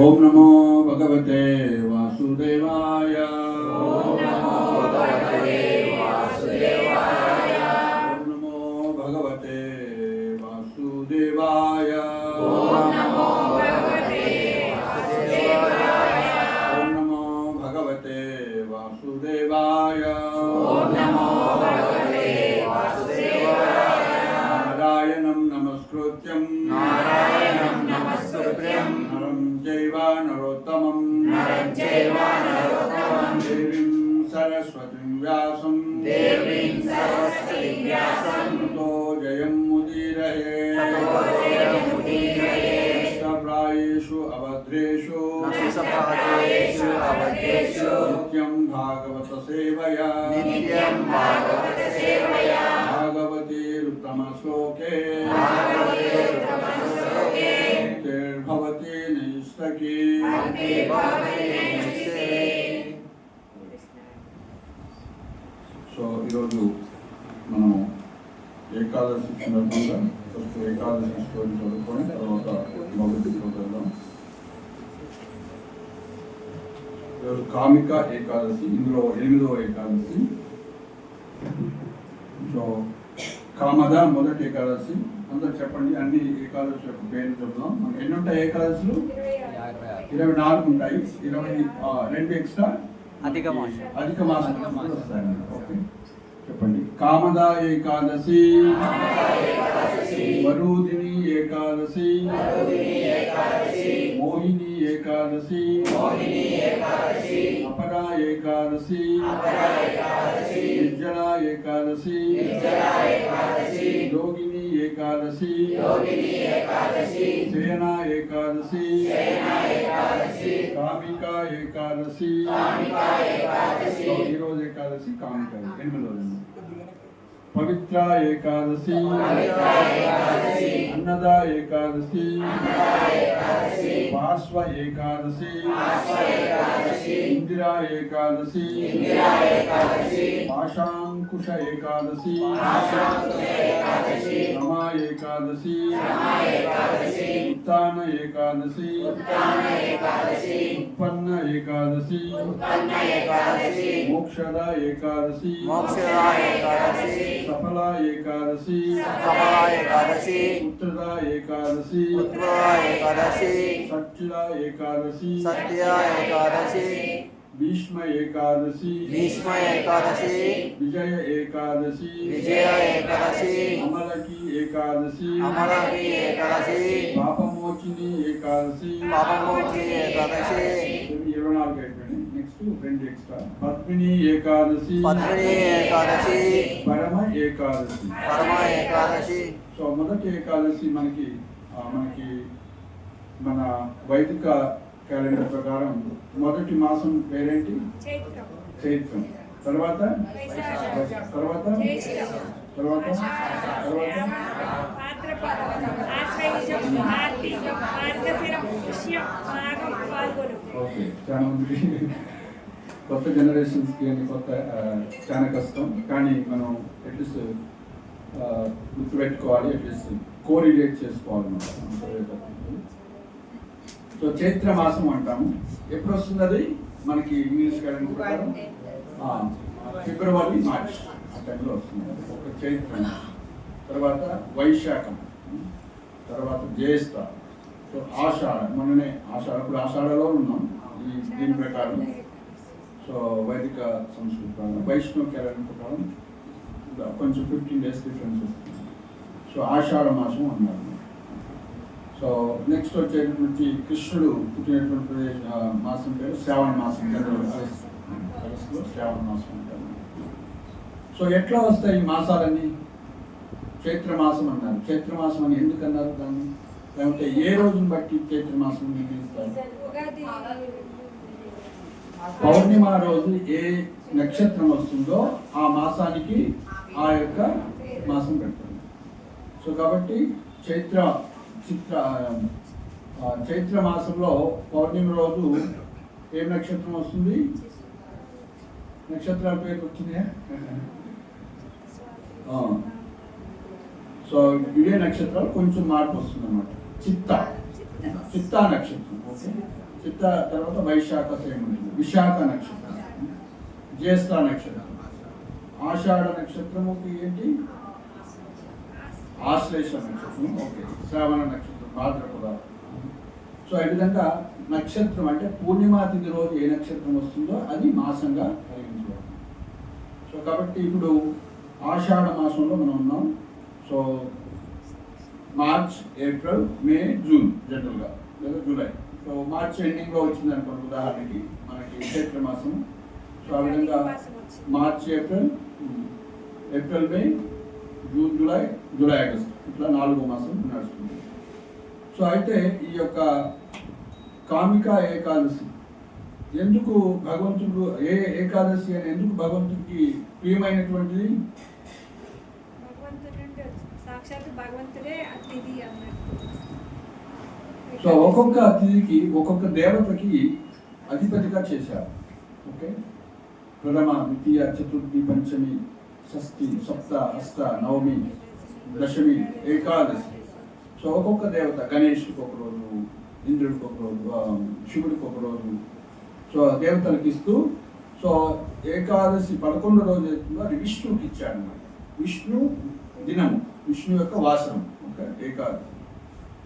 ఓం నమో భగవతే వాసుదేవాయ. ఓం నమో భగవతే వాసుదేవాయ. ఓం నమో భగవతే వాసుదేవాయ. ఓం నమో భగవతే వాసుదేవాయ. ఓం నమో భగవతే వాసుదేవాయ. ఓం నమో భగవతే వాసుదేవాయ. నారాయణం నమస్కృత్యం నారాయణం నమస్కృత్యం నరం చైవ నరోత్తమం నరం చైవ నరోత్తమం దేవీం సరస్వతిం వ్యాసం దేవీం సరస్వతిం వ్యాసం తతో జయం ముదీరయే. తతో జయముదీరయే. నష్టప్రాయేషు అభద్రేషు నష్టప్రాయేషు అభద్రేషు నిత్యం భాగవత సేవయా. నిత్యం భాగవత సేవయా. భాగవతీరుత్తమ శ్లోకే భాగవతేరుత్తమశ్లోకే భవతి నైష్టకీ. భక్తి భవతి నైష్టే. సో ఈరోజు మనం ఏకాదశి సందర్భంగా ఫస్ట్ ఏకాదశి స్టోరీ చదువుకొని తర్వాత భగవద్గీత వెళ్దాం. ఈరోజు కామిక ఏకాదశి, ఇందులో 8వ ఏకాదశి. సో కామద మొదటి ఏకాదశి. అందరూ చెప్పండి అన్ని ఏకాదశి యొక్క పేర్లు చెప్దాం. మనకి ఎన్ని ఉంటాయి ఏకాదశులు? 24 ఉంటాయి. 22 ఎక్స్ట్రా అధిక మాసం వస్తాయి. ఓకే చెప్పండి. కామద ఏకాదశి, వరూధిని ఏకాదశి, మోహిని ఏకాదశి, అపరా ఏకాదశి, నిర్జల ఏకాదశి, యోగిని ఏకాదశి, శయన ఏకాదశి, కామిక ఏకాదశి. ఈరోజు ఏకాదశి కామిక 8వ. పవిత్ర ఏకాదశి, అన్నద ఏకాదశి, పార్శ్వ ఏకాదశి, ఇందిరా ఏకాదశి, పాశాంకుశ ఏకాదశి, రమా ఏకాదశి, ఉత్తాన ఏకాదశి, ఉత్పన్న ఏకాదశి, మోక్షద ఏకాదశి, సఫల ఏకాదశి, ఉత్తర ఏకాదశి, సత్య ఏకాదశి, భీష్మ ఏకాదశి, విజయ ఏకాదశి, అమలకి ఏకాదశి, పాపమోచిని ఏకాదశి. 24 అయిపోయింది. Next 2 extra. పద్మిని ఏకాదశి, పరమ ఏకాదశి. సో మొదటి ఏకాదశి మనకి మన వైదిక క్యాలెండర్ ప్రకారం మొదటి మాసం పేరేంటి? చైత్రం. తర్వాత ఓకే. చాలా మంది కొత్త జనరేషన్స్కి అని చాలా కష్టం, కానీ మనం అట్లీస్ట్ గుర్తుపెట్టుకోవాలి, అట్లీస్ట్ కోరిలేట్ చేసుకోవాలన్నమాట. సో చైత్ర మాసం అంటాము. ఎప్పుడు వస్తుంది అది? మనకి ఇంగ్లీష్ క్యాలెండర్ ప్రకారం ఫిబ్రవరి, మార్చ్ ఆ టైంలో వస్తుంది. ఒక చైత్రం, తర్వాత వైశాఖం, తర్వాత జ్యేష్ఠ, సో ఆషాఢ. మొన్ననే ఇప్పుడు ఆషాఢలో ఉన్నాం దీని ప్రకారం. సో వైదిక సంస్కృతి ప్రకారం, వైష్ణవ క్యాలెండర్ ప్రకారం కొంచెం 15 days డిఫరెన్స్ వస్తుంది. సో ఆషాఢ మాసం అన్నారు. సో నెక్స్ట్ వచ్చేటటువంటి కృష్ణుడు పుట్టినటువంటి మాసం పేరు శ్రావణ మాసం. ఆగస్టులో శ్రావణ మాసం అంటారు. సో ఎట్లా వస్తాయి ఈ మాసాలన్నీ? చైత్ర మాసం అన్నారు. చైత్ర మాసం అని ఎందుకు అన్నారు దాన్ని? లేకపోతే ఏ రోజును బట్టి చైత్ర మాసం నిర్ణయిస్తారు? పౌర్ణిమ రోజు ఏ నక్షత్రం వస్తుందో ఆ మాసానికి ఆ యొక్క మాసం పెడతారు. సో కాబట్టి చైత్ర మాసంలో పౌర్ణిమ రోజు ఏ నక్షత్రం వస్తుంది? నక్షత్రాల పేరు వచ్చిందే? సో ఇవే నక్షత్రాలు కొంచెం మార్పు వస్తుంది అన్నమాట. చిత్తా నక్షత్రం, ఓకే. చిత్త తర్వాత వైశాఖ సేమ్ ఉంటుంది, విశాఖ నక్షత్రం, జ్యేష్ఠ నక్షత్రం, ఆషాఢ నక్షత్రముకి ఏంటి ఆశ్లేష నక్షత్రం, ఓకే. శ్రావణ నక్షత్రం, భాద్రపద. సో ఈ విధంగా నక్షత్రం అంటే పూర్ణిమా తిథి రోజు ఏ నక్షత్రం వస్తుందో అది మాసంగా పరిగణించబడుతుంది. సో కాబట్టి ఇప్పుడు ఆషాఢ మాసంలో మనం ఉన్నాం. సో మార్చ్, ఏప్రిల్, మే, జూన్ జనరల్గా, లేదా జూలై. సో మార్చ్ ఎండింగ్లో వచ్చింది అనుకోండి ఉదాహరణకి మనకి చైత్ర మాసం. సో ఆ విధంగా మార్చ్, ఏప్రిల్, మే, జూన్, జూలై, ఆగస్ట్, ఇట్లా 4వ మాసం నడుస్తుంది. సో అయితే ఈ యొక్క కామికా ఏకాదశి ఎందుకు భగవంతుడు, ఏకాదశి అని ఎందుకు భగవంతుడికి ప్రియమైనటువంటిది? సో ఒక్కొక్క అతిథికి ఒక్కొక్క దేవతకి అధిపతిగా చేశారు, ఓకే. ప్రథమ, ద్వితీయ, చతుర్థి, పంచమి, షష్ఠి, సప్త, అష్ట, నవమి, దశమి, ఏకాదశి. సో ఒక్కొక్క దేవత, గణేష్కి ఒక రోజు, ఇంద్రుడికి ఒక రోజు, శివుడికి ఒక రోజు, సో దేవతలకు ఇస్తూ, సో ఏకాదశి 11వ రోజు అవుతుందో అది విష్ణువుకి ఇచ్చాడు అన్నమాట. విష్ణు దినము, విష్ణు యొక్క వాసనం, ఓకే, ఏకాదశి.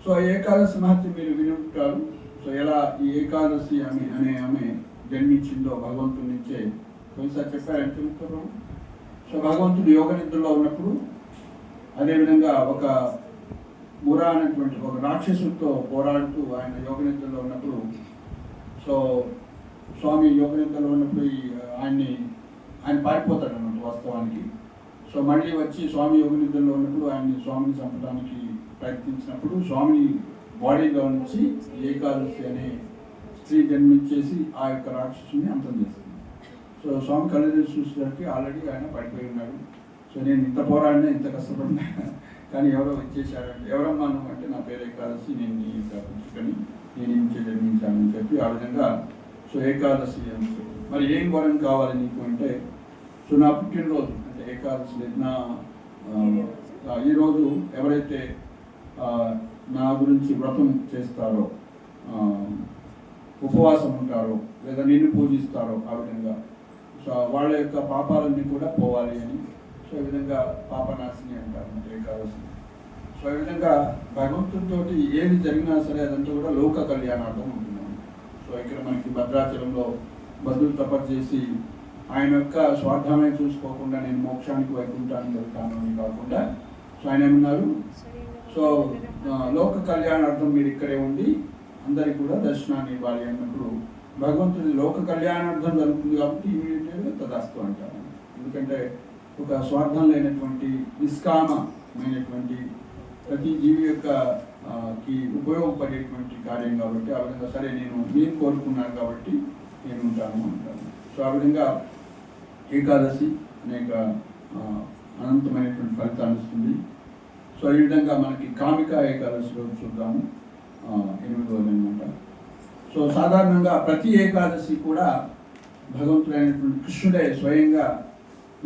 సో ఏకాదశి మహత్యం మీరు విని ఉంటారు. సో ఎలా ఈ ఏకాదశి ఆమె జన్మించిందో భగవంతుడి నుంచే కొన్నిసారి చెప్పారంటే చెప్తారు. సో భగవంతుడు యోగ నిద్రలో ఉన్నప్పుడు, అదేవిధంగా ఒక మురా అనేటువంటి ఒక రాక్షసుడితో పోరాడుతూ ఆయన యోగ నిద్రలో ఉన్నప్పుడు, సో స్వామి యోగ నిద్రలో ఉన్నప్పుడు ఆయన పారిపోతాడు అన్నమాట వాస్తవానికి. సో మళ్ళీ వచ్చి స్వామి యోగ నిద్రలో ఉన్నప్పుడు స్వామిని చంపడానికి ప్రయత్నించినప్పుడు స్వామి బాడీలో నుంచి ఏకాదశి అనే స్త్రీ జన్మించేసి ఆ యొక్క రాక్షసుని అంతం చేస్తుంది. సో స్వామి కళ్ళు చూసేసరికి ఆల్రెడీ ఆయన పడిపోయి ఉన్నాడు. సో నేను ఇంత పోరాడినా, ఇంత కష్టపడినా, కానీ ఎవరో వచ్చేసారంటే, ఎవరమ్మా నువ్వు అంటే, నా పేరు ఏకాదశి, నేను నీ యొక్క పుట్టుకని నేను నుంచి జన్మించానని చెప్పి ఆ విధంగా సో ఏకాదశి అని. మరి ఏం వరం కావాలి నీకు అంటే, సో నా పుట్టినరోజు అంటే ఏకాదశి నా ఈరోజు ఎవరైతే నా గురించి వ్రతం చేస్తారో, ఉపవాసం ఉంటారో, లేదా నిన్ను పూజిస్తారో ఆ విధంగా, సో వాళ్ళ యొక్క పాపాలన్నీ కూడా పోవాలి అని. సో ఈ విధంగా పాపనాశిని అంటారు ఏకాదశి. సో ఈ విధంగా భగవంతుడితో ఏది జరిగినా సరే అదంతా కూడా లోక కళ్యాణార్థం ఉంటున్నాం. సో ఇక్కడ మనకి భద్రాచలంలో బదులు తపస్సు చేసి ఆయన యొక్క స్వార్థమే చూసుకోకుండా నేను మోక్షానికి వైకుంఠానికి వెళ్తాను అని కాకుండా, సో ఆయన ఏమన్నారు, సో లోక కళ్యాణార్థం మీరు ఇక్కడే ఉండి అందరికి కూడా దర్శనాన్ని ఇవ్వాలి అన్నప్పుడు భగవంతుడి లోక కళ్యాణార్థం జరుగుతుంది కాబట్టి ఇమీడియట్గా తదాస్తు అంటారు. ఎందుకంటే ఒక స్వార్థం లేనటువంటి నిష్కామమైనటువంటి ప్రతి జీవి యొక్క ఉపయోగపడేటువంటి కార్యం కాబట్టి ఆ విధంగా సరే నేను కోరుకున్నాను కాబట్టి నేను ఉంటాను అంటాను. సో ఆ విధంగా ఏకాదశి అనేక అనంతమైనటువంటి ఫలితాన్ని ఇస్తుంది. సో ఈ విధంగా మనకి కామికా ఏకాదశి రోజు చూద్దాము, 8వ రోజు అనమాట. సో సాధారణంగా ప్రతి ఏకాదశి కూడా భగవంతుడైనటువంటి కృష్ణుడే స్వయంగా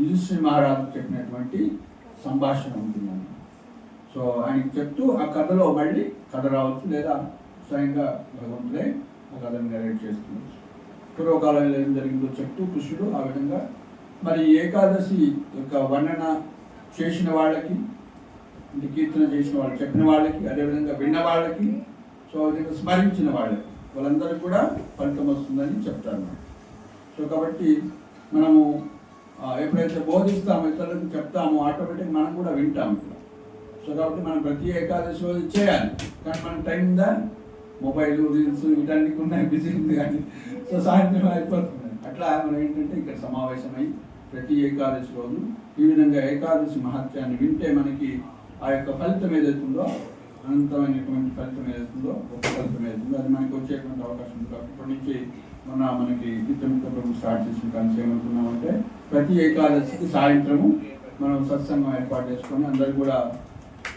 యుధిష్ఠిర మహారాజు చెప్పినటువంటి సంభాషణ ఉంటుందన్నమాట. సో ఆయనకి చెప్తూ ఆ కథలో మళ్ళీ కథ రావచ్చు, లేదా స్వయంగా భగవంతుడే ఆ కథను నెరేట్ చేస్తున్నారు. పూర్వకాలంలో ఏం జరిగిందో చెప్తూ కృష్ణుడు ఆ విధంగా మరి ఏకాదశి యొక్క వర్ణన చేసిన వాళ్ళకి, అంటే కీర్తన చేసిన వాళ్ళు, చెప్పిన వాళ్ళకి, అదేవిధంగా విన్న వాళ్ళకి, సో అదేవిధంగా స్మరించిన వాళ్ళందరికీ కూడా ఫలితం వస్తుందని చెప్తారు. సో కాబట్టి మనము ఎప్పుడైతే బోధిస్తామో, ఇతరులకు చెప్తామో, ఆటోమేటిక్ మనం కూడా వింటాము. సో కాబట్టి మనం ప్రతి ఏకాదశి రోజు చేయాలి, కానీ మనకు టైం ఉందా? మొబైల్, రీల్స్ వీటన్నిటికి ఉన్నాయి, బిజీ ఉంది కానీ. సో సాయంత్రం అయిపోతుంది. అట్లా మనం ఏంటంటే ఇక్కడ సమావేశమై ప్రతి ఏకాదశి రోజు ఈ విధంగా ఏకాదశి మహత్యాన్ని వింటే మనకి ఆ యొక్క ఫలితం ఏదైతుందో, అనంతమైనటువంటి ఫలితం ఏదైతుందో, గొప్ప ఫలితం ఏదైతుందో అది మనకి వచ్చేటువంటి అవకాశం ఉంది. కాబట్టి ఇప్పటి నుంచి మనకి నిత్యముక్త ప్రభు స్టార్ట్ చేసిన కానీ ఏమనుకున్నామంటే ప్రతి ఏకాదశికి సాయంత్రము మనం సత్సంగం ఏర్పాటు చేసుకొని అందరు కూడా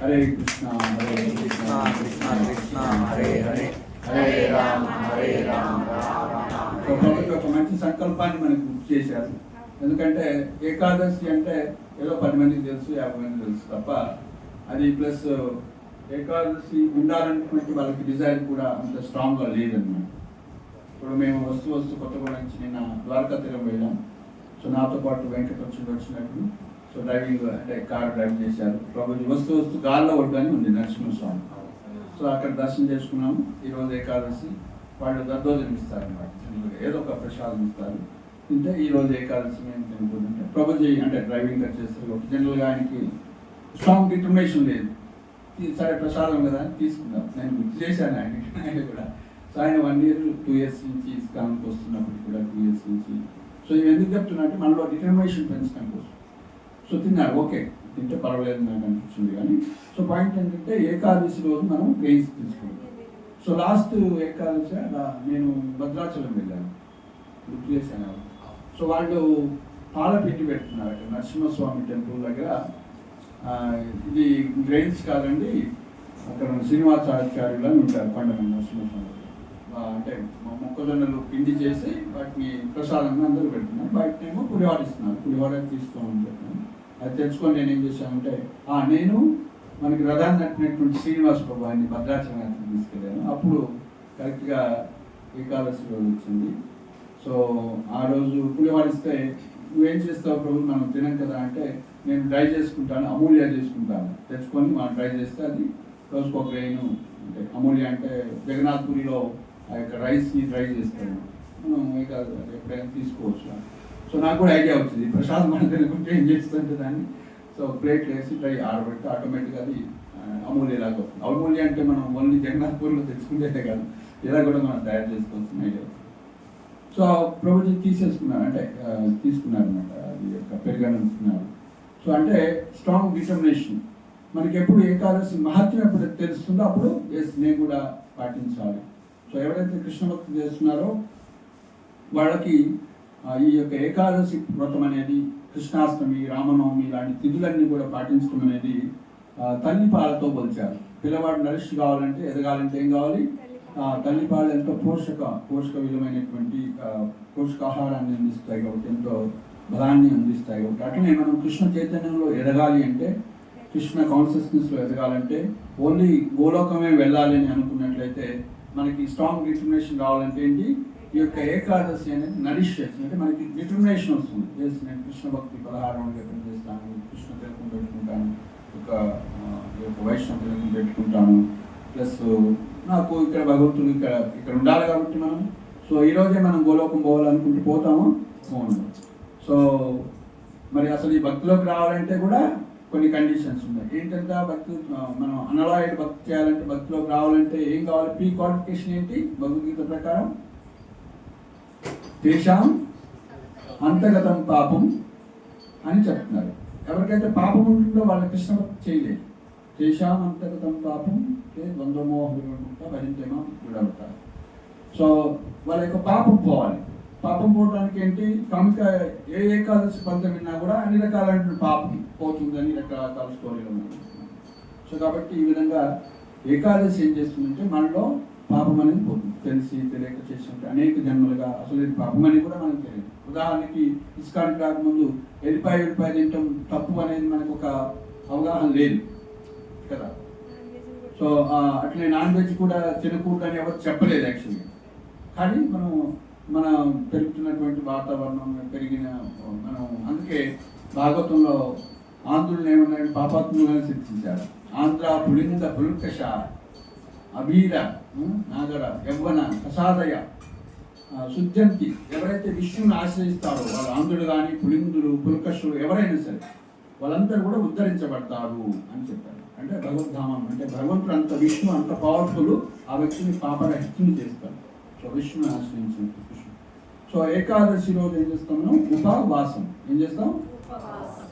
హరే కృష్ణ హరే కృష్ణ కృష్ణ కృష్ణ హరే హరే హరే రామ హరే రామ ఒక మంచి సంకల్పాన్ని మనకు గుర్తు చేశారు. ఎందుకంటే ఏకాదశి అంటే ఏదో 10 మందికి తెలుసు, 50 మందికి తెలుసు తప్ప అది ప్లస్ ఏకాదశి ఉండాలనేటువంటి వాళ్ళకి డిజైన్ కూడా అంత స్ట్రాంగ్గా లేదన్నమాట. ఇప్పుడు మేము వస్తు కొత్తగూడెం నుంచి నిన్న ద్వారకా తీరం వెళ్ళాం. సో నాతో పాటు వెంకట వచ్చినట్టు సో డ్రైవింగ్ అంటే కార్ డ్రైవ్ చేశారు. ప్రభుజీ వస్తు గాల్లో ఒడ్డు ఉంది నరసింహస్వామి. సో అక్కడ దర్శనం చేసుకున్నాము. ఈరోజు ఏకాదశి వాళ్ళు దద్దోజనం ఇస్తారు అన్నమాట. ఏదో ఒక ప్రసాదం ఇస్తారు. తింటే ఈరోజు ఏకాదశి మేము తినుకుంటుంటే ప్రభుజీ అంటే డ్రైవింగ్ చేస్తారు. జనరల్గా ఆయనకి స్ట్రాంగ్ డిటర్మినేషన్ లేదు. సరే ప్రసాదం కదా అని తీసుకున్నాం. నేను గుర్తు చేశాను ఆయన కూడా. సో ఆయన 1 year 2 years నుంచి ఇస్కాన్కి వస్తున్నప్పుడు కూడా 2 years నుంచి. సో ఇవి ఎందుకు చెప్తున్నా అంటే మనలో డిటర్మినేషన్ పెంచడం కోసం. సో తిన్నారు, ఓకే తింటే పర్వాలేదు నాకు అనిపించింది. కానీ సో పాయింట్ ఏంటంటే ఏకాదశి రోజు మనం గ్రెయిన్స్ తీసుకుంటాం. సో లాస్ట్ ఏకాదశి నేను భద్రాచలం వెళ్ళాను, గుర్తు చేశాను. సో వాళ్ళు పాలపిండి పెడుతున్నారు అక్కడ నరసింహస్వామి టెంపుల్ దగ్గర. ఇది గ్రెయిన్స్ కాదండి, అక్కడ శ్రీనివాసాచార్యులు అని ఉంటారు పండుగ నరసింహస్వామి. అంటే మొక్కజొన్నలు పిండి చేసి వాటిని ప్రసాదంగా అందరూ పెడుతున్నారు. బయటనేమో పులిహోర ఇస్తున్నారు. పులిహోర తీసుకోమని చెప్పాను. అది తెచ్చుకొని నేను ఏం చేశానంటే నేను మనకి రథాన్ని నట్టినటువంటి శ్రీనివాస ప్రభు ఆయన్ని భద్రాచలానికి తీసుకెళ్ళాను. అప్పుడు కరెక్ట్గా ఏకాదశి రోజు వచ్చింది. సో ఆ రోజు పులిహోర ఇస్తే నువ్వేం చేస్తావు ప్రభు, మనం తినం కదా అంటే నేను డ్రై చేసుకుంటాను, అమూల్య చేసుకుంటాను. తెచ్చుకొని మనం డ్రై చేస్తే అది రోజుకు ఒక గ్రెయిన్. అంటే అమూల్య అంటే జగన్నాథ్పురిలో ఆ యొక్క రైస్ని డ్రై చేస్తాను. మనం ఎప్పుడైనా తీసుకోవచ్చు. సో నాకు కూడా ఐడియా వచ్చింది ప్రసాద్ మనం తినుకుంటే ఏం చేస్తుంటే దాన్ని. సో ప్లేట్లు వేసి డ్రై ఆడబెడితే ఆటోమేటిక్గా అది అమూల్య లాగా వస్తుంది. అమూల్య అంటే మనం ఓన్లీ జగన్నాథ్పూర్లో తెచ్చుకుంటే కాదు, ఇలా కూడా మనం తయారు చేసుకోవాల్సిన ఐడియా. సో ప్రభుజీ తీసేసుకున్నారు, అంటే తీసుకున్నారు అనమాట. అది యొక్క పెరుగనుకున్నారు. సో అంటే స్ట్రాంగ్ డిటర్మినేషన్. మనకి ఎప్పుడు ఏకాదశి మహత్యం ఎప్పుడు తెలుస్తుందో అప్పుడు నేను కూడా పాటించాలి. సో ఎవరైతే కృష్ణ భక్తి చేస్తున్నారో వాళ్ళకి ఈ యొక్క ఏకాదశి వ్రతం అనేది, కృష్ణాష్టమి, రామనవమి ఇలాంటి తిథులన్నీ కూడా పాటించడం అనేది తల్లి పాలతో పోల్చారు. పిల్లవాడు నరిష్ కావాలంటే, ఎదగాలంటే ఏం కావాలి? తల్లి పాలు ఎంతో పోషక విలువైనటువంటి పోషకాహారాన్ని అందిస్తాయి కాబట్టి, ఎంతో బలాన్ని అందిస్తాయి కాబట్టి. అట్లనే మనం కృష్ణ చైతన్యంలో ఎదగాలి అంటే, కృష్ణ కాన్షియస్నెస్లో ఎదగాలంటే, ఓన్లీ గోలోకమే వెళ్ళాలి అని అనుకున్నట్లయితే మనకి స్ట్రాంగ్ డిటర్మినేషన్ కావాలంటే ఏంటి? ఈ యొక్క ఏకాదశి అనేది నరిష్ చేస్తుంది. అంటే మనకి డిటర్మినేషన్ వస్తుంది. నేను కృష్ణ భక్తి 16 జపం చేస్తాను, కృష్ణ తిలకం పెట్టుకుంటాను, ఒక వైష్ణవ తిలకం పెట్టుకుంటాను, ప్లస్ నాకు ఇక్కడ భగవంతుడు ఇక్కడ ఉండాలి కాబట్టి మనం. సో ఈరోజే మనం గోలోకం పోవాలనుకుంటూ పోతాము. సో మరి అసలు ఈ భక్తిలోకి రావాలంటే కూడా కొన్ని కండిషన్స్ ఉన్నాయి. ఏంటంటే భక్తి మనం అనలాయిడ్ భక్తి చేయాలంటే, భక్తిలోకి రావాలంటే ఏం కావాలి? ప్రీ క్వాలిఫికేషన్ ఏంటి? భగవద్గీత ప్రకారం తేషాం అంతగతం పాపం అని చెప్తున్నారు. ఎవరికైతే పాపం ఉంటుందో వాళ్ళ కృష్ణ భక్తి చేయలేదు. తేషాం అంతగతం పాపం ద్వంద్వమోహ భరించేమో విడవుతారు. సో వాళ్ళ యొక్క పాపం పోవాలి. పాపం పోవడానికి ఏంటి? కనుక ఏ ఏకాదశి పంతం విన్నా కూడా అన్ని రకాలైన పాపం పోతుందని రకరకాల స్టోరీలు ఉన్నాయి. సో కాబట్టి ఈ విధంగా ఏకాదశి ఏం చేస్తుందంటే మనలో పాపం అనేది పోతుంది. తెలిసి తెలియక చేస్తుంటే అనేక జన్మలుగా అసలు ఇది పాపం అని కూడా మనకు తెలియదు. ఉదాహరణకి ఇస్కాన్ రాకముందు ఎల్లిపాయ తింటాం తప్పు అనేది మనకు ఒక అవగాహన లేదు కదా. సో అట్లనే నాన్ వెజ్ కూడా తినకూడదు అని ఎవరు చెప్పలేదు యాక్చువల్గా. కానీ మన పెరుగుతున్నటువంటి వాతావరణం పెరిగిన మనం అందుకే భాగవతంలో ఆంధ్రులను ఏమన్నాడు? పాపాత్ములుగా శిక్షించారు. ఆంధ్ర పులింద పుల్కష అభీర నాగర యవ్వన ప్రసాదయ శుద్ధంతి. ఎవరైతే విష్ణువుని ఆశ్రయిస్తారో వాళ్ళు ఆంధ్రుడు కానీ పులిందులు పుల్కషులు ఎవరైనా సరే వాళ్ళందరూ కూడా ఉద్ధరించబడతారు అని చెప్పారు. అంటే భగవద్ధామం అంటే భగవంతుడు అంత విష్ణు అంత పవర్ఫుల్, ఆ వ్యక్తిని పాపరహితుని చేస్తారు. సో విష్ణుని ఆశ్రయించిన కృష్ణ. సో ఏకాదశి రోజు ఏం చేస్తాం మనం? ఉపవాసం. ఏం చేస్తాం?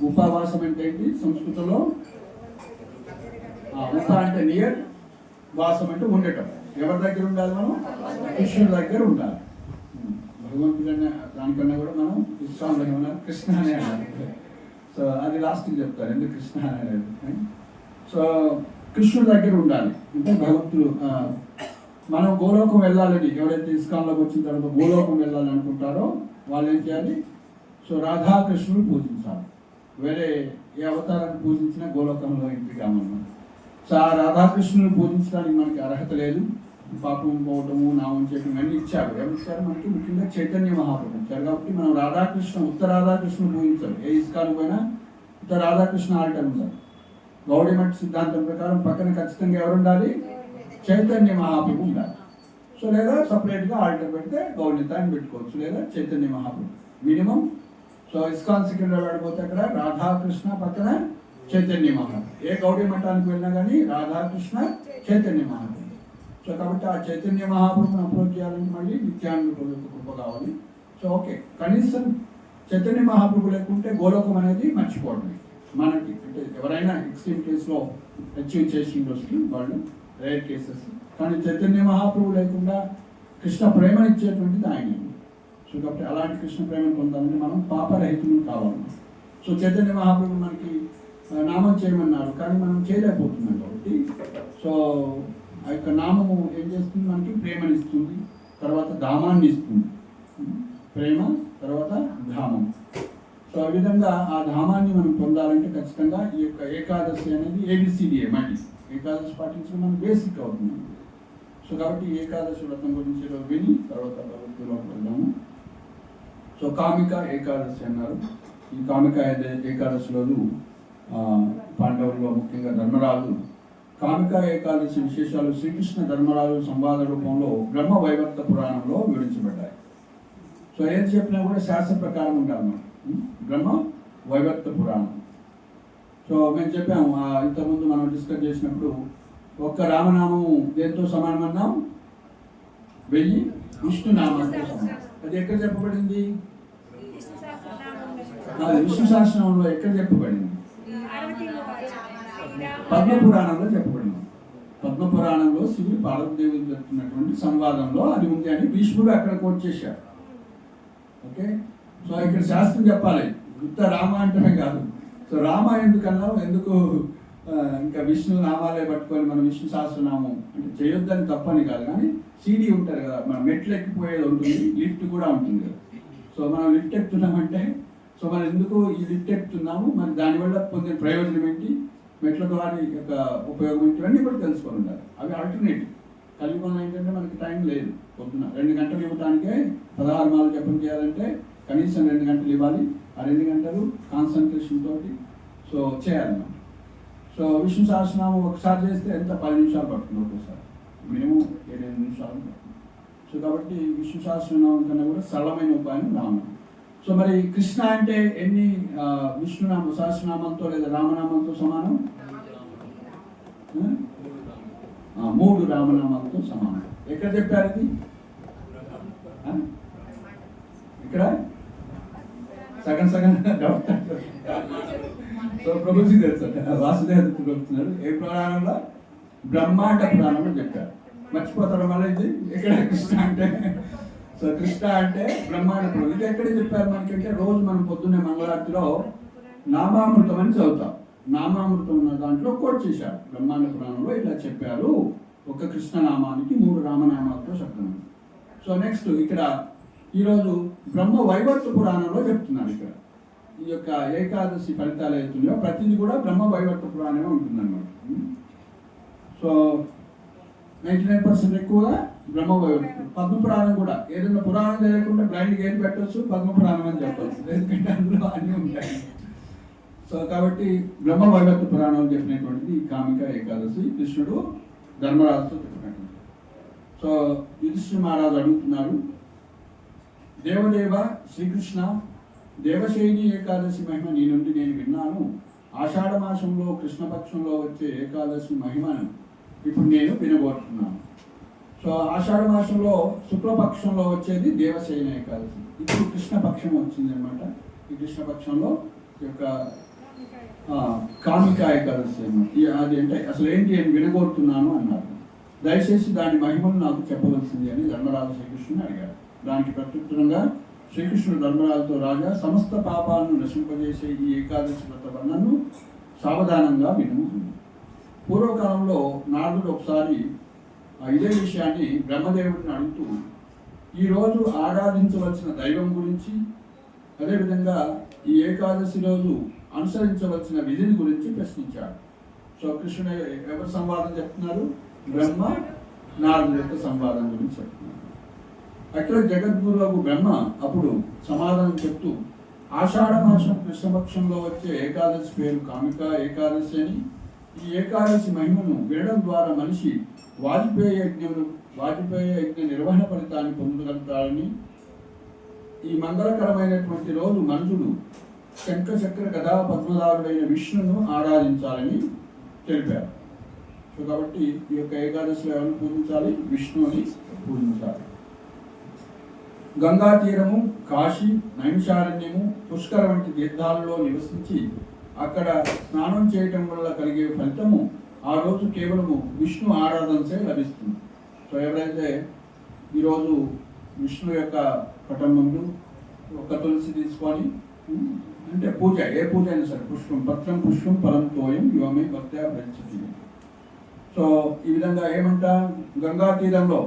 ఉపవాసం అంటే ఏంటి సంస్కృతంలో? ఉప అంటే నియర్, వాసం అంటే ఉండటం. ఎవరి దగ్గర ఉండాలి? మనం కృష్ణుడి దగ్గర ఉండాలి. భగవంతుడైనా దానికన్నా కూడా మనం ఇస్లాంలో ఏమన్నా కృష్ణ అనే అన్నారు. సో అది లాస్ట్కి చెప్తారు ఎందుకు కృష్ణ అనేది. సో కృష్ణుడి దగ్గర ఉండాలి అంటే భగవంతుడు. మనం గోలోకం వెళ్ళాలని ఎవరైతే ఇస్కాన్లోకి వచ్చిన తర్వాత గోలోకం వెళ్ళాలని అనుకుంటారో వాళ్ళు ఏం చేయాలి? సో రాధాకృష్ణుడు పూజించాలి. వేరే ఏ అవతారాన్ని పూజించినా గోలోకంలో ఎంట్రీ కామన్నమాట. సో ఆ రాధాకృష్ణుని పూజించడానికి మనకి అర్హత లేదు. పాపం పోవటము, నామం చేయటం అన్నీ ఇచ్చారు. ఎవరు ఇచ్చారు మనకి? ముఖ్యంగా చైతన్య మహాప్రభు ఇచ్చారు. కాబట్టి మనం ఉత్త రాధాకృష్ణ పూజించాలి. ఏ ఇస్కాన్ పోయినా ఉత్త రాధాకృష్ణ ఆల్టర్ ఉండాలి. గౌడీ మఠ సిద్ధాంతం ప్రకారం పక్కన ఖచ్చితంగా ఎవరు ఉండాలి? చైతన్య మహాప్రభు ఉండాలి. సో లేదా సపరేట్గా ఆల్టర్ పెడితే గౌడిత అని పెట్టుకోవచ్చు, లేదా Chaitanya Mahaprabhu minimum. So ISKCON Secunderabad పోతే అక్కడ రాధాకృష్ణ పక్కన చైతన్య మహాప్రభు. ఏ గౌడీ మఠానికి వెళ్ళినా కానీ రాధాకృష్ణ చైతన్య మహాప్రభు. సో కాబట్టి ఆ చైతన్య మహాప్రభుని అప్రోచ్ చేయాలంటే మళ్ళీ నిత్యానంద ప్రభు యొక్క కృప కావాలి. సో ఓకే, కనీసం చైతన్య మహాప్రభు లేకుంటే గోలోకం అనేది మర్చిపోవడం మనకి. అంటే ఎవరైనా ఎక్స్ట్రీమ్ కేసులో అచీవ్ చేసి వస్తూ వాళ్ళు రేర్ కేసెస్. కానీ చైతన్య మహాప్రభు లేకుండా కృష్ణ ప్రేమను ఇచ్చేటువంటిది ఆయన. సో కాబట్టి అలాంటి కృష్ణ ప్రేమను పొందాలంటే మనం పాపరహితులు కావాలి. సో చైతన్య మహాప్రభు మనకి నామం చేయమన్నారు, కానీ మనం చేయలేకపోతున్నాం. కాబట్టి సో ఆ యొక్క నామము ఏం చేస్తుంది? మనకి ప్రేమని ఇస్తుంది, తర్వాత ధామాన్ని ఇస్తుంది. ప్రేమ తర్వాత ధామం. సో ఆ విధంగా ఆ ధామాన్ని మనం పొందాలంటే ఖచ్చితంగా ఈ యొక్క ఏకాదశి అనేది ఏబిసిడిఏ మళ్ళీ ఏకాదశి పాటించడం మనకు బేసిక్ అవుతుంది. సో కాబట్టి ఏకాదశి వ్రతం గురించి విని తర్వాత భగవద్గీతలోకి వెళ్దాము. సో కామిక ఏకాదశి అన్నారు. ఈ కామిక ఏకాదశి రోజు పాండవుల్లో ముఖ్యంగా ధర్మరాజు కామిక ఏకాదశి విశేషాలు శ్రీకృష్ణ ధర్మరాజు సంవాద రూపంలో బ్రహ్మ వైవర్త పురాణంలో వివరించబడ్డాయి. సో ఏది చెప్పినా కూడా శాస్త్ర ప్రకారం ఉంటాము. బ్రహ్మ వైవర్త పురాణం. సో మేము చెప్పాము ఇంతకుముందు మనం డిస్కస్ చేసినప్పుడు, ఒక్క రామనామము దేంతో సమానం అన్నాం? 1000 విష్ణు నామాలతో సమానం. అది ఎక్కడ చెప్పబడింది? విష్ణు సహస్రనామంలో ఎక్కడ చెప్పబడింది? పద్మపురాణంలో చెప్పబడింది. పద్మపురాణంలో శివుడు పార్వతీదేవికి జరుగుతున్నటువంటి సంవాదంలో అది ఉంది అని భీష్ముడు అక్కడ కోట్ చేశారు. ఓకే, సో ఇక్కడ శాస్త్రం చెప్పాలి, గుత్త రామ అంటమే కాదు. సో రామ ఎందుకన్నావు? ఎందుకు ఇంకా విష్ణు నామాలే పట్టుకొని మనం విష్ణు సహస్రనామం అంటే చేయొద్దని తప్పని కాదు, కానీ సీడీ ఉంటారు కదా, మనం మెట్లు ఎక్కిపోయేది ఉంటుంది, లిఫ్ట్ కూడా ఉంటుంది కదా. సో మనం లిఫ్ట్ ఎక్కుతున్నామంటే సో మనం ఎందుకు ఈ లిఫ్ట్ ఎక్కుతున్నాము, మరి దానివల్ల పొందే ప్రయోజనం ఏంటి, మెట్ల ద్వారా యొక్క ఉపయోగం ఏంటి, ఇవన్నీ కూడా తెలుసుకొని ఉండాలి. అవి ఆల్టర్నేటివ్. కలియుగంలో ఏంటంటే మనకి టైం లేదు. పొద్దున 2 గంటలు ఇవ్వడానికే 16 మాలు జపం చేయాలంటే కనీసం 2 గంటలు ఇవ్వాలి. ఆ 2 గంటలు కాన్సన్ట్రేషన్ తోటి సో చేయాలి మనం. సో విష్ణు సహస్రనామం ఒకసారి చేస్తే ఎంత 10 నిమిషాలు పడుతుంది, ఒక్కోసారి మినిమం 7-8 నిమిషాలు పడుతుంది. సో కాబట్టి విష్ణు సహస్రనామం కన్నా కూడా సరళమైన ఉపాయం రామనామం. సో మరి కృష్ణ అంటే ఎన్ని విష్ణునామ సహస్రనామంతో లేదా రామనామంతో సమానం? 3 రామనామాలతో సమానం. ఎక్కడ చెప్పారు ఇది? ఇక్కడ సగం డౌట్. సో ప్రభుజీ తెలుసు, వాసుదేవ చెప్తున్నారు. ఏ పురాణంలో? బ్రహ్మాండ పురాణంలో చెప్పారు. మర్చిపోతారు మళ్ళీ ఇది. ఎక్కడ కృష్ణ అంటే? సో కృష్ణ అంటే బ్రహ్మాండ పురాణం. ఇది ఎక్కడ చెప్పారు మనకంటే, రోజు మనం పొద్దున్నే మంగళారతిలో నామామృతం అని చదువుతాం. నామామృతం ఉన్న దాంట్లో కోట్ చేశారు. బ్రహ్మాండ పురాణంలో ఇలా చెప్పారు, ఒక కృష్ణ నామానికి 3 రామనామాలతో చెప్పడం. సో నెక్స్ట్ ఇక్కడ ఈరోజు బ్రహ్మ వైవర్త పురాణంలో చెప్తున్నారు. ఇక్కడ ఈ యొక్క ఏకాదశి ఫలితాలు అవుతున్నాయో ప్రతిదీ కూడా బ్రహ్మ వైవర్త పురాణమే ఉంటుందన్నమాట. సో 99% ఎక్కువగా బ్రహ్మ వైవర్త. పద్మపురాణం కూడా ఏదైనా పురాణం తెలియకుండా బ్లైండ్గా ఏం పెట్టవచ్చు, పద్మపురాణం అని చెప్పవచ్చు, ఎందుకంటే అందులో అన్నీ ఉంటాయి. సో కాబట్టి బ్రహ్మ వైవర్త పురాణం చెప్పినటువంటిది కామిక ఏకాదశి కృష్ణుడు ధర్మరాజుతో చెప్పినట్టు. సో యుధిష్ఠిర మహారాజు అడుగుతున్నారు, దేవదేవ శ్రీకృష్ణ, దేవశైని ఏకాదశి మహిమ నీ నుండి నేను విన్నాను. ఆషాఢ మాసంలో కృష్ణపక్షంలో వచ్చే ఏకాదశి మహిమను ఇప్పుడు నేను వినబోతున్నాను. సో ఆషాఢ మాసంలో శుక్లపక్షంలో వచ్చేది దేవశైన ఏకాదశి. ఇప్పుడు కృష్ణపక్షం వచ్చింది అనమాట. ఈ కృష్ణపక్షంలో యొక్క కామిక ఏకాదశి అన్నమాట. అది అంటే అసలు ఏంటి అని వినగోరుతున్నాను అన్నారు. దయచేసి దాని మహిమను నాకు చెప్పవలసింది అని ధర్మరాజు శ్రీకృష్ణుని అడిగారు. దానికి ప్రత్యుత్తరంగా శ్రీకృష్ణుడు ధర్మరాజుతో, రాజా, సమస్త పాపాలను నశింపజేసే ఈ ఏకాదశి వ్రత వర్ణను సావధానంగా విను. పూర్వకాలంలో నారదుడు ఒకసారి ఇదే విషయాన్ని బ్రహ్మదేవుడిని అడుగుతూ, ఈరోజు ఆరాధించవలసిన దైవం గురించి, అదేవిధంగా ఈ ఏకాదశి రోజు అనుసరించవలసిన విధిని గురించి ప్రశ్నించాడు. సో కృష్ణుడు ఎవరు సంవాదం చెప్తున్నారు? బ్రహ్మ నారదుల యొక్క సంవాదం గురించి చెప్తున్నారు. అక్కడ జగద్గురువు బ్రహ్మ అప్పుడు సమాధానం చెప్తూ ఆషాఢ మాసం కృష్ణపక్షంలో వచ్చే ఏకాదశి పేరు కామిక ఏకాదశి అని, ఈ ఏకాదశి మహిమను వినడం ద్వారా మనిషి వాజపేయ యజ్ఞ నిర్వహణ ఫలితాన్ని పొందగలుగుతాడని, ఈ మంగళకరమైనటువంటి రోజు మనుషుడు శంఖ చక్ర గదా పద్మదారుడైన విష్ణును ఆరాధించాలని తెలిపారు. సో కాబట్టి ఈ యొక్క ఏకాదశిలో ఎవరిని పూజించాలి? విష్ణువుని పూజించాలి. గంగా తీరము, కాశీ, నైమిషారణ్యము, పుష్కర వంటి తీర్థాలలో నివసించి అక్కడ స్నానం చేయటం వల్ల కలిగే ఫలితము ఆ రోజు కేవలము విష్ణు ఆరాధనసే లభిస్తుంది. సో ఎవరైతే ఈరోజు విష్ణు యొక్క పటం ముందు ఒక తులసి తీసుకొని అంటే పూజ, ఏ పూజ అయినా సరే, పత్రం పుష్పం ఫలం తోయం యోమే భక్త్యా ప్రయచ్చతి. సో ఈ విధంగా ఏమంట, గంగా తీరంలో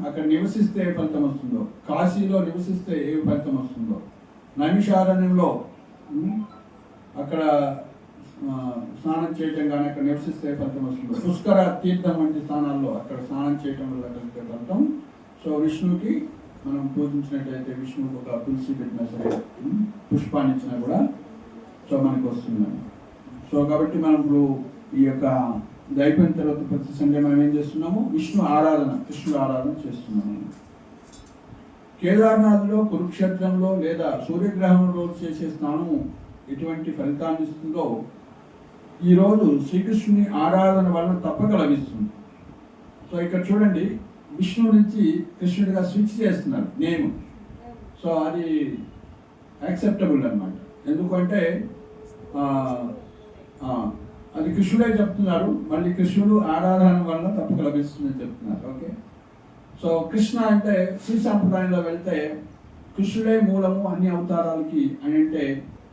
అక్కడ నివసిస్తే ఏ ఫలితం వస్తుందో, కాశీలో నివసిస్తే ఏ ఫలితం వస్తుందో, నైమిషారణ్యంలో అక్కడ స్నానం చేయటం కానీ అక్కడ నివసిస్తే ఫలితం వస్తుందో, పుష్కర తీర్థం వంటి స్థానాల్లో అక్కడ స్నానం చేయటం వల్ల కలిగే ఫలితం. సో విష్ణువుకి మనం పూజించినట్లయితే, విష్ణువుకి ఒక తులసి పెట్టినా సరే, పుష్పాన్ని ఇచ్చినా కూడా సో మనకు వస్తుంది. సో కాబట్టి మనం ఇప్పుడు ఈ యొక్క ఇది అయిపోయిన తర్వాత ప్రతి సండే మనం ఏం చేస్తున్నాము? విష్ణు ఆరాధన, కృష్ణుడు ఆరాధన చేస్తున్నాము. కేదార్నాథ్లో, కురుక్షేత్రంలో లేదా సూర్యగ్రహణంలో చేసే స్నానము ఎటువంటి ఫలితాన్ని ఇస్తుందో ఈరోజు శ్రీకృష్ణుని ఆరాధన వలన తప్పక లభిస్తుంది. సో ఇక్కడ చూడండి, విష్ణు నుంచి కృష్ణుడిగా స్విచ్ చేస్తున్నారు నేమ్. సో అది యాక్సెప్టబుల్ అన్నమాట. ఎందుకంటే అది కృష్ణుడే చెప్తున్నారు, మళ్ళీ కృష్ణుడు ఆరాధన వల్ల తప్పక లభిస్తుందని చెప్తున్నారు. ఓకే, సో కృష్ణ అంటే శ్రీ సాంప్రదాయంలో వెళ్తే కృష్ణుడే మూలము అన్ని అవతారాలకి అని అంటే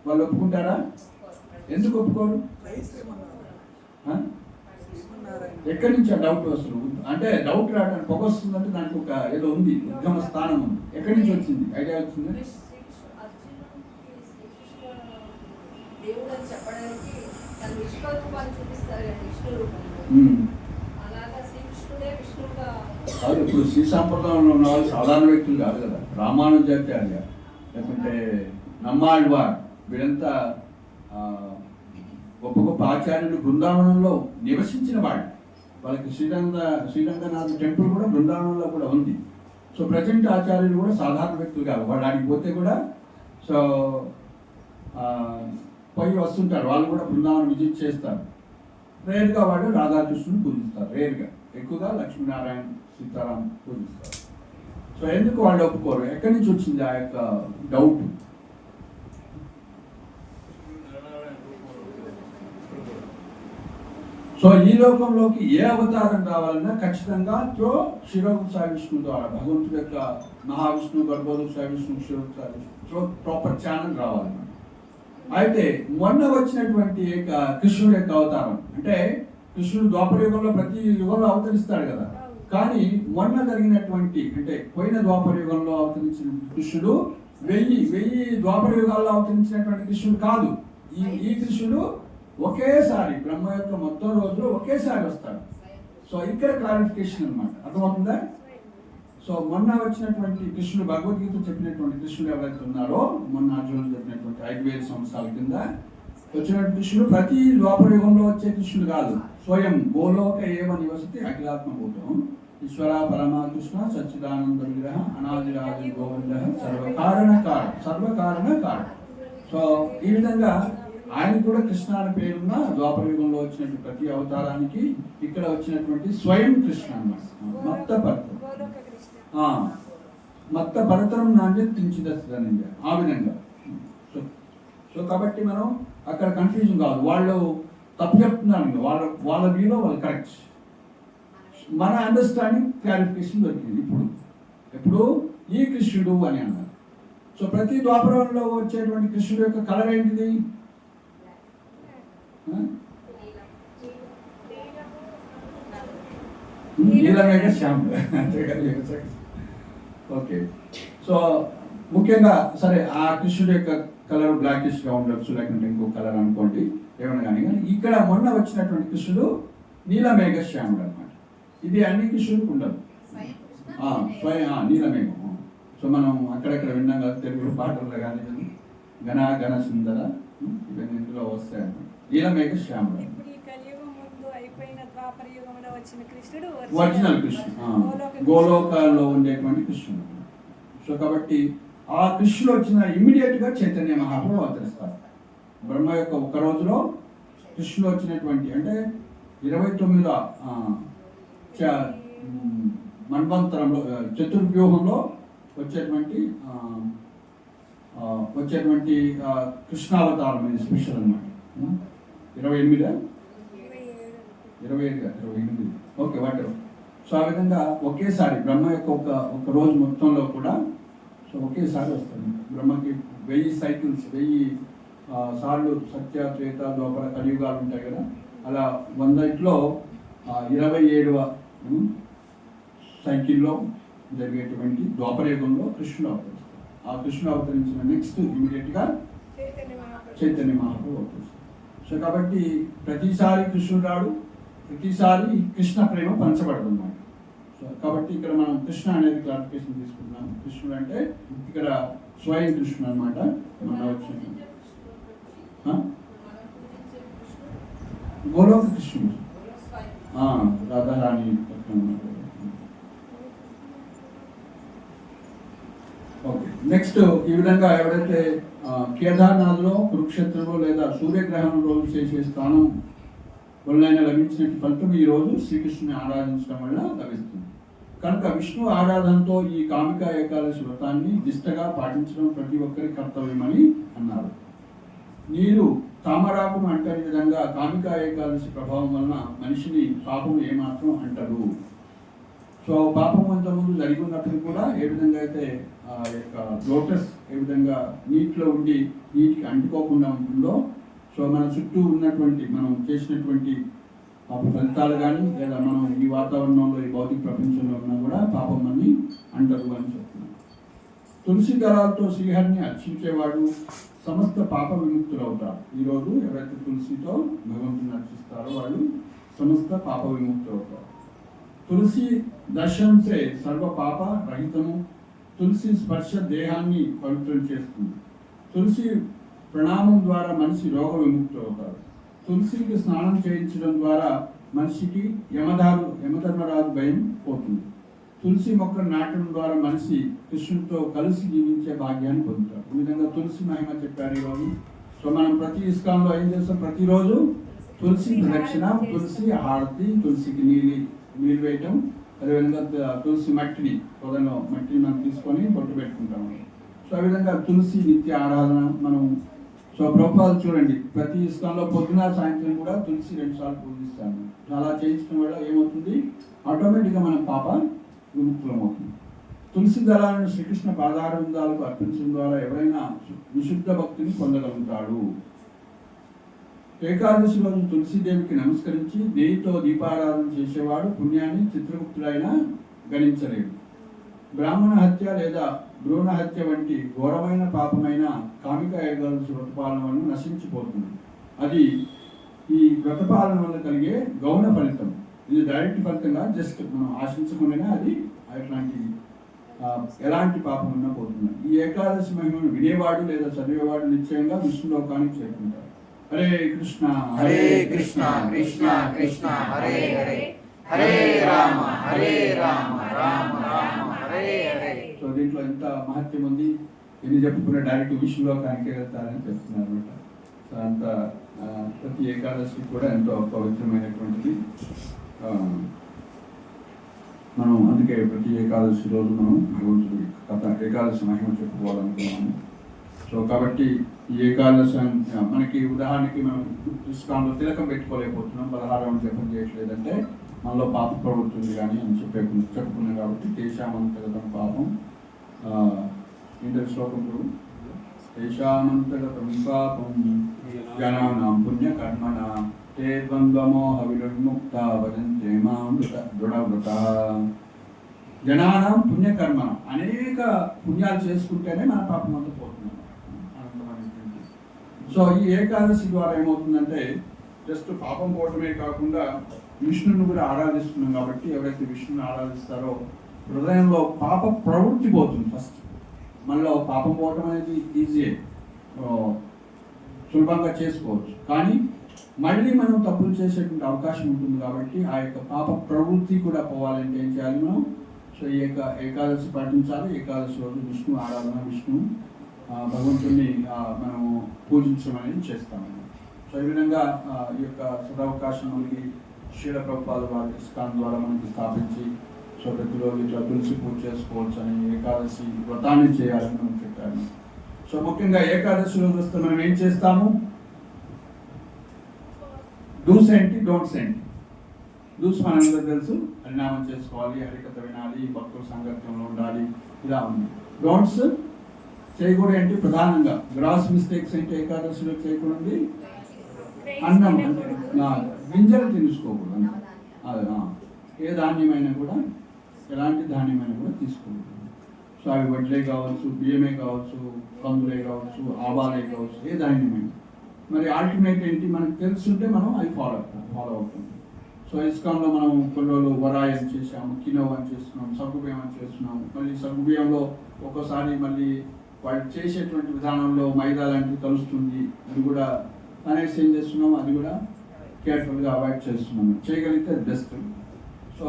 వాళ్ళు ఒప్పుకుంటారా? ఎందుకు ఒప్పుకోరు? ఎక్కడి నుంచి ఆ డౌట్ అసలు? అంటే డౌట్ రావడానికి పొగ వస్తుందంటే దానికి ఒక ఏదో ఉంది, ఉద్గమ స్థానం ఉంది. ఎక్కడి నుంచి వచ్చింది? ఐడియా వచ్చింది? కాదు, ఇప్పుడు శ్రీ సాంప్రదాయంలో ఉన్న వాళ్ళు సాధారణ వ్యక్తులు కాదు కదా. రామానుజాచార్య లేకుంటే నమ్మాళ్వార్ వీరంతా గొప్ప గొప్ప ఆచార్యులు బృందావనంలో నివసించిన వాళ్ళు. వాళ్ళకి శ్రీరంగనాథ్ టెంపుల్ కూడా బృందావనంలో కూడా ఉంది. సో ప్రజెంట్ ఆచార్యులు కూడా సాధారణ వ్యక్తులు కాదు. వాళ్ళు ఆడికి పోతే కూడా సో పోయి వస్తుంటారు. వాళ్ళు కూడా బృందావనం విజిట్ చేస్తారు. రేర్గా వాళ్ళు రాధాకృష్ణుని పూజిస్తారు, రేర్గా. ఎక్కువగా లక్ష్మీనారాయణ, సీతారాం పూజిస్తారు. సో ఎందుకు వాళ్ళు ఒప్పుకోరు? ఎక్కడి నుంచి వచ్చింది ఆ యొక్క డౌట్? సో ఈ లోకంలోకి ఏ అవతారం రావాలన్నా ఖచ్చితంగా క్షీరోదక సాయి విష్ణు ద్వారా, భగవంతుడి యొక్క మహావిష్ణువు, గర్భోదక సాయి విష్ణు, క్షీరోదక సాయి విష్ణు ప్రాపర్ ఛానల్ రావాలన్నమాట. అయితే మొన్న వచ్చినటువంటి కృష్ణుడి యొక్క అవతారం అంటే, కృష్ణుడు ద్వాపర యుగంలో ప్రతి యుగంలో అవతరిస్తాడు కదా. కానీ మొన్న జరిగినటువంటి అంటే పోయిన ద్వాపర యుగంలో అవతరించిన కృష్ణుడు 1000 ద్వాపర యుగాల్లో అవతరించినటువంటి కృష్ణుడు కాదు. ఈ కృష్ణుడు ఒకేసారి బ్రహ్మ యొక్క మొత్తం రోజులు ఒకేసారి వస్తాడు. సో ఇక్కడ క్లారిఫికేషన్ అన్నమాట, అర్థమవుతుందా? సో మొన్న వచ్చినటువంటి కృష్ణుడు, భగవద్గీత చెప్పినటువంటి కృష్ణుడు ఎవరైతే ఉన్నారో, మొన్న అర్జునుడు చెప్పినటువంటి 5000 సంవత్సరాల కింద వచ్చినటువంటి కృష్ణుడు ప్రతి ద్వాపర యుగంలో వచ్చే కృష్ణుడు కాదు. స్వయం గోలోక ఏవ నివసతి అఖిలాత్మభూతం ఈశ్వర పరమాకృష్ణ సచ్చిదానంద విగ్రహ అనాదిరాజు గోవింద సర్వకారణ కారణ. సో ఈ విధంగా ఆయన కూడా కృష్ణ అని పేరున్న ద్వాపర యుగంలో వచ్చినటువంటి ప్రతి అవతారానికి ఇక్కడ వచ్చినటువంటి స్వయం కృష్ణ అన్నమాట. మత్త పరతరం నాణ్యత కించిదస్తదండి ఆ విధంగా. సో కాబట్టి మనం అక్కడ కన్ఫ్యూజన్ కాదు, వాళ్ళు తప్పు చెప్తున్నారు, వాళ్ళ వ్యూలో వాళ్ళు కరెక్ట్. మన అండర్స్టాండింగ్ క్లారిఫికేషన్ దొరికింది. ఇప్పుడు ఈ కృష్ణుడు అని అన్నారు. సో ప్రతి ద్వాపరంలో వచ్చేటువంటి కృష్ణుడు యొక్క కలర్ ఏంటిది? నీలమేఘ శ్యామ. ఓకే, సో ముఖ్యంగా సరే ఆ కృష్ణుడి యొక్క కలర్ బ్లాకిష్గా ఉండొచ్చు, లేకుంటే ఇంకో కలర్ అనుకోండి ఏమన్నా కానీ. కానీ ఇక్కడ మొన్న వచ్చినటువంటి కృష్ణుడు నీలమేఘ శ్యాముడు అనమాట. ఇది అన్ని కృష్ణుడికి ఉండదు, నీలమేఘం. సో మనం అక్కడక్కడ విన్నాం కదా తెలుగు పాటల్లో కానీ గణ గణ సుందర ఇవన్నీ ఇందులో వస్తాయి అన్నమాట. నీలమేఘ శ్యాముడు ఒరిజినల్ కృష్ణుడు, గోలోకాల్లో ఉండేటువంటి కృష్ణుడు. సో కాబట్టి ఆ కృష్ణుడు వచ్చిన ఇమ్మీడియట్గా చైతన్య మహాప్రభు అవతరిస్తారు. బ్రహ్మ యొక్క ఒక రోజులో కృష్ణుడు వచ్చినటువంటి అంటే 29వ మన్వంతరంలో చతుర్వ్యూహంలో వచ్చేటువంటి కృష్ణావతారం ఇది స్పెషల్ అనమాట. 28 ఓకే వాటి. సో ఆ విధంగా ఒకేసారి బ్రహ్మ యొక్క ఒక రోజు మొత్తంలో కూడా సో ఒకేసారి వస్తుంది. బ్రహ్మకి 1000 సైకిల్స్, 1000 సార్లు సత్య త్రేత ద్వాపర కలియుగాలు ఉంటాయి కదా, అలా 100లో 27వ సైకిల్లో జరిగేటువంటి ద్వాపరయుగంలో కృష్ణుడు అవతరిస్తారు. ఆ కృష్ణుడు అవతరించిన నెక్స్ట్ ఇమీడియట్గా చైతన్య మహాప్రభు అవతరిస్తారు. సో కాబట్టి ప్రతిసారి కృష్ణుడు రాడు, ప్రతిసారి కృష్ణ ప్రేమ పంచబడదు అన్నమాట. సో కాబట్టి ఇక్కడ మనం కృష్ణ అనేది క్లారిఫికేషన్ తీసుకుంటున్నాం. కృష్ణుడు అంటే ఇక్కడ స్వయం కృష్ణుడు అనమాట. మన వచ్చిన గోలోక కృష్ణుడు, రాధారాణి. ఓకే, నెక్స్ట్ ఈ విధంగా ఎవరైతే కేదార్నాథ్లో, కురుక్షేత్రంలో లేదా సూర్యగ్రహణం రోజు చేసే స్నానం వలన లభించిన ఫలితం ఈ రోజు శ్రీకృష్ణుని ఆరాధించడం వల్ల లభిస్తుంది. కనుక విష్ణు ఆరాధనతో ఈ కామిక ఏకాదశి వ్రతాన్ని నిష్టగా పాటించడం ప్రతి ఒక్కరి కర్తవ్యమని అన్నారు. నీరు తామరాకును అంటని విధంగా కామిక ఏకాదశి ప్రభావం వలన మనిషిని పాపం ఏమాత్రం అంటదు. సో పాపం అంతకుముందు జరిగి ఉన్నప్పుడు కూడా ఏ విధంగా అయితే ఆ యొక్క లోటస్ ఏ విధంగా నీటిలో ఉండి నీటికి అంటుకోకుండా ఉంటుందో, సో మన చుట్టూ ఉన్నటువంటి మనం చేసినటువంటి ఫలితాలు కానీ లేదా మనం ఈ వాతావరణంలో ఈ భౌతిక ప్రపంచంలో ఉన్నా కూడా పాపం అని అంటారు అని చెప్తున్నాం. తులసి దళాలతో శ్రీహరిని అర్చించేవాడు సమస్త పాప విముక్తులు అవుతారు. ఈరోజు ఎవరైతే తులసితో భగవంతుని అర్చిస్తారో వాళ్ళు సమస్త పాప విముక్తులు అవుతారు. తులసి దర్శనంసే సర్వ పాప రహితము. తులసి స్పర్శ దేహాన్ని పవిత్రం చేస్తుంది. తులసి ప్రణామం ద్వారా మనిషి రోగ విముక్తులు అవుతారు. తులసికి స్నానం చేయించడం ద్వారా మనిషికి యమధర్మరాజు భయం పోతుంది. తులసి మొక్కను నాటడం ద్వారా మనిషి కృష్ణుడితో కలిసి జీవించే భాగ్యాన్ని పొందుతారు. ఈ విధంగా తులసి మహిమ చెప్పారు ఈరోజు. సో మనం ప్రతి ఇస్కాన్లో ఏం చేస్తాం, ప్రతిరోజు తులసి ప్రదక్షిణ, తులసి హారతి, తులసికి నీళ్ళు వేయటం, అదేవిధంగా తులసి మట్టిని మనం తీసుకొని బొట్టు పెట్టుకుంటాము. సో ఆ విధంగా తులసి నిత్య ఆరాధన మనం. సో ప్రభుపాదులు చూడండి, ప్రతి ఇస్కాన్లో పొద్దున సాయంత్రం కూడా తులసి 2 సార్లు పూజిస్తాము. అలా చేయించడం వల్ల ఏమవుతుంది, ఆటోమేటిక్గా మన పాప విముక్తులం అవుతుంది. తులసి దళాలను శ్రీకృష్ణ పాదారవిందాలకు అర్పించడం ద్వారా ఎవరైనా విశుద్ధ భక్తిని పొందగలుగుతాడు. ఏకాదశి రోజు తులసీదేవికి నమస్కరించి నెయ్యితో దీపారాధన చేసేవాడు పుణ్యాన్ని చిత్రగుప్తుడైనా గణించలేడు. బ్రాహ్మణ హత్య లేదా భ్రూణ హత్య వంటి ఘోరమైన పాపమైన కామిక ఏకాదశి వ్రతపాలన వల్ల నశించిపోతుంది. అది ఈ వ్రతపాలన వల్ల కలిగే గౌణ ఫలితం. ఇది డైరెక్ట్ ఫలితంగా జస్ట్ మనం ఆశించకుండానే అది అట్లాంటి ఎలాంటి పాపం ఉన్నా పోతుంది. ఈ ఏకాదశి మహిమను వినేవాడు లేదా చదివేవాడు నిశ్చయంగా విష్ణులోకానికి చేరుకుంటారు. హరే కృష్ణ హరే కృష్ణ కృష్ణ కృష్ణ హరే హరే, హరే రామ హరే రామ రామ రామ హరే హరే. సో దీంట్లో ఎంత మహత్యం ఉంది, ఎన్ని చెప్పుకున్న డైరెక్ట్ విష్ణులోకానికి వెళ్తారని చెప్తున్నారు అనమాట. సో అంత ప్రతి ఏకాదశి కూడా ఎంతో పవిత్రమైనటువంటిది. మనం అందుకే ప్రతి ఏకాదశి రోజు మనం భగవంతుడి కథ ఏకాదశి మహిమ చెప్పుకోవాలనుకున్నాము. సో కాబట్టి ఈ ఏకాదశి మనకి ఉదాహరణకి మనం ఇస్కాన్లో తిలకం పెట్టుకోలేకపోతున్నాం, 16 జపం చేయట్లేదంటే మనలో పాప ప్రవృత్తుంది కానీ అని చెప్పుకున్నాం. కాబట్టి దేశామంతగతం పాపం ఇంటర్ శ్లోకం దేశామంతగతం పాపం జనానాం పుణ్యకర్మణ తే ద్వంద్వమోహ విముక్త వదంతే మాం దృఢవ్రతః. జనానాం పుణ్యకర్మ, అనేక పుణ్యాలు చేసుకుంటేనే మన పాపం అంతా పోతుంది. సో ఈ ఏకాదశి ద్వారా ఏమవుతుందంటే జస్ట్ పాపం పోవటమే కాకుండా విష్ణుని కూడా ఆరాధిస్తున్నాం కాబట్టి ఎవరైతే విష్ణుని ఆరాధిస్తారో హృదయంలో పాప ప్రవృత్తి పోతుంది ఫస్ట్. మనలో పాపం పోవటం అనేది ఈజీయే, సులభంగా చేసుకోవచ్చు. కానీ మళ్ళీ మనం తప్పులు చేసేటువంటి అవకాశం ఉంటుంది కాబట్టి ఆ యొక్క పాప ప్రవృత్తి కూడా పోవాలంటే ఏం చేయాలి మనం? సో ఈ యొక్క ఏకాదశి పాటించాలి. ఏకాదశి రోజు విష్ణు ఆరాధన, విష్ణు భగవంతుని మనం పూజించడం అనేది చేస్తాము. సో ఈ విధంగా ఈ యొక్క సదవకాశం మనకి శ్రీల ప్రభుపాద వారి ఇస్కాన్ ద్వారా మనకి స్థాపించి సో ప్రతిరోజు ఇట్లా తులసి పూజ చేసుకోవచ్చు అని ఏకాదశి వ్రతాన్ని చేయాలని మనం చెప్పాము. సో ముఖ్యంగా ఏకాదశి రోజు వస్తే మనం ఏం చేస్తాము? డూస్ ఏంటి, డోంట్స్ ఏంటి? డూస్ మనందరూ తెలుసు, హరినామం చేసుకోవాలి, హరికథ వినాలి, భక్తుల సంగత్యంలో ఉండాలి, ఇలా ఉంది. డోంట్స్ చేయకూడదు ఏంటి? ప్రధానంగా గ్రాస్ మిస్టేక్స్ ఏంటి ఏకాదశిలో చేయకూడదు? అన్నం గింజలు తీసుకోకూడదు. ఏ ధాన్యమైనా కూడా, ఎలాంటి ధాన్యమైనా కూడా తీసుకోకూడదు. సో అవి వడ్లే కావచ్చు, బియ్యమే కావచ్చు, కందులే కావచ్చు, ఆవాలే కావచ్చు, ఏ ధాన్యమైనా. మరి ఆల్టర్నేట్ ఏంటి? మనకు తెలుసుంటే మనం అవి ఫాలో అవుతాం. సో ఇస్కాన్లో మనం కొన్ని రోజులు వరాయి అని చేసాము, కినోవా అని చేస్తున్నాం, సగ్గుబియ్యం అని చేస్తున్నాము. మళ్ళీ సగ్గుబియ్యంలో ఒక్కోసారి మళ్ళీ వాళ్ళు చేసేటువంటి విధానంలో మైదా లాంటివి కలుస్తుంది, అది కూడా అనేసి ఏం చేస్తున్నాం, అది కూడా కేర్ఫుల్గా అవాయిడ్ చేస్తున్నాము. చేయగలిగితే బెస్ట్. సో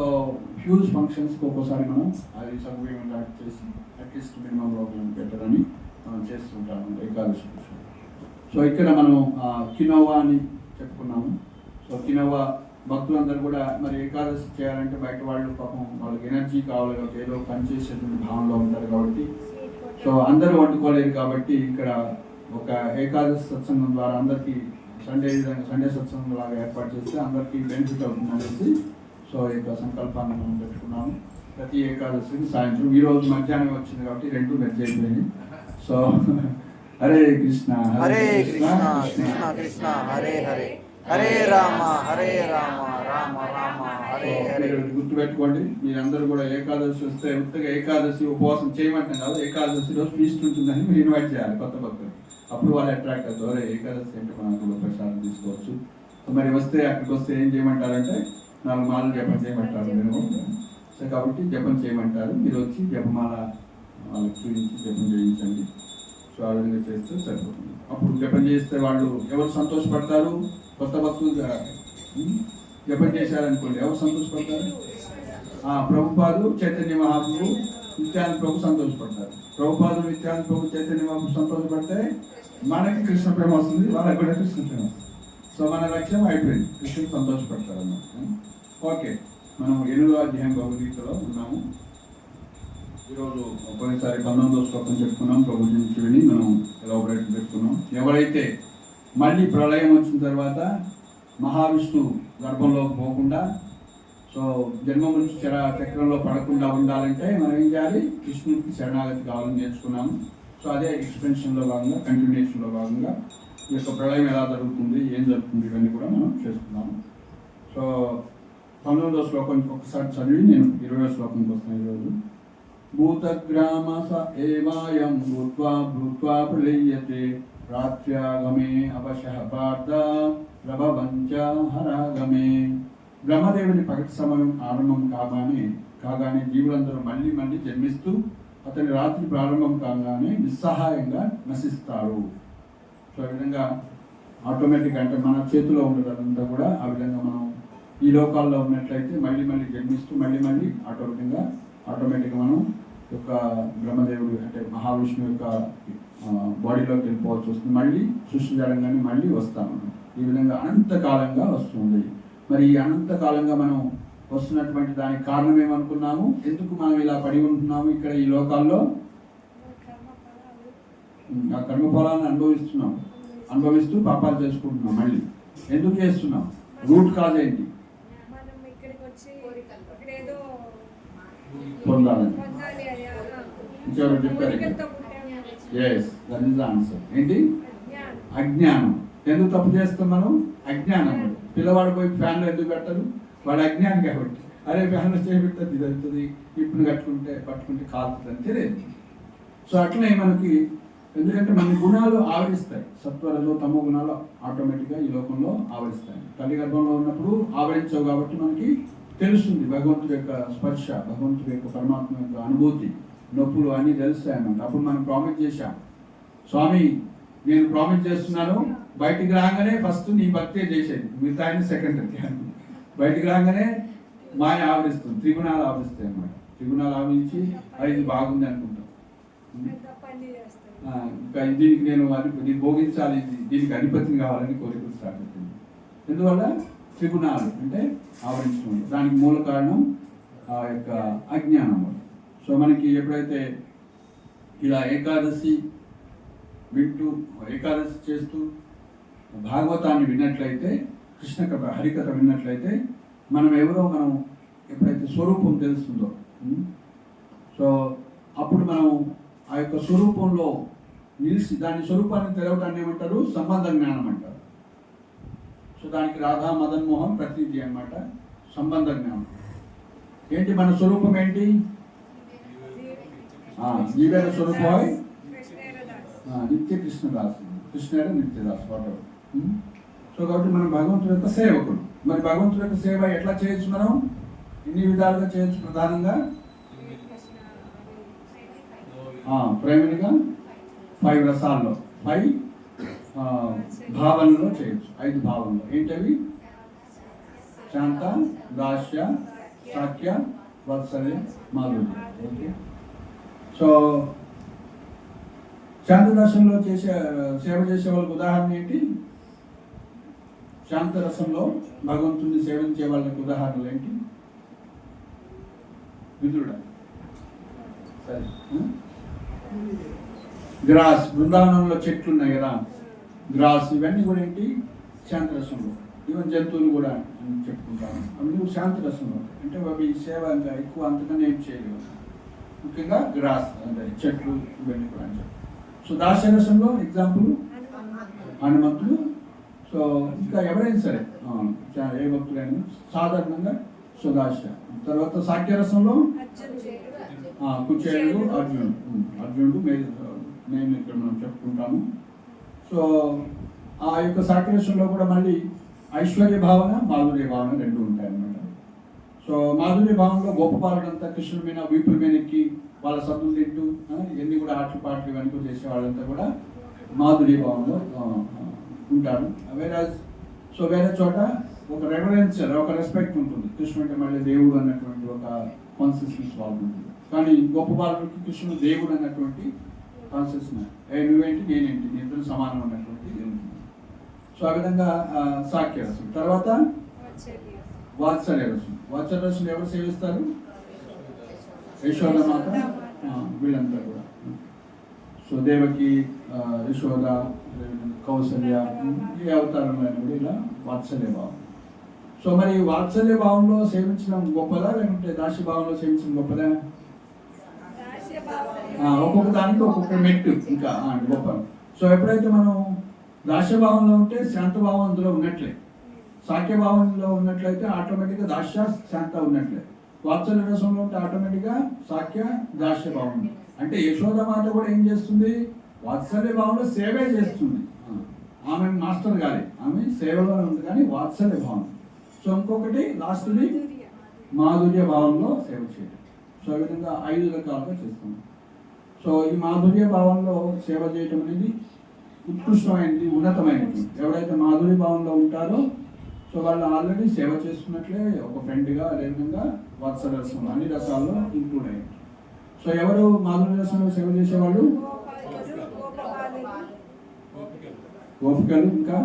హ్యూజ్ ఫంక్షన్స్కి ఒక్కోసారి మనం అది సగ్గుబియ్యం యాడ్ చేసి అట్లీస్ట్ మినిమం లోపల పెట్టాలని మనం చేస్తుంటాము ఏకాదశి. సో ఇక్కడ మనం కినోవా అని చెప్పుకున్నాము. సో కినోవా భక్తులందరూ కూడా మరి ఏకాదశి చేయాలంటే బయట వాళ్ళు పాపం వాళ్ళకి ఎనర్జీ కావాలి కాబట్టి ఏదో పని చేసేటువంటి భావనలో ఉంటారు కాబట్టి సో అందరూ వండుకోలేరు కాబట్టి ఇక్కడ ఒక ఏకాదశి సత్సంగం ద్వారా అందరికీ సండే సత్సంగం లాగా ఏర్పాటు చేస్తే అందరికీ బెనిఫిట్ అవుతుంది అనేసి సో ఈ యొక్క సంకల్పాన్ని మనం పెట్టుకున్నాము. ప్రతి ఏకాదశికి సాయంత్రం, ఈరోజు మధ్యాహ్నం వచ్చింది కాబట్టి రెండు మెర్జ్ అయిపోయింది. సో హరే కృష్ణ హరే కృష్ణ కృష్ణ కృష్ణ హరే హరే, హరే రామ రామ రామ హరే హరే. గుర్తుపెట్టుకోండి, మీరందరూ కూడా ఏకాదశి వస్తే ఉత్తగా ఏకాదశి ఉపవాసం చేయమంటాం కాదు, ఏకాదశి రోజు ఫీస్ట్ ఉంటుందని మీరు ఇన్వైట్ చేయాలి కొత్త భక్తులు. అప్పుడు వాళ్ళు అట్రాక్ట్ అవుతారు, ఏకాదశి అంటే మనం కూడా ప్రసాదం తీసుకోవచ్చు. మరి వస్తే అక్కడికి వస్తే ఏం చేయమంటారంటే 4 మాలలు జపం చేయమంటారు మీరు. సో కాబట్టి జపం చేయమంటారు, మీరు వచ్చి జపమాల వాళ్ళకి చూపించి జపం చేయించండి. సో ఆ విధంగా చేస్తే సరిపోతుంది. అప్పుడు జపం చేస్తే వాళ్ళు ఎవరు సంతోషపడతారు? కొత్త భక్తులు జపం చేశారనుకోండి, ఎవరు సంతోషపడతారు? ప్రభుపాదు, చైతన్య మహాప్రభు, నిత్యానంద ప్రభు సంతోషపడతారు. ప్రభుపాదు, నిత్యానంద ప్రభు, చైతన్య మహాప్రభు సంతోషపడితే మనకి కృష్ణ ప్రేమ వస్తుంది, వాళ్ళకి కూడా కృష్ణ ప్రేమ వస్తుంది. సో మన లక్ష్యం అయిపోయింది, కృష్ణుడు సంతోషపడతారు అన్నమాట. ఓకే, మనం 8వ అధ్యాయం భగవద్గీతలో ఉన్నాము. ఈరోజు కొన్నిసారి 19వ శ్లోకం చెప్పుకున్నాం, ప్రభు నుంచి విని మనం ఎలాబరేట్ పెట్టుకున్నాం. ఎవరైతే మళ్ళీ ప్రళయం వచ్చిన తర్వాత మహావిష్ణు గర్భంలో పోకుండా సో జన్మ నుంచి చక్రంలో పడకుండా ఉండాలంటే మనం ఏం చేయాలి? కృష్ణుడికి శరణాగతి కావాలని నేర్చుకున్నాము. సో అదే ఎక్స్టెన్షన్లో భాగంగా, కంటిన్యూషన్లో భాగంగా ఈ యొక్క ప్రళయం ఎలా జరుగుతుంది, ఏం జరుగుతుంది, ఇవన్నీ కూడా మనం చేసుకున్నాము. సో 19వ శ్లోకం ఒకసారి చదివి నేను 20వ శ్లోకంకి వస్తాను ఈరోజు. భూతగ్రామ స ఏవాయం భూత్వా భూత్వా ప్రళయతే రాత్ర్యాగమే అవశః పార్థ ప్రభవంచ హరాగమే. బ్రహ్మదేవుని పగటి సమయం ఆరంభం కాగానే జీవులందరూ మళ్ళీ మళ్ళీ జన్మిస్తూ అతని రాత్రి ప్రారంభం కాగానే నిస్సహాయంగా నశిస్తారు. సో ఆ విధంగా ఆటోమేటిక్ అంటే మన చేతిలో ఉండదంతా కూడా ఆ విధంగా మనం ఈ లోకాల్లో ఉన్నట్లయితే మళ్ళీ మళ్ళీ జన్మిస్తూ మళ్ళీ ఆటోమేటిక్గా మనం యొక్క బ్రహ్మదేవుడు అంటే మహావిష్ణు యొక్క బాడీలోకి వెళ్ళిపోవాల్సి వస్తుంది. మళ్ళీ సృష్టి జరగగానే మళ్ళీ వస్తాము. ఈ విధంగా అనంతకాలంగా వస్తుంది. మరి ఈ అనంతకాలంగా మనం వస్తున్నటువంటి దానికి కారణం ఏమనుకున్నాము? ఎందుకు మనం ఇలా పడి ఉంటున్నాము ఇక్కడ ఈ లోకాల్లో? ఆ కర్మఫలాన్ని అనుభవిస్తూ పాపాలు చేసుకుంటున్నాం. మళ్ళీ ఎందుకు చేస్తున్నాం? రూట్ కాజ్ ఏంటి? పొందాలని. ఇంకెవరు చెప్పారు? Yes, that is the answer. ఏంటి? అజ్ఞానం. ఎందుకు తప్పు చేస్తాం మనం? అజ్ఞానం. పిల్లవాడు పోయి ఫ్యాన్లో ఎందుకు పెట్టరు? వాడు అజ్ఞానం కాబట్టి. అరే ఫ్యాన్లో చేయబెట్టదు, ఇది అవుతుంది, ఇప్పుడు పట్టుకుంటే కాలుతుంది అని తెలియదు. సో అట్లనే మనకి ఎందుకంటే మన గుణాలు ఆవరిస్తాయి, సత్వరజో తమో గుణాలు ఆటోమేటిక్గా ఈ లోకంలో ఆవరిస్తాయి. తల్లి గర్భంలో ఉన్నప్పుడు ఆవరించవు కాబట్టి మనకి తెలుస్తుంది భగవంతుడి యొక్క స్పర్శ, భగవంతుడి యొక్క పరమాత్మ యొక్క అనుభూతి, నొప్పులు అన్నీ తెలుస్తాయి అన్నమాట. అప్పుడు మనం ప్రామిస్ చేశాం, స్వామి నేను ప్రామిస్ చేస్తున్నాను, బయటికి రాగానే ఫస్ట్ నీ భక్తే చేసేది, మిగతా ఆయన సెకండరీ. బయటికి రాగానే మాయ ఆవరిస్తుంది, త్రిగుణాలు ఆవరిస్తాయి అన్నమాట. త్రిగుణాలు ఆవరించి ఇది బాగుంది అనుకుంటాం, ఇంకా దీనికి నేను దీన్ని భోగించాలి, దీనికి అధిపతిని కావాలని కోరికలు స్టార్ట్ అవుతుంది. ఎందువల్ల త్రిగుణాలు అంటే ఆవరించడం, దానికి మూల కారణం ఆ యొక్క అజ్ఞానం. సో మనకి ఎప్పుడైతే ఇలా ఏకాదశి వింటూ ఏకాదశి చేస్తూ భాగవతాన్ని విన్నట్లయితే, కృష్ణ కథ హరికథ విన్నట్లయితే మనం ఎవరో మనం ఎప్పుడైతే స్వరూపం తెలుస్తుందో, సో అప్పుడు మనం ఆ యొక్క స్వరూపంలో నిలిచి దాని స్వరూపాన్ని తెలవటాన్ని ఏమంటారు, సంబంధ జ్ఞానం అంటారు. సో దానికి రాధా మదన్ మోహన్ ప్రతీతి అన్నమాట, సంబంధ జ్ఞానం. ఏంటి మన స్వరూపం ఏంటి? జీవేర స్వరూపం నిత్య కృష్ణదాస్, కృష్ణేర నిత్యదాస్ వాటర్. సో కాబట్టి మనం భగవంతుడి యొక్క సేవకుడు. మరి భగవంతుడి యొక్క సేవ ఎట్లా చేయొచ్చు? మనం ఇన్ని విధాలుగా చేయొచ్చు. ప్రధానంగా ప్రైమరీగా 5 రసాల్లో, 5 భావనలో చేయొచ్చు. 5 భావనలు ఏంటవి? శాంత, దాస్య, సాఖ్య, వాత్సల్య, మాధుర్యం. ఓకే, సో శాంతరసంలో సేవ చేసే వాళ్ళకి ఉదాహరణ ఏంటి? శాంతరసంలో భగవంతుడిని సేవించే వాళ్ళకి ఉదాహరణలు ఏంటి? విదురుడా, సరే, గ్రాస్, బృందావనంలో చెట్లు ఉన్నాయి కదా, గ్రాస్, ఇవన్నీ కూడా ఏంటి? శాంతరసంలో. ఈవెన్ జంతువులు కూడా అని చెప్పుకుంటాను, అవి శాంతరసంలో. అంటే అవి సేవ ఇంకా ఎక్కువ అంతకన్నా ఏం చేయలేవు. ముఖ్యంగా గ్రాస్ అంటే చెట్లు, ఇవన్నీ కూడా అని చెప్పి. సో దాస్యరసంలో ఎగ్జాంపుల్ హనుమంతుడు. సో ఇంకా ఎవరైనా సరే ఏ భక్తులైనా సాధారణంగా సుదాస్య. తర్వాత సాఖ్యరసంలో కుచేలుడు, అర్జునుడు మేము ఇక్కడ మనం చెప్పుకుంటాము. సో ఆ యొక్క సాఖ్యరసంలో కూడా మళ్ళీ ఐశ్వర్య భావన, మాధుర్య భావన రెండు ఉంటాయి అన్నమాట. సో మాధుర్య భావనలో గోపబాలుడంతా కృష్ణుడి మీద వీపుల మీద ఎక్కి వాళ్ళ సద్దులు తింటూ ఎన్ని కూడా ఆటలు పాటలు ఇవన్నీ కూడా చేసే వాళ్ళంతా కూడా మాధుర్య భావంలో ఉంటారు. వేరే చోట ఒక రెఫరెన్స్, ఒక రెస్పెక్ట్ ఉంటుంది. కృష్ణుడు అంటే మళ్ళీ దేవుడు అన్నటువంటి ఒక కాన్షియస్నెస్ వాళ్ళు ఉంటుంది. కానీ గొప్ప బాలుడికి కృష్ణుడు దేవుడు అన్నటువంటి కాన్షియస్నెస్, నువ్వేంటి నేనేంటి, నీ ఇద్దరు సమానం అన్నటువంటి ఉంటుంది. సో ఆ విధంగా సాఖ్యరసం. తర్వాత వాత్సల్య రసం. వాత్సల్య రసం ఎవరు సేవిస్తారు? యశోదమాత, వీళ్ళంతా కూడా. సో దేవకి, యశోద, కౌసల్య, ఈ అవతారంలో కూడా ఇలా వాత్సల్య భావం. సో మరి వాత్సల్య భావంలో సేవించడం గొప్పదా, లేకుంటే దాస్య భావంలో సేవించడం గొప్పదా? ఒక్కొక్క దానికి ఒక్కొక్క మెట్టు ఇంకా గొప్ప. సో ఎప్పుడైతే మనం దాస్య భావంలో ఉంటే శాంతభావం అందులో ఉన్నట్లే, సాఖ్యభావంలో ఉన్నట్లయితే ఆటోమేటిక్గా దాస్య శాంత ఉన్నట్లే. వాత్సల్య రసంలో ఉంటే ఆటోమేటిక్గా సాఖ్య దాస్య భావం. అంటే యశోద మాత కూడా ఏం చేస్తుంది? వాత్సల్య భావంలో సేవే చేస్తుంది. ఆమె మాస్టర్ కాదు, ఆమె సేవలో ఉంది, కానీ వాత్సల్య భావం. సో ఇంకొకటి లాస్ట్ది మాధుర్య భావంలో సేవ చేయడం. సో ఈ విధంగా 5 రకాలుగా చేస్తున్నాం. సో ఈ మాధుర్య భావంలో సేవ చేయటం అనేది ఉత్కృష్టమైనది, ఉన్నతమైనది. ఎవరైతే మాధుర్య భావంలో ఉంటారో సో వాళ్ళు ఆల్రెడీ సేవ చేస్తున్నట్లే, ఒక ఫ్రెండ్గా, అదేవిధంగా వాత్సల్య రసం అన్ని రసాల్లో ఇంక్లూడ్ అయ్యారు. సో ఎవరు మాధుర్య రసంలో సేవ చేసేవాళ్ళు? గోపికలు, ఇంకా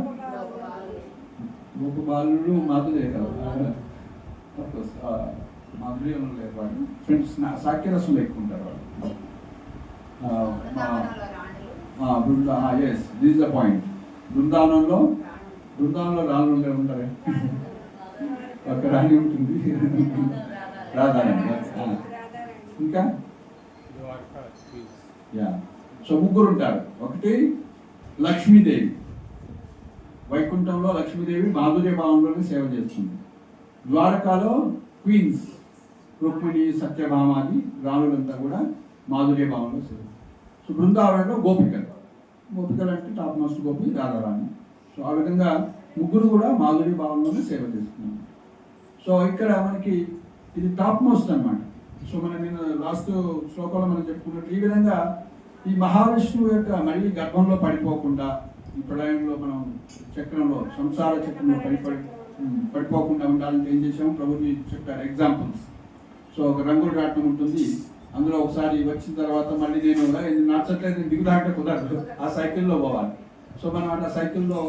గోపబాలు, మాధుర్య మాధుర్యంలో లేదు వాళ్ళు, ఫ్రెండ్స్ సాఖ్యరసంలో ఎక్కువ ఉంటారు వాళ్ళు. Yes, this the point. బృందావనంలో రాళ్ళు ఉంటారే, ఒక రాణి ఉంటుంది, రాధారాణి. ఇంకా సో ముగ్గురు ఉంటారు. ఒకటి లక్ష్మీదేవి, వైకుంఠంలో లక్ష్మీదేవి మాధుర్య భావంలోనే సేవ చేస్తుంది. ద్వారకాలో క్వీన్స్ రుక్మిణి, సత్యభామాది రాణులంతా కూడా మాధుర్య భావంలో సేవ. సో బృందావనంలో గోపికలు, గోపికలు అంటే top most Gopi Radharani. So ఆ విధంగా ముగ్గురు కూడా మాధురి భావంలోనే సేవ చేస్తున్నారు. సో ఇక్కడ మనకి ఇది టాప్ మోస్ట్ అన్నమాట. సో మనం నేను లాస్ట్ శ్లోకంలో మనం చెప్పుకున్నట్టు ఈ విధంగా ఈ మహావిష్ణువు యొక్క మళ్ళీ గర్భంలో పడిపోకుండా ఈ ప్రళయంలో మనం చక్రంలో సంసార చక్రంలో పడిపోకుండా ఉండాలంటే ఏం చేసాము ప్రభుజీ చెప్పారు ఎగ్జాంపుల్స్. సో ఒక రంగుల రాట్నం ఉంటుంది, అందులో ఒకసారి వచ్చిన తర్వాత మళ్ళీ నేను నచ్చట్లేదు నేను దిగుదాంటే కుదరదు, ఆ సైకిల్లో పోవాలి. సో మనం అట్లా సైకిల్లో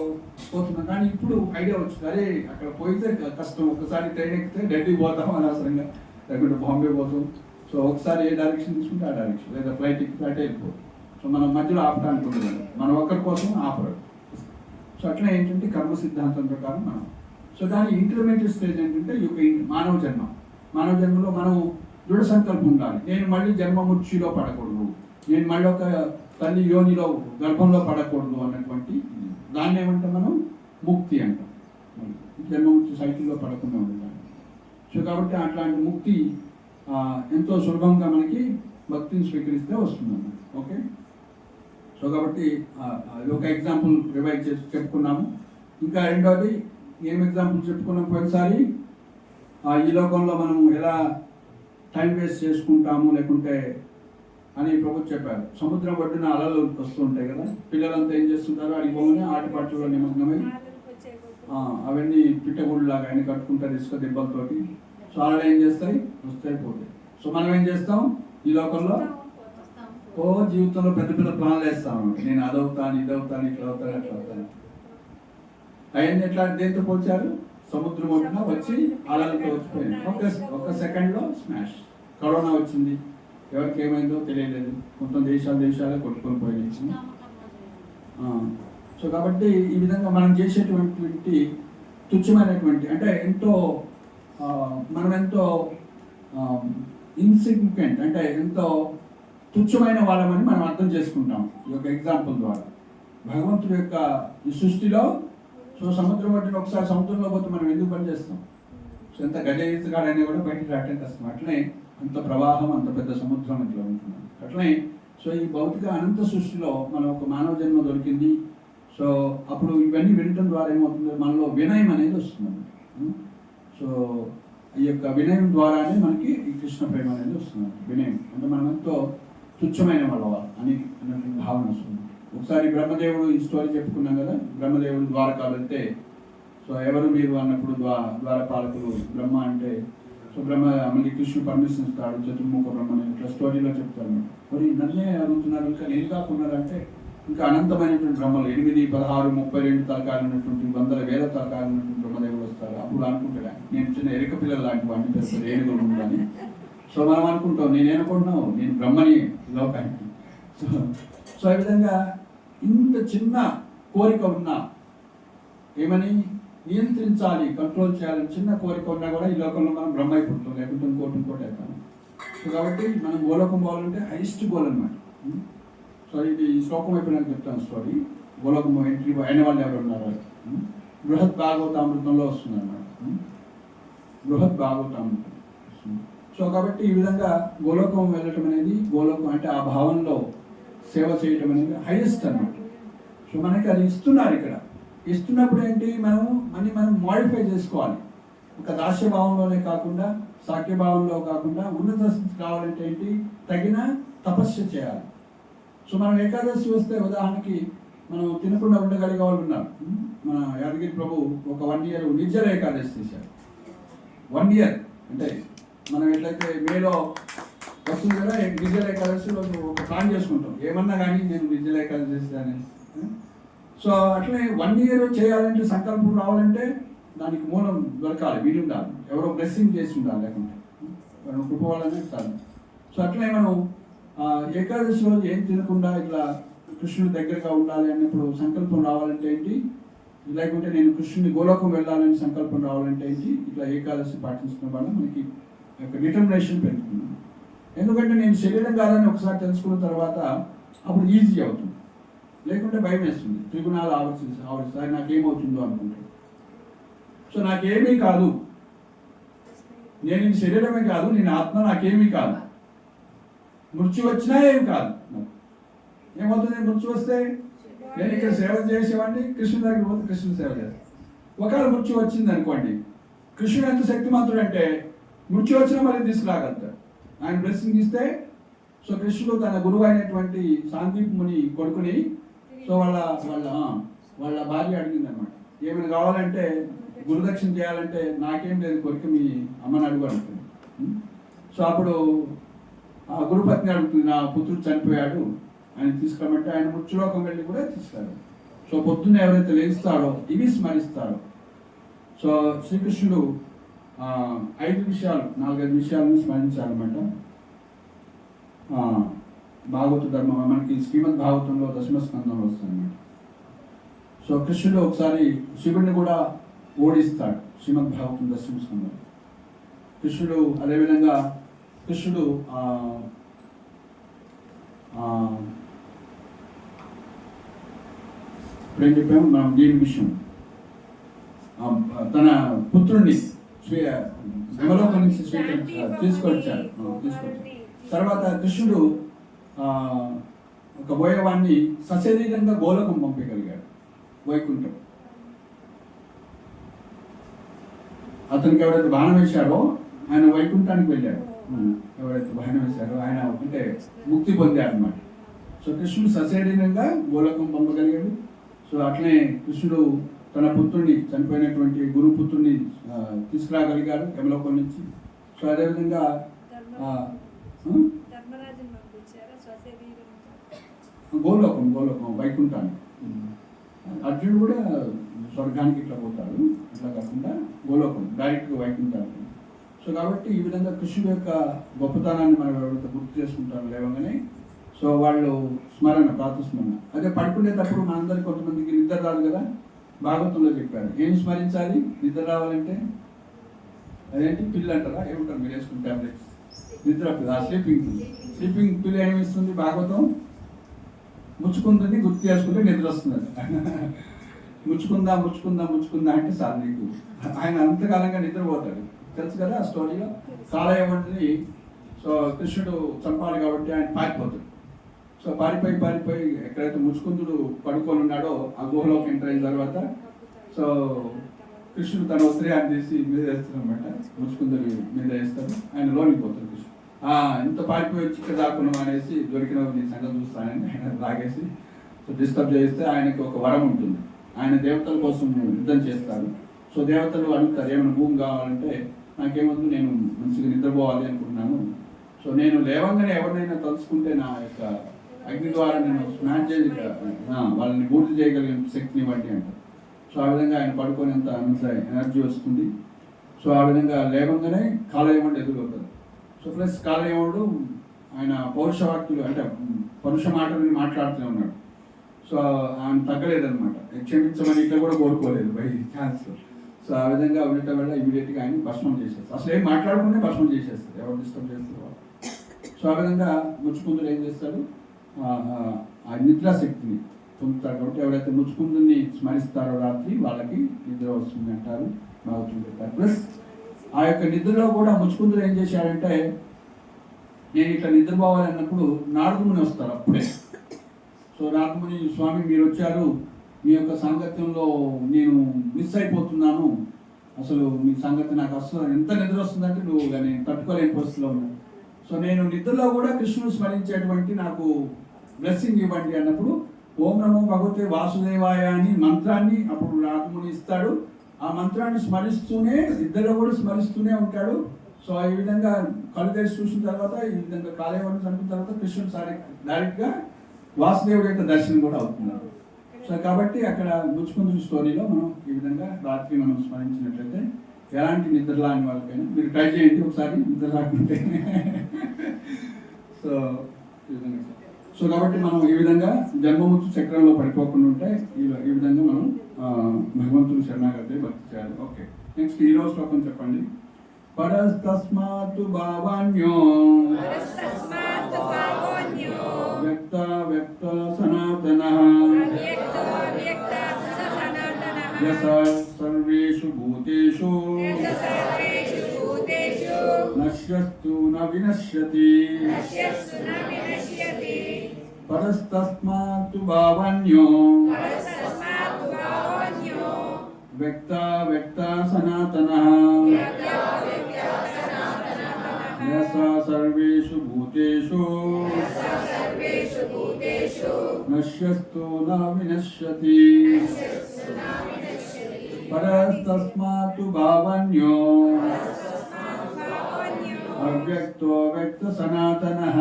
పోతున్నాం. కానీ ఇప్పుడు ఐడియా వచ్చింది, అరే అక్కడ పోయితే కష్టం, ఒకసారి ట్రైన్ ఎక్కితే ఢిల్లీ పోతాం అనవసరంగా, లేకుంటే బాంబే పోతాం. సో ఒకసారి ఏ డైరెక్షన్ తీసుకుంటే ఆ డైరెక్షన్, లేదా ఫ్లైట్ ఎక్కితే అటే వెళ్ళిపోతాం. సో మనం మధ్యలో ఆపడానికి ఉండదు, మనం ఒక్కరి కోసం ఆపరు. సో అట్లా ఏంటంటే కర్మ సిద్ధాంతం ప్రకారం మనం. సో దాని ఇంటర్మీడియట్ స్టేజ్ ఏంటంటే ఈ యొక్క మానవ జన్మ. మానవ జన్మలో మనం దృఢ సంకల్పం ఉండాలి, నేను మళ్ళీ జన్మ మృత్యులో పడకూడదు, నేను మళ్ళీ ఒక తల్లి యోనిలో గర్భంలో పడకూడదు అన్నటువంటి దాన్ని ఏమంటాం మనం ముక్తి అంటాం. జన్మ మృత్యు సైకిల్లో పడకుండా ఉండాలి. సో కాబట్టి అట్లాంటి ముక్తి ఎంతో సులభంగా మనకి భక్తిని స్వీకరిస్తే వస్తుందన్నమాట. ఓకే, సో కాబట్టి ఒక ఎగ్జాంపుల్ రివైజ్ చేసి చెప్పుకున్నాము. ఇంకా రెండోది ఏం ఎగ్జాంపుల్ చెప్పుకున్నాం పోయినసారి, ఈ లోకంలో మనం ఎలా టైం వేస్ట్ చేసుకుంటాము లేకుంటే అని ప్రభుత్వం చెప్పారు. సముద్రం ఒడ్డున అలలు వస్తూ ఉంటాయి కదా, పిల్లలంతా ఏం చేస్తుంటారు, అడిగిపోగానే ఆటపాటలో నిమగ్నమై అవన్నీ పిట్టగుళ్ళలాగా ఆయన కట్టుకుంటారు ఇసుక దెబ్బలతోటి. సో అలా ఏం చేస్తాయి, వస్తాయి పోతాయి. సో మనం ఏం చేస్తాం ఈ లోకంలో జీవితంలో పెద్ద పెద్ద ప్లాన్లు వేస్తాము, నేను అదవుతాను ఇదవుతాను ఇట్లా అవుతాను అట్లా అవుతాను. అవన్నీ ఎట్లా దేంతో పోల్చారు, సముద్రం ఒడ్డున వచ్చి అలలతో వచ్చిపోయింది. ఒక సెకండ్లో స్మాష్. కరోనా వచ్చింది, ఎవరికి ఏమైందో తెలియలేదు, మొత్తం దేశాలే కొట్టుకొని పోయింది. సో కాబట్టి ఈ విధంగా మనం చేసేటువంటి తుచ్చమైనటువంటి అంటే ఎంతో మనం ఎంతో ఇన్సిగ్నిఫికెంట్ అంటే ఎంతో తుచ్చమైన వాళ్ళమని మనం అర్థం చేసుకుంటాం ఈ యొక్క ఎగ్జాంపుల్ ద్వారా. భగవంతుడి యొక్క ఈ సృష్టిలో సో సముద్రం ఒడ్డున ఒకసారి సముద్రంలో పోతే మనం ఎందుకు పని చేస్తాం, సో ఎంత గజయితగాడైనా కూడా బయటకు రావటం కష్టం. అట్లనే అంత ప్రవాహం, అంత పెద్ద సముద్రం ఇట్లా ఉంటుంది. అట్లనే సో ఈ భౌతిక అనంత సృష్టిలో మనం ఒక మానవ జన్మ దొరికింది. సో అప్పుడు ఇవన్నీ వినటం ద్వారా ఏమవుతుందో మనలో వినయం అనేది వస్తుంది. సో ఈ యొక్క వినయం ద్వారానే మనకి ఈ కృష్ణ ప్రేమ అనేది వస్తుంది. వినయం అంటే మనం ఎంతో తుచ్చమైన వాళ్ళ అని అన్నటువంటి భావన వస్తుంది. ఒకసారి బ్రహ్మదేవుడు ఈ స్టోరీ చెప్పుకున్నాం కదా, బ్రహ్మదేవుడు ద్వారకా వెళ్తే సో ఎవరు మీరు అన్నప్పుడు ద్వారపాలకులు బ్రహ్మ అంటే, సో బ్రహ్మ మళ్ళీ కృష్ణుడు పర్మిషన్ ఇస్తాడు, చతుర్ముఖ బ్రహ్మని ఇట్లా స్టోరీలో చెప్తారు. మరి నన్నే అడుగుతున్నారు, ఇంకా నేను కాకున్నారంటే ఇంకా అనంతమైనటువంటి బ్రహ్మలు 8, 16, 32 తలకాయలు ఉన్నటువంటి 100,000 తలకాయలు ఉన్నటువంటి బ్రహ్మదేవుడు వస్తారు. అప్పుడు అనుకుంటాడు నేను చిన్న ఎరిక పిల్లలు లాంటి వాడిని పెద్ద ఏనుగులు ఉందని. సో మనం అనుకుంటాం నేనేనుకుంటున్నావు నేను బ్రహ్మని లోకానికి. సో ఈ విధంగా ఇంత చిన్న కోరిక ఉన్నా ఏమని నియంత్రించాలి, కంట్రోల్ చేయాలని చిన్న కోరిక ఉన్నా కూడా ఈ లోకంలో మనం బ్రహ్మ అయిపోతాం, లేకుంటే ఇంకోటి అవుతాం. సో కాబట్టి మనం గోలోకం పోవాలంటే హైయెస్ట్ గోల్ అనమాట. సో ఇది ఈ శ్లోకం అయిపోయి నాకు చెప్తాను స్టోరీ. గోలోకం ఎంట్రీ అయిన వాళ్ళు ఎవరు ఉన్నారు, బృహత్ భాగవతామృతంలో వస్తుంది అన్నమాట. బృహత్ భాగవతామృతం. సో కాబట్టి ఈ విధంగా గోలోకం వెళ్ళటం అనేది, గోలోకం అంటే ఆ భావనలో సేవ చేయటం అనేది హైయెస్ట్ అన్నమాట. సో మనకి అది ఇస్తున్నారు. ఇక్కడ ఇస్తున్నప్పుడు ఏంటి, మనం మోడిఫై చేసుకోవాలి. ఒక దాస్య భావంలోనే కాకుండా, సాఖ్య భావంలో కాకుండా ఉన్నత స్థితి కావాలంటే ఏంటి, తగిన తపస్సు చేయాలి. సో మనం ఏకాదశి వస్తే ఉదాహరణకి మనం తినకుండా ఉండగలిగే వాళ్ళు ఉన్నారు. మన యాదగిరి ప్రభు ఒక 1 year నిర్జల ఏకాదశి చేశారు. 1 year అంటే మనం ఎట్లయితే మేలో వస్తుంది కదా నిర్జల ఏకాదశి రోజు ఒక ప్లాన్ చేసుకుంటాం, ఏమన్నా కానీ నేను నిర్జల ఏకాదశి చేస్తాను. సో అట్లనే 1 year చేయాలంటే సంకల్పం రావాలంటే దానికి మూలం దొరకాలి, వీలు ఉండాలి, ఎవరో బ్లెస్సింగ్ చేసి ఉండాలి, లేకుంటే మనం కృప వాళ్ళనే చాలు. సో అట్లనే మనం ఏకాదశి రోజు ఏం తినకుండా ఇట్లా కృష్ణుడి దగ్గరగా ఉండాలి అన్నప్పుడు సంకల్పం రావాలంటే ఏంటి, లేకుంటే నేను కృష్ణుని గోలోకం వెళ్ళాలని సంకల్పం రావాలంటే ఏంటి, ఇట్లా ఏకాదశి పాటించడం వల్ల మనకి ఒక డిటర్మినేషన్ పెరుగుతుంది. ఎందుకంటే నేను శరీరం కాదని ఒకసారి తెలుసుకున్న తర్వాత అప్పుడు ఈజీ అవుతుంది, లేకుంటే భయం వేస్తుంది, త్రిగుణాలు ఆవర్తిస్తాయి, నాకేమవుతుందో అనుకుంటాను. సో నాకేమీ కాదు, నేను ఈ శరీరమే కాదు, నేను ఆత్మ, నాకేమీ కాదు, మృత్యు వచ్చినా ఏమి కాదు. ఏమవుతుంది మృత్యు వస్తే, నేను ఇక్కడ సేవ చేసేవాడిని, కృష్ణుడి దగ్గర పోతే కృష్ణుడు సేవ చేస్తాను. ఒకవేళ మృత్యు వచ్చింది అనుకోండి, కృష్ణుడు ఎంత శక్తిమంతుడు అంటే మృత్యు వచ్చినా మళ్ళీ తీసుకురాగలుగుతాడు. ఆయన బ్లెస్సింగ్ ఇస్తే, సో కృష్ణుడు తన గురువు అయినటువంటి సాందీప్ ముని కొడుకుని, సో వాళ్ళ భార్య అడిగింది అనమాట, ఏమైనా కావాలంటే గురుదక్షిణ చేయాలంటే నాకేం లేదు కొడుకు మీ అమ్మని అడుగు అంటుంది. సో అప్పుడు ఆ గురుపత్ని అడుగుతుంది, నా పుత్రుడు చనిపోయాడు ఆయన తీసుకురామంటే ఆయన మృత్యులోకం వెళ్ళి కూడా తీసుకురాడు. సో పొద్దున్న ఎవరైతే లేస్తారో ఇవి స్మరిస్తారో, సో శ్రీకృష్ణుడు 4-5 విషయాలను స్మరించాలన్నమాట. భాగవత ధర్మం మనకి శ్రీమద్ భాగవతంలో 10వ స్కందంలో వస్తుందన్నమాట. సో కృష్ణుడు ఒకసారి శివుడిని కూడా ఓడిస్తాడు శ్రీమద్ భాగవతం 10వ స్కందంలో. కృష్ణుడు అదేవిధంగా కృష్ణుడు ఇప్పుడు ఏం చెప్పాము మనం దీని విషయం, తన పుత్రుడిని యమలోకం నుంచి తీసుకొచ్చారు. తర్వాత కృష్ణుడు ఒక బోయవాన్ని సశరీరంగా గోలోకం పంపగలిగాడు, వైకుంఠం. అతనికి ఎవరైతే బాణం వేశారో ఆయన వైకుంఠానికి వెళ్ళాడు. ఎవరైతే బాణం వేశారో ఆయన అంటే ముక్తి పొందాడు అన్నమాట. సో కృష్ణుడు సశరీరంగా గోలోకం పంపగలిగాడు. సో అట్లనే కృష్ణుడు తన పుత్రుడిని, చనిపోయినటువంటి గురుపుత్రుడిని తీసుకురాగలిగాడు యమలోకం నుంచి. సో అదేవిధంగా గోలోకం వైకుంఠాన్ని, అర్జునుడు కూడా స్వర్గానికి ఇట్లా పోతాడు, ఇట్లా కాకుండా గోలోకం డైరెక్ట్గా వైకుంఠానికి. సో కాబట్టి ఈ విధంగా కృష్ణుడు యొక్క గొప్పతనాన్ని మనం ఎవరైతే గుర్తు చేసుకుంటారు లేవగానే, సో వాళ్ళు స్మరణ, ప్రాతస్మరణ. అదే పడుకునేటప్పుడు మనందరికీ కొంతమందికి నిద్ర రాదు కదా, భాగవతంలో చెప్పారు ఏం స్మరించాలి నిద్ర రావాలంటే. అదేంటి పిల్లు అంటారా, ఏమంటారు మీరు వేసుకున్న టాబ్లెట్స్, నిద్ర పిల్ల, స్లీపింగ్ పిల్ల ఏమిస్తుంది భాగవతం, ముచ్చుకుంటుంది గుర్తు చేసుకుంటే నిద్ర వస్తుంది. ముచ్చుకుందా అంటే సార్ నీకు, ఆయన అంతకాలంగా నిద్రపోతాడు తెలుసు కదా ఆ స్టోరీలో. కాలయవడిని సో కృష్ణుడు చంపాలి కాబట్టి ఆయన పారిపోతాడు. సో పారిపోయి ఎక్కడైతే ముచ్చుకుందుడు పడుకొని ఉన్నాడో ఆ గుహలోకి ఎంటర్ అయిన తర్వాత, సో కృష్ణుడు తన ఉత్తరాన్ని తీసి మీద వేస్తాడు అనమాట, ముచ్చుకుందుడి మీద వేస్తాడు, ఆయన లోనికి పోతాడు. కృష్ణుడు ఇంత పారిపోయి వచ్చి ఇక్కడ దాక్కున్నాం అనేసి, దొరికిన నీ సంగతి చూస్తానని ఆయన లాగేసి సో డిస్టర్బ్ చేస్తే ఆయనకి ఒక వరం ఉంటుంది, ఆయన దేవతల కోసం యుద్ధం చేస్తారు. సో దేవతలు అడుగుతారు ఏమైనా భూమి కావాలంటే, నాకేమొద్దు నేను మంచిగా నిద్రపోవాలి అనుకుంటున్నాను, సో నేను లేవంగానే ఎవరినైనా తలుచుకుంటే నా యొక్క అగ్ని ద్వారా నేను స్నాన్ చేసి వాళ్ళని పూర్తి చేయగలిగిన శక్తిని ఇవ్వండి అంటారు. సో ఆ విధంగా ఆయన పడుకునేంత ఎనర్జీ వస్తుంది. సో ఆ విధంగా లేవంగానే కాలయముడు ఎదురవుతారు. సో ప్లస్ కాలయముడు ఆయన పౌరుషవాక్యులు అంటే పరుష మాటలని మాట్లాడుతూనే ఉన్నాడు. సో ఆయన తగ్గలేదన్నమాట, క్షమించమని ఇట్లా కూడా కోరుకోలేదు బై ఛాన్స్. సో ఆ విధంగా ఉండటం వల్ల ఇమీడియట్గా ఆయన భస్మం చేసేస్తారు. అసలు ఏం మాట్లాడకుండా భస్మం చేసేస్తారు, ఎవరు డిస్టర్బ్ చేస్తారు. సో ఆ విధంగా ముచ్చుకుందులు ఏం చేస్తాడు, ఆ నిద్రాశక్తిని పొందుతారు. కాబట్టి ఎవరైతే ముచ్చుకుందుని స్మరిస్తారో రాత్రి వాళ్ళకి నిద్ర వస్తుంది అంటారు, బాగుంటుంది. ప్లస్ ఆ యొక్క నిద్రలో కూడా ముచ్చుకుందులు ఏం చేశారంటే, నేను ఇట్లా నిద్రపోవాలి అన్నప్పుడు నారదుముని వస్తారు అప్పుడే. సో నారదుముని, స్వామి మీరు వచ్చారు, మీ యొక్క సాంగత్యంలో నేను మిస్ అయిపోతున్నాను, అసలు మీ సంగతి నాకు అసలు ఎంత నిద్ర వస్తుందంటే నువ్వు నేను తట్టుకోలేని పరిస్థితిలో ఉన్నాను. సో నేను నిద్రలో కూడా కృష్ణుడు స్మరించేటువంటి నాకు బ్లెస్సింగ్ ఇవ్వండి అన్నప్పుడు ఓం నమో భగవతే వాసుదేవాయ అని మంత్రాన్ని అప్పుడు నారదుముని ఇస్తాడు. ఆ మంత్రాన్ని స్మరిస్తూనే నిద్రలో కూడా స్మరిస్తూనే ఉంటాడు. సో ఈ విధంగా కళ్ళు తెరిచి చూసిన తర్వాత, ఈ విధంగా కాలేవాడిని చంపిన తర్వాత కృష్ణుడు డైరెక్ట్గా వాసుదేవుడి యొక్క దర్శనం కూడా అవుతున్నారు. సో కాబట్టి అక్కడ ముచ్చుకుందుల స్టోరీలో మనం ఈ విధంగా రాత్రి మనం స్మరించినట్లయితే ఎలాంటి నిద్ర రాని వాళ్ళకైనా మీరు ట్రై చేయండి ఒకసారి, నిద్ర రాకుంటే. సో ఈ విధంగా, సో కాబట్టి మనం ఈ విధంగా జన్మముచ్చు చక్రంలో పడిపోకుండా ఉంటే ఈ విధంగా మనం భగవంతుని శరణాగతి భక్తి చేయాలి. ఓకే, నెక్స్ట్ ఈరోజు శ్లోకం చెప్పండి. పరస్తస్మాతు భావాన్యో వ్యక్త వ్యక్త సనాతనః యస సర్వేషు భూతేషు నశ్యస్తు న వినశ్యతి. परस्तस्मात् भावन्यो व्यक्ता सनातनः यसा सर्वेषु भूतेषु नश्यस्तु न विनश्यति परस्तस्मात् भावन्यो अव्यक्तो व्यक्त सनातनः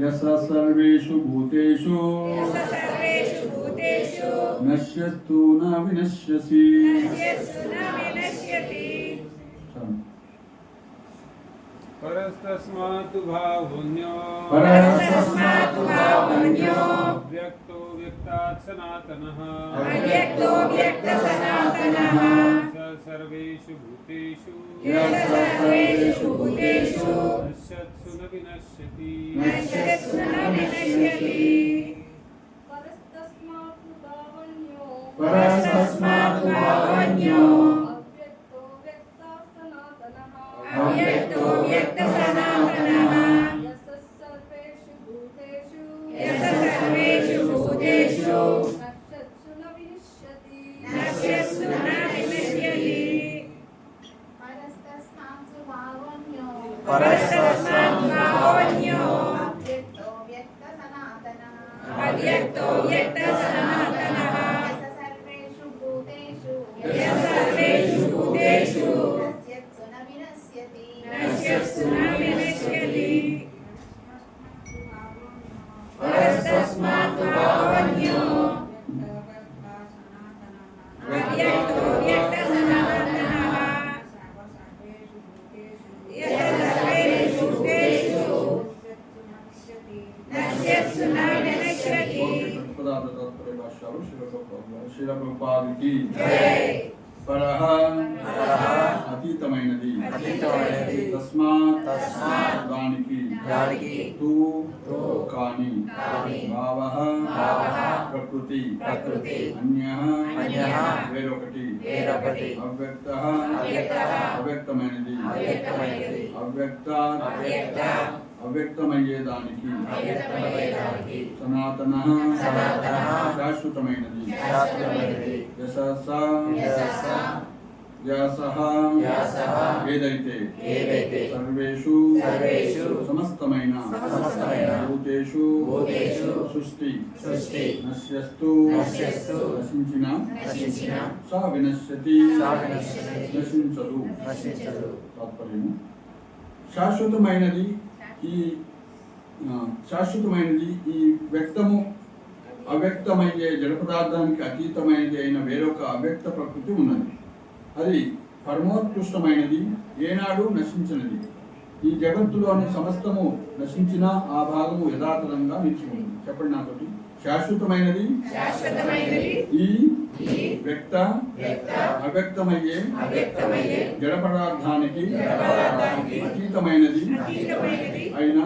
यसा सर्वेषु भूतेषु नश्यस्तु न विनश्यसि परस्तस्मात् भावन्यो व्यक्तो व्यक्तात् सनातनः स सर्वेषु भूतेषु नश्यत्सु न विनश्यति परस्तस्मात् भावन्यो अव्यक्तो व्यक्त सनातनः सर्वेषु भूतेषु नश्यत्सु न विनश्यति परस्तस्मात् भावन्यो अव्यक्तो व्यक्त सनातनः सर्वेषु भूतेषु नश्यत्सु न विनश्यति परस्तस्मात् भावन्यो अव्यक्तो व्यक्त सनातनः सर्वेषु भूतेषु नश्यत्सु न विनश्यति శ్రీల ప్రభుపాదికి పరః అతీతమైనది తస్మాత్ దానికి తు కాని భావః ప్రకృతి అన్యః వేరొకటి అవ్యక్తః అవ్యక్తమైనది అవ్యక్తమయ్యేదానికి సనాతనః శాశ్వతమైనది యశః ఏదైతే సర్వేషు సమస్తమైన భూతేషు సృష్టి నశ్యస్తు నశించిన సా వినశ్యతి నశించదు తాత్పర్యము శాశ్వతమైనది ఈ వ్యక్తము అవ్యక్తమయ్యే జడ పదార్థానికి అతీతమైనది అయిన వేరొక అవ్యక్త ప్రకృతి ఉన్నది. అది పరమోత్కృష్టమైనది, ఏనాడు నశించినది. ఈ జగత్తులోని సమస్తము నశించిన ఆ భాగము యథాతథంగా నిలిచి ఉంది. చెప్పండి నాతోటి. శాశ్వతమైనది ఈ వ్యక్త అవ్యక్తమయ్యే జడ పదార్థానికి అతీతమైనది అయిన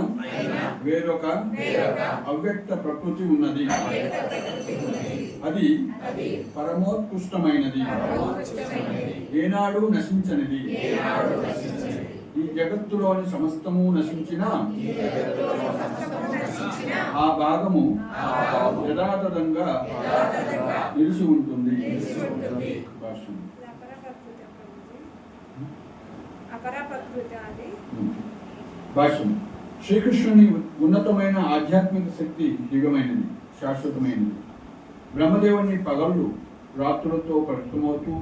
వేరొక అవ్యక్త ప్రకృతి ఉన్నది. అది పరమోత్కృష్టమైనది, ఏనాడు నశించనిది. ఈ జగత్తులోని సమస్తము నశించిన ఆ భాగము యథాతథంగా నిలిచి ఉంటుంది. భాష్యం. శ్రీకృష్ణుని ఉన్నతమైన ఆధ్యాత్మిక శక్తి దివ్యమైనది, శాశ్వతమైనది. బ్రహ్మదేవుని పగళ్ళు రాత్రులతో ప్రకటమవుతూ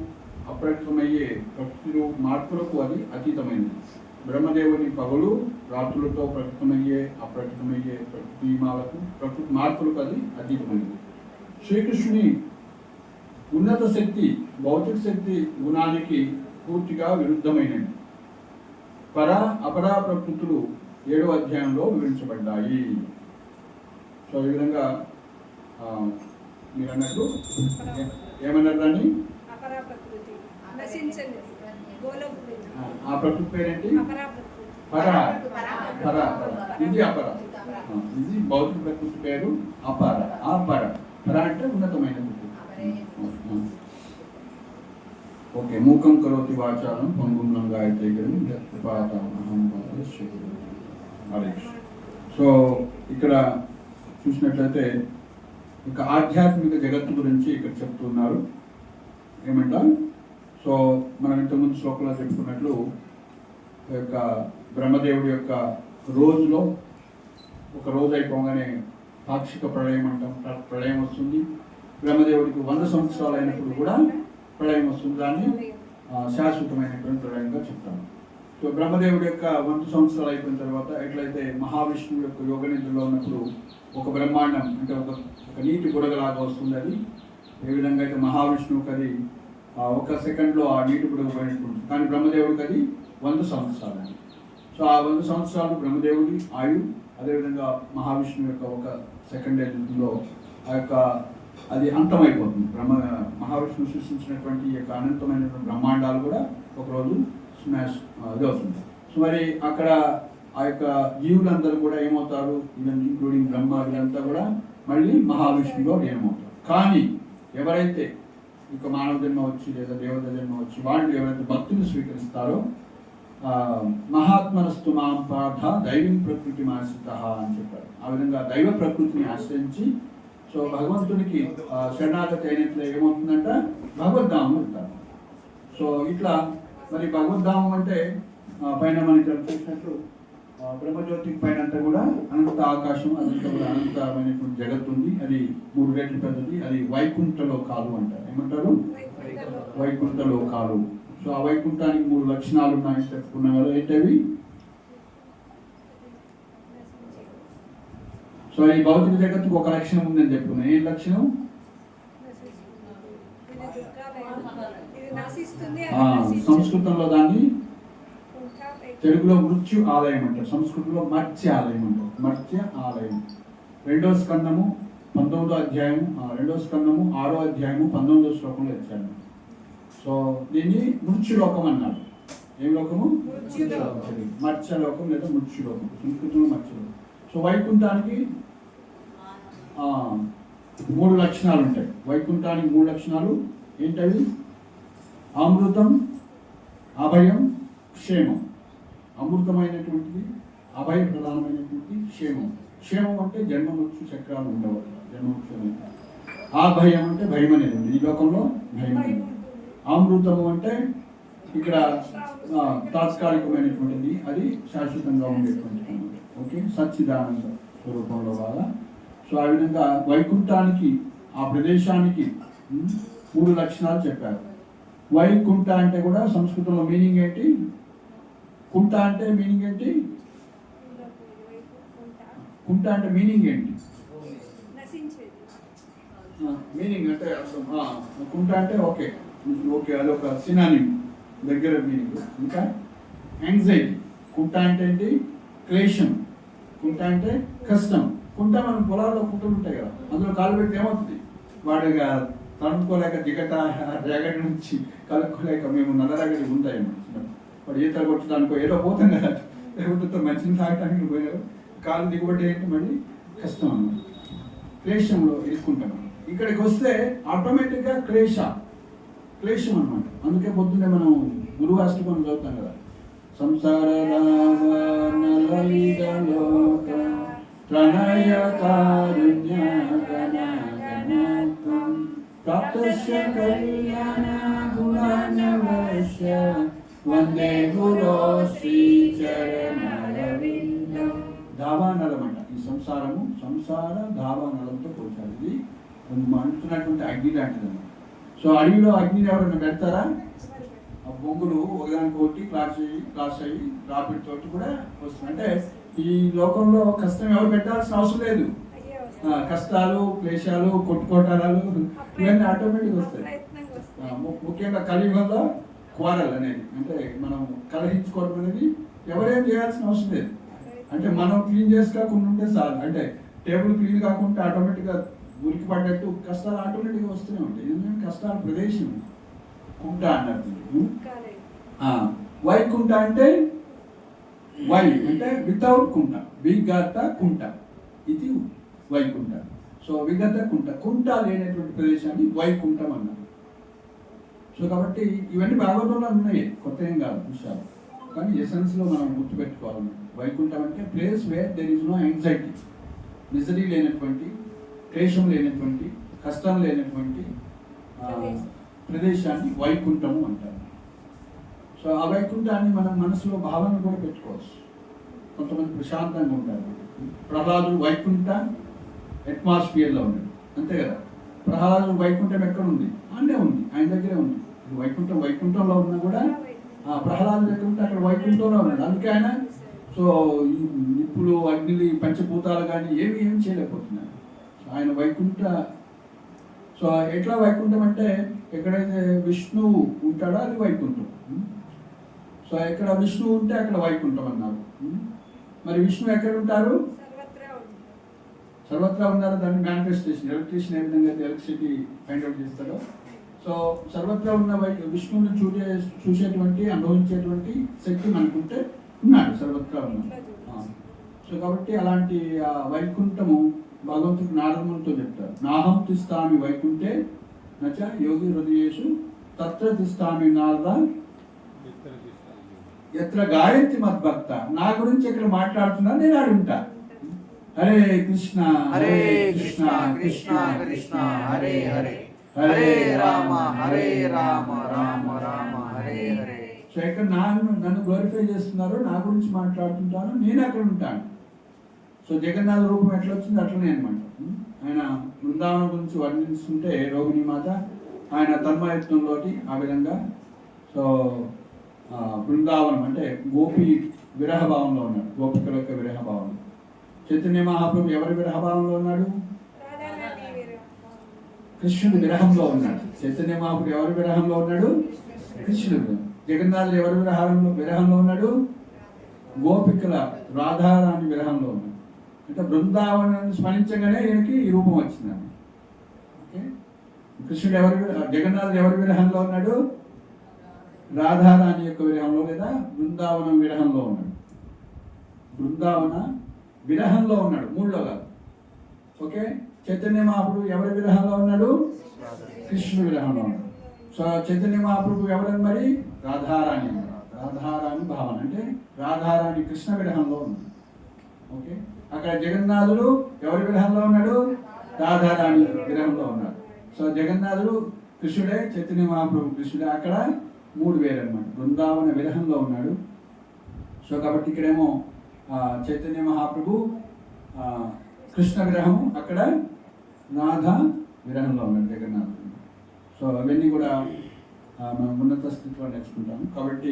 అప్రకటమయ్యే ప్రకృతిలో మార్పులకు అది అతీతమైనది. బ్రహ్మదేవుని పగలు రాత్రులతో ప్రకటమయ్యే అప్రకటమయ్యే ప్రకృతి మార్పులకు అది అతీతమైనది. శ్రీకృష్ణుని ఉన్నత శక్తి భౌతిక శక్తి గుణానికి పూర్తిగా విరుద్ధమైనది. అపరా ప్రకృతులు 7వ అధ్యాయంలో వివరించబడ్డాయి. సో ఈ విధంగా మీరు అన్నట్టు ఏమన్నారు దాన్ని? ఆ ప్రకృతి పేరేంటి? పర. ఇది అపర. ఇది భౌతిక ప్రకృతి పేరు అపర. పర అంటే ఉన్నతమైనది. ఓకే. మూకం కరోతి వాచాలం పంగుం లంగాయతే హరే కృష్ణ. సో ఇక్కడ చూసినట్లయితే ఇక ఆధ్యాత్మిక జగత్తు గురించి ఇక్కడ చెప్తున్నారు. ఏమంటా, సో మనం ఇంతకుముందు శ్లోకంలో చెప్పుకున్నట్లు ఈ యొక్క బ్రహ్మదేవుడి యొక్క రోజులో ఒక రోజు అయిపోగానే పాక్షిక ప్రళయం అంటాం, ప్రళయం వస్తుంది. బ్రహ్మదేవుడికి 100 సంవత్సరాలు అయినప్పుడు కూడా ప్రళయం వస్తుంది. దాన్ని శాశ్వతమైనటువంటి ప్రళయంగా చెప్తాము. సో బ్రహ్మదేవుడి యొక్క 100 సంవత్సరాలు అయిపోయిన తర్వాత ఎట్లయితే మహావిష్ణువు యొక్క యోగ నిద్రలో ఉన్నప్పుడు ఒక బ్రహ్మాండం అంటే ఒక నీటి బుడగలాగా వస్తుంది, అది ఏ విధంగా అయితే మహావిష్ణువుకి అది ఒక సెకండ్లో ఆ నీటి బుడగ పోయినట్టుంది. కానీ బ్రహ్మదేవుడికి అది 100 సంవత్సరాలు. సో ఆ 100 సంవత్సరాలు బ్రహ్మదేవుడి ఆయు, అదేవిధంగా మహావిష్ణువు యొక్క ఒక సెకండ్లో ఆ యొక్క అది అంతమైపోతుంది. మహావిష్ణువు సృష్టించినటువంటి ఈ యొక్క అనంతమైనటువంటి బ్రహ్మాండాలు కూడా ఒకరోజు స్మాష్ ఇది అవుతుంది. సో మరి అక్కడ ఆ యొక్క జీవులందరూ కూడా ఏమవుతారు, ఈవెన్ ఇంక్లూడింగ్ బ్రహ్మ, వీళ్ళంతా కూడా మళ్ళీ మహావిష్ణువులో లీనమవుతారు. కానీ ఎవరైతే ఇక మానవ జన్మ వచ్చి లేదా దేవత జన్మ వచ్చి వాళ్ళు ఎవరైతే భక్తులు స్వీకరిస్తారో మహాత్మనస్తు మాం పాఠ దైవం ప్రకృతి ఆశ్రిత అని చెప్పారు. ఆ విధంగా దైవ ప్రకృతిని ఆశ్రయించి సో భగవంతునికి శరణాగతి అయినట్లే ఏమవుతుందంట, భగవద్ధామం వెళ్తారు. సో ఇట్లా మరి భగవద్ధామం అంటే పైన మనకి చూసినట్లు బ్రహ్మజ్యోతికి పైన అంతా కూడా అనంత ఆకాశం, అదంతా కూడా అనంతమైనటువంటి జగత్తు ఉంది. అది 3 రెట్లు పెద్దది. అది వైకుంఠ లోకాలు అంటారు. ఏమంటారు? వైకుంఠ లోకాలు. సో ఆ వైకుంఠానికి 3 లక్షణాలు ఉన్నాయని చెప్పుకున్నాం కదా. ఏంటవి? సో ఈ భౌతిక జగత్తుకు ఒక లక్షణం ఉందని చెప్పుకున్నాం. ఏం లక్షణం? సంస్కృతంలో దాన్ని తెలుగులో మృత్యు ఆలయం అంటారు, సంస్కృతంలో మత్స్య ఆలయం అంటారు. మత్స్య ఆలయం. 2వ స్కందము 19వ అధ్యాయం, 2వ స్కందము 6వ అధ్యాయము 19వ శ్లోకంలో ఇచ్చాను. సో దీన్ని మృత్యులోకం అన్నారు. ఏ లోకము? మత్స్యలోకం లేదా మృత్యులోకం, సంస్కృతంలో మత్స్యలోకం. సో వైకుంఠానికి 3 లక్షణాలు ఉంటాయి. వైకుంఠానికి 3 లక్షణాలు ఏంటవి? అమృతం, అభయం, క్షేమం. అమృతమైనటువంటిది, అభయ ప్రధానమైనటువంటి క్షేమం. క్షేమం అంటే జన్మ మృత్యు చక్రాలు ఉండవు, జన్మ మృత్యు. అభయం అంటే భయం అనేది ఉంది, ఈ లోకంలో భయం అనేది. అమృతము అంటే ఇక్కడ తాత్కాలికమైనటువంటిది, అది శాశ్వతంగా ఉండేటువంటి ఓకే సచ్చిదానంద స్వరూపంలో బాగా. సో ఆ విధంగా వైకుంఠానికి ఆ ప్రదేశానికి 3 లక్షణాలు చెప్పారు. వైకుంఠ అంటే కూడా సంస్కృతంలో మీనింగ్ ఏంటి? కుంఠ అంటే మీనింగ్ ఏంటి? కుంఠ అంటే మీనింగ్ ఏంటి? మీనింగ్ అంటే అర్థం. కుంఠ అంటే ఓకే ఓకే అదొక సినానిమ్, దగ్గర మీనింగ్. ఇంకా యాంగ్జైటీ. కుంఠ అంటే ఏంటి? క్లేశం. కుంఠ అంటే కష్టం. కుంఠ మనం పొలాల్లో కుంటలు ఉంటాయి కదా, అందులో కాలు పెడితే ఏమవుతుంది? వాడిగా తనుకోలేక దిగట రేగడి నుంచి కలుపుకోలేక మేము నల్లరేగడి ఉంటాయి. వాడు ఈతలు కొట్టడానికో ఏదో పోతాం కదా, లేకపోతే మంచిని తాగటానికి పోయారు, కాలు దిగుబడి ఏంటి మళ్ళీ కష్టం అన్నమాట. క్లేశంలో ఇరుక్కుంటాం. ఇక్కడికి వస్తే ఆటోమేటిక్గా క్లేశం అన్నమాట. అందుకే పొద్దున్నే మనం గురువాష్టకం చదువుతాం కదా, సంసార ప్రణయ వందే గురో శ్రీచరణారవిందం. దావానలం అంట ఈ సంసారము, సంసార దావానలంతో పోల్చాలి. ఇది మండుతున్నటువంటి అగ్ని లాంటిది అన్నమాట. సో అడవిలో అగ్నిని ఎవరైనా పెడతారా? ఆ బొంగులు ఒకదానికి ఒకటి క్లాస్ అయ్యి రాపిడ్ తోటి కూడా వస్తుంది. అంటే ఈ లోకంలో కష్టం ఎవరు పెట్టాల్సిన అవసరం లేదు. కష్టాలు, క్లేశాలు, కొట్టుకోటాలు ఇవన్నీ ఆటోమేటిక్ వస్తాయి. ముఖ్యంగా కలియుగంలో క్వారల్ అనేది, అంటే మనం కలహించుకోవడం అనేది ఎవరేం చేయాల్సిన అవసరం లేదు. అంటే మనం క్లీన్ చేసుకోకుండా ఉంటే చాలు. అంటే టేబుల్ క్లీన్ కాకుండా ఆటోమేటిక్గా ఉరికి పడ్డట్టు కష్టాలు ఆటోమేటిక్గా వస్తూనే ఉంటాయి. ఎందుకంటే కష్టాల ప్రదేశం కుంట అన్నట్టు. వైకుంఠ అంటే వై అంటే వితౌట్ కుంట, విగత కుంట, ఇది వైకుంఠ. సో విగత కుంట, కుంట లేనటువంటి ప్రదేశాన్ని వైకుంఠం అన్నారు. సో కాబట్టి ఇవన్నీ భాగవతంలో ఉన్నాయి, కొత్త ఏం కాదు విషయాలు, కానీ ఎసెన్స్లో మనం గుర్తుపెట్టుకోవాలి. వైకుంఠం అంటే place where there is no anxiety, misery లేనటువంటి, క్లేశం లేనటువంటి, కష్టం లేనటువంటి ప్రదేశాన్ని వైకుంఠము అంటారు. సో ఆ వైకుంఠాన్ని మనం మనసులో భావన కూడా పెట్టుకోవచ్చు. కొంతమంది ప్రశాంతంగా ఉంటారు. ప్రహ్లాదుడు వైకుంఠ అట్మాస్ఫియర్లో ఉన్నాడు, అంతే కదా. ప్రహ్లాదుడు వైకుంఠం ఎక్కడ ఉంది? అన్నే ఉంది, ఆయన దగ్గరే ఉంది. వైకుంఠంలో ఉన్నా కూడా ప్రహ్లాదుడు ఎక్కడ ఉంటే అక్కడ వైకుంఠంలో ఉన్నాడు. అందుకే ఆయన సో ఈ నిప్పులు, అగ్నిలు, పంచభూతాలు కానీ ఏమి చేయలేకపోతున్నారు. ఆయన వైకుంఠ. సో ఎట్లా వైకుంఠం అంటే ఎక్కడైతే విష్ణువు ఉంటాడో అది వైకుంఠం. సో ఎక్కడ విష్ణువు ఉంటే అక్కడ వైకుంఠం అన్నారు. మరి విష్ణువు ఎక్కడ ఉంటారు? సర్వత్రా ఉన్నారు. దాన్ని మ్యానిఫెస్టేషన్, ఎలక్ట్రీషియన్ ఏ విధంగా అయితే ఎలక్ట్రిసిటీ ఫైండ్ అవుట్ చేస్తాడో, సో సర్వత్రా ఉన్న విష్ణువుని చూసేటువంటి, అనుభవించేటువంటి శక్తి మనకుంటే ఉన్నాడు, సర్వత్రా ఉన్నాడు. సో కాబట్టి అలాంటి వైకుంఠము భగవంతుడు నారదమునితో చెప్తారు. నాహం తిస్తామి వైకుంఠే నచ యోగి హృదయేషు తత్ర తిస్తామి నారద ఎత్ర గాయత్రి మద్భక్త. నా గురించి ఇక్కడ మాట్లాడుతున్నా, నేను ఆడుంటా. హరే కృష్ణ హరే కృష్ణ కృష్ణ కృష్ణ హరే హరే, హరే రామ రామ రామ హరే హరే. సో ఇక్కడ నన్ను గ్లోరిఫై చేస్తున్నారు, నా గురించి మాట్లాడుతుంటాను, నేను అక్కడ ఉంటాను. సో జగన్నాథ రూపం ఎట్లా వచ్చింది అట్లనే అనమాట. ఆయన బృందావనం గురించి వర్ణిస్తుంటే రోహిణి మాత ఆయన తన్మయత్నంలో ఆ విధంగా. సో బృందావనం అంటే గోపి విరహభావంలో ఉన్నాడు, గోపికల యొక్క విరహభావం. చైతన్య మహాప్రభు ఎవరి విరహభావంలో ఉన్నాడు? కృష్ణుడి విరహంలో ఉన్నాడు. చైతన్య మహాప్రభు ఎవరి విరహంలో ఉన్నాడు? కృష్ణుడు. జగన్నాథుడు ఎవరి విరహంలో ఉన్నాడు? గోపికల రాధారాణి విరహంలో ఉన్నాడు. అంటే బృందావనాన్ని స్మరించగానే ఈయనకి ఈ రూపం వచ్చింది. ఓకే, కృష్ణుడు జగన్నాథుడు ఎవరి విరహంలో ఉన్నాడు? రాధారాణి యొక్క విరహంలో లేదా బృందావనం విరహంలో ఉన్నాడు. బృందావన విరహంలో ఉన్నాడు, మూడులో కాదు. ఓకే, చైతన్య మహాప్రభు ఎవరి విరహంలో ఉన్నాడు? కృష్ణుడు విరహంలో ఉన్నాడు. సో చైతన్య మహాప్రభు ఎవరని మరి? రాధారాణి. రాధారాణి భావన అంటే రాధారాణి కృష్ణ విరహంలో ఉన్నాడు. ఓకే, అక్కడ జగన్నాథుడు ఎవరి విరహంలో ఉన్నాడు? రాధారాణి విరహంలో ఉన్నాడు. సో జగన్నాథుడు కృష్ణుడే, చైతన్య మహాప్రభు కృష్ణుడే. అక్కడ మూడు వేరు అనమాట. బృందావన విరహంలో ఉన్నాడు. సో కాబట్టి ఇక్కడేమో చైతన్య మహాప్రభు కృష్ణ విరహము, అక్కడ నాథ విరహంలో ఉన్నాడు జగన్నాథుడు. సో అవన్నీ కూడా మనం ఉన్నత స్థితిలో నేర్చుకుంటాము. కాబట్టి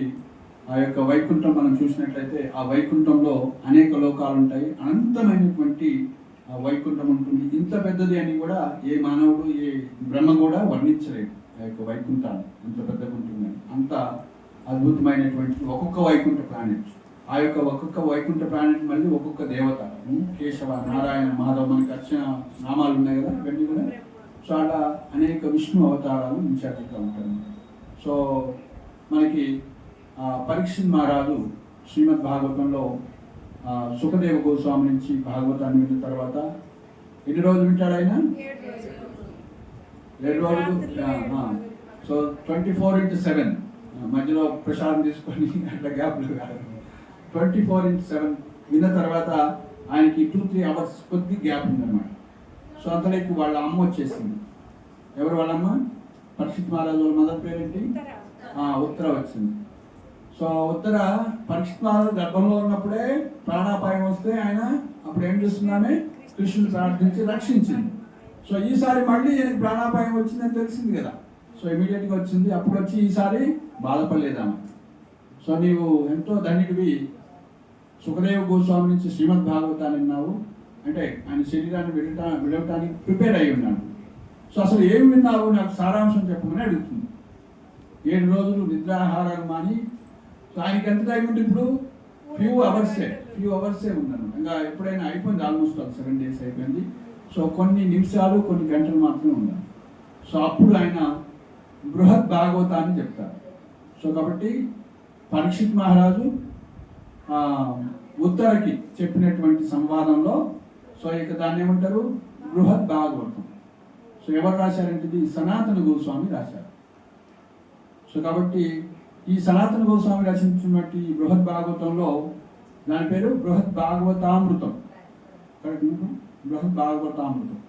ఆ యొక్క వైకుంఠం మనం చూసినట్లయితే ఆ వైకుంఠంలో అనేక లోకాలు ఉంటాయి, అనంతమైనటువంటి వైకుంఠం ఉంటుంది. ఇంత పెద్దది అని కూడా ఏ మానవుడు, ఏ బ్రహ్మ కూడా వర్ణించలేదు ఆ యొక్క వైకుంఠాన్ని. ఎంత పెద్దగా ఉంటుందని, అంత అద్భుతమైనటువంటి ఒక్కొక్క వైకుంఠ ప్లానెట్. ఆ యొక్క ఒక్కొక్క వైకుంఠ ప్లానెట్ మళ్ళీ ఒక్కొక్క దేవత, కేశవ, నారాయణ, మాధవ, మనకి వచ్చిన నామాలు ఉన్నాయి కదా ఇవన్నీ కూడా. సో అలా అనేక విష్ణు అవతారాలు ఇన్ఛార్జిగా ఉంటాయి. సో మనకి పరీక్షిత్ మహారాజు శ్రీమద్ భాగవతంలో సుఖదేవ గోస్వామి నుంచి భాగవతాన్ని విన్న తర్వాత ఎన్ని రోజులు వింటాడు ఆయన? 7 రోజులు. సో 24/7 మధ్యలో ప్రసాదం తీసుకొని అట్లా గ్యాప్లు కాదు, 24/7 విన్న తర్వాత ఆయనకి 2-3 అవర్స్ కొద్ది గ్యాప్ ఉందన్నమాట. సో అంతలోకి వాళ్ళ అమ్మ వచ్చేసింది. ఎవరు వాళ్ళమ్మ? పరీక్షిత్ మహారాజు వాళ్ళ మదర్ పేరేంటి? ఉత్తర వచ్చింది. సో ఉత్తర పరీక్షిత్ మహారాజు గర్భంలో ఉన్నప్పుడే ప్రాణాపాయం వస్తే ఆయన అప్పుడు ఏం చేస్తున్నామే? కృష్ణుని ప్రార్థించి రక్షించింది. సో ఈసారి మళ్ళీ ఈయనకి ప్రాణాపాయం వచ్చిందని తెలిసింది కదా. సో ఇమీడియట్గా వచ్చింది. అప్పుడు వచ్చి ఈసారి బాధపడలేదామా. సో నీవు ఎంతో ధన్యుడివి, సుఖదేవ గోస్వామి నుంచి శ్రీమద్ భాగవతాన్ని విన్నావు అంటే ఆయన శరీరాన్ని విడవటానికి ప్రిపేర్ అయి ఉన్నాడు. సో అసలు ఏమి విన్నావు, నాకు సారాంశం చెప్పమని అడుగుతుంది. 7 రోజులు నిద్రాహారాలు మాని. సో ఆయనకి ఎంత టైం ఉంది ఇప్పుడు? ఫ్యూ అవర్సే ఉందన్నమాట. ఇంకా ఎప్పుడైనా అయిపోయింది, ఆల్మోస్ట్ 7 days అయిపోయింది. సో కొన్ని నిమిషాలు, కొన్ని గంటలు మాత్రమే ఉన్నాయి. సో అప్పుడు ఆయన బృహత్ భాగవతాన్ని చెప్తారు. సో కాబట్టి పరీక్షిత్ మహారాజు ఉత్తరకి చెప్పినటువంటి సంవాదంలో సో ఇక దాన్ని ఏమంటారు? బృహత్ భాగవతం. సో ఎవరు రాశారంటే ఇది సనాతన గోస్వామి రాశారు. సో కాబట్టి ఈ సనాతన గోస్వామి రచించినటువంటి బృహత్ భాగవతంలో దాని పేరు బృహద్ భాగవతామృతం. కరెక్ట్, బృహద్ భాగవతామృతం,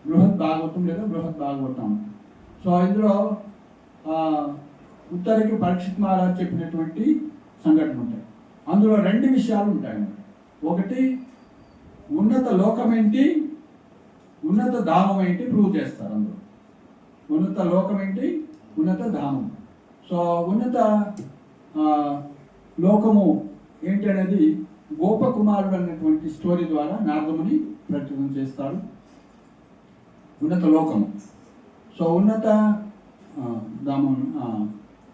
బృహద్ భాగవతం లేదా బృహద్ భాగవతామృతం. సో ఇందులో ఉత్తరకి పరీక్షిత్ మహారాజ్ చెప్పినటువంటి సంఘటనలు ఉంటాయి. అందులో 2 విషయాలు ఉంటాయి. ఒకటి ఉన్నత లోకం ఏంటి, ఉన్నత ధామం ఏంటి ప్రూవ్ చేస్తారు అందులో. ఉన్నత లోకం ఏంటి, ఉన్నత ధామం. సో ఉన్నత లోకము ఏంటి అనేది గోపకుమారుడు అన్నటువంటి స్టోరీ ద్వారా నారదముని ప్రకటన చేస్తారు. ఉన్నత లోకము, సో ఉన్నత ధామం.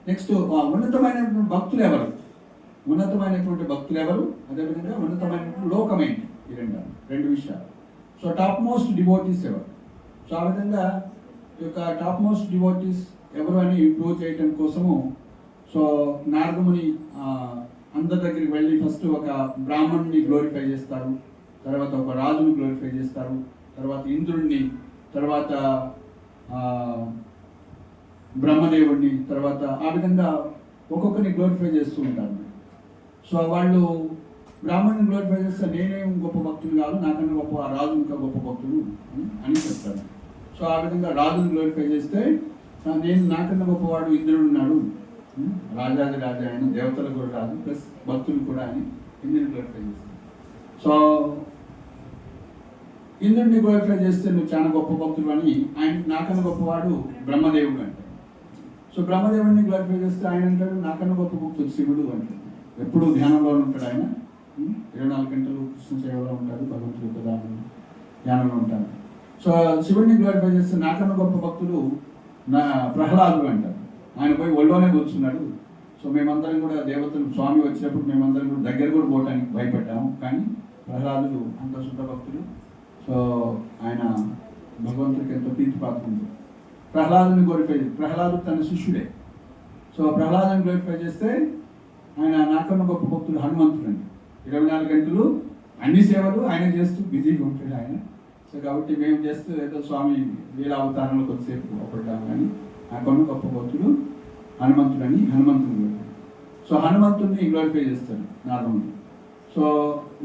నెక్స్ట్ ఉన్నతమైనటువంటి భక్తులు ఎవరు, ఉన్నతమైనటువంటి భక్తులు ఎవరు, అదేవిధంగా ఉన్నతమైనటువంటి లోకం ఏంటి, ఈ రెండు విషయాలు. సో టాప్ మోస్ట్ డివోటీస్ ఎవరు. సో ఆ విధంగా ఈ యొక్క టాప్ మోస్ట్ డివోటీస్ ఎవరు అని ప్రూవ్ చేయటం కోసము సో నారదముని అందరి దగ్గరికి వెళ్ళి ఫస్ట్ ఒక బ్రాహ్మణుని గ్లోరిఫై చేస్తారు, తర్వాత ఒక రాజుని గ్లోరిఫై చేస్తారు, తర్వాత ఇంద్రుడిని, తర్వాత బ్రహ్మదేవుడిని, తర్వాత ఆ విధంగా ఒక్కొక్కరిని గ్లోరిఫై చేస్తూ ఉంటారు. సో వాళ్ళు బ్రాహ్మణుని గ్లోరిఫై చేస్తే నేనేం గొప్ప భక్తులు కాదు, నాకన్నా గొప్ప ఆ రాజు ఇంకా గొప్ప భక్తులు అని చెప్తారు. సో ఆ విధంగా రాజుని గ్లోరిఫై చేస్తే నేను నాకన్నా గొప్పవాడు ఇంద్రుడు ఉన్నాడు, రాజాది రాజా ఆయన, దేవతలు కూడా రాజు ప్లస్ భక్తులు కూడా అని ఇంద్రుని గ్లోరిఫై చేస్తారు. సో ఇంద్రుడిని గ్లోరిఫై చేస్తే నువ్వు చాలా గొప్ప భక్తులు అని, ఆయన నాకన్నా గొప్పవాడు బ్రహ్మదేవుడు అంటాడు. సో బ్రహ్మదేవుడిని గ్లోరిఫై చేస్తే ఆయన అంటాడు నాకన్నా గొప్ప భక్తుడు శివుడు అంటాడు. ఎప్పుడు ధ్యానంలో ఉంటాడు ఆయన, 24 గంటలు కృష్ణ సేవలో ఉంటాడు, భగవంతుడి యొక్క ధ్యానంలో ఉంటాడు. సో శివుడిని గ్లోరిఫై చేస్తే నాకన్నా గొప్ప భక్తుడు ప్రహ్లాదుడు అంటారు. ఆయన పోయి ఒళ్ళోనే కూర్చున్నాడు. సో మేమందరం కూడా దేవతలు స్వామి వచ్చినప్పుడు మేమందరం కూడా దగ్గర కూడా పోవడానికి భయపడ్డాము, కానీ ప్రహ్లాదుడు అంత శుద్ధ భక్తుడు. సో ఆయన భగవంతుడికి ఎంతో ప్రీతిపాత్రుడు. ప్రహ్లాదుని గ్లోరిఫై చేసి, ప్రహ్లాదు తన శిష్యుడే. సో ప్రహ్లాదుని గ్లోరిఫై చేస్తే ఆయన నాకన్నా గొప్ప భక్తుడు హనుమంతుడు అండి. 24 గంటలు అన్ని సేవలు ఆయన చేస్తూ బిజీగా ఉంటాడు ఆయన. సో కాబట్టి మేము చేస్తూ ఏదో స్వామి వీళ్ళ అవతారంలో కొద్దిసేపు ఒకటాము, కానీ నాకన్నా గొప్ప భక్తుడు హనుమంతుడు అని హనుమంతుని గ్లోరిఫై. సో హనుమంతుడిని గ్లోరిఫై చేస్తాడు నారదముని. సో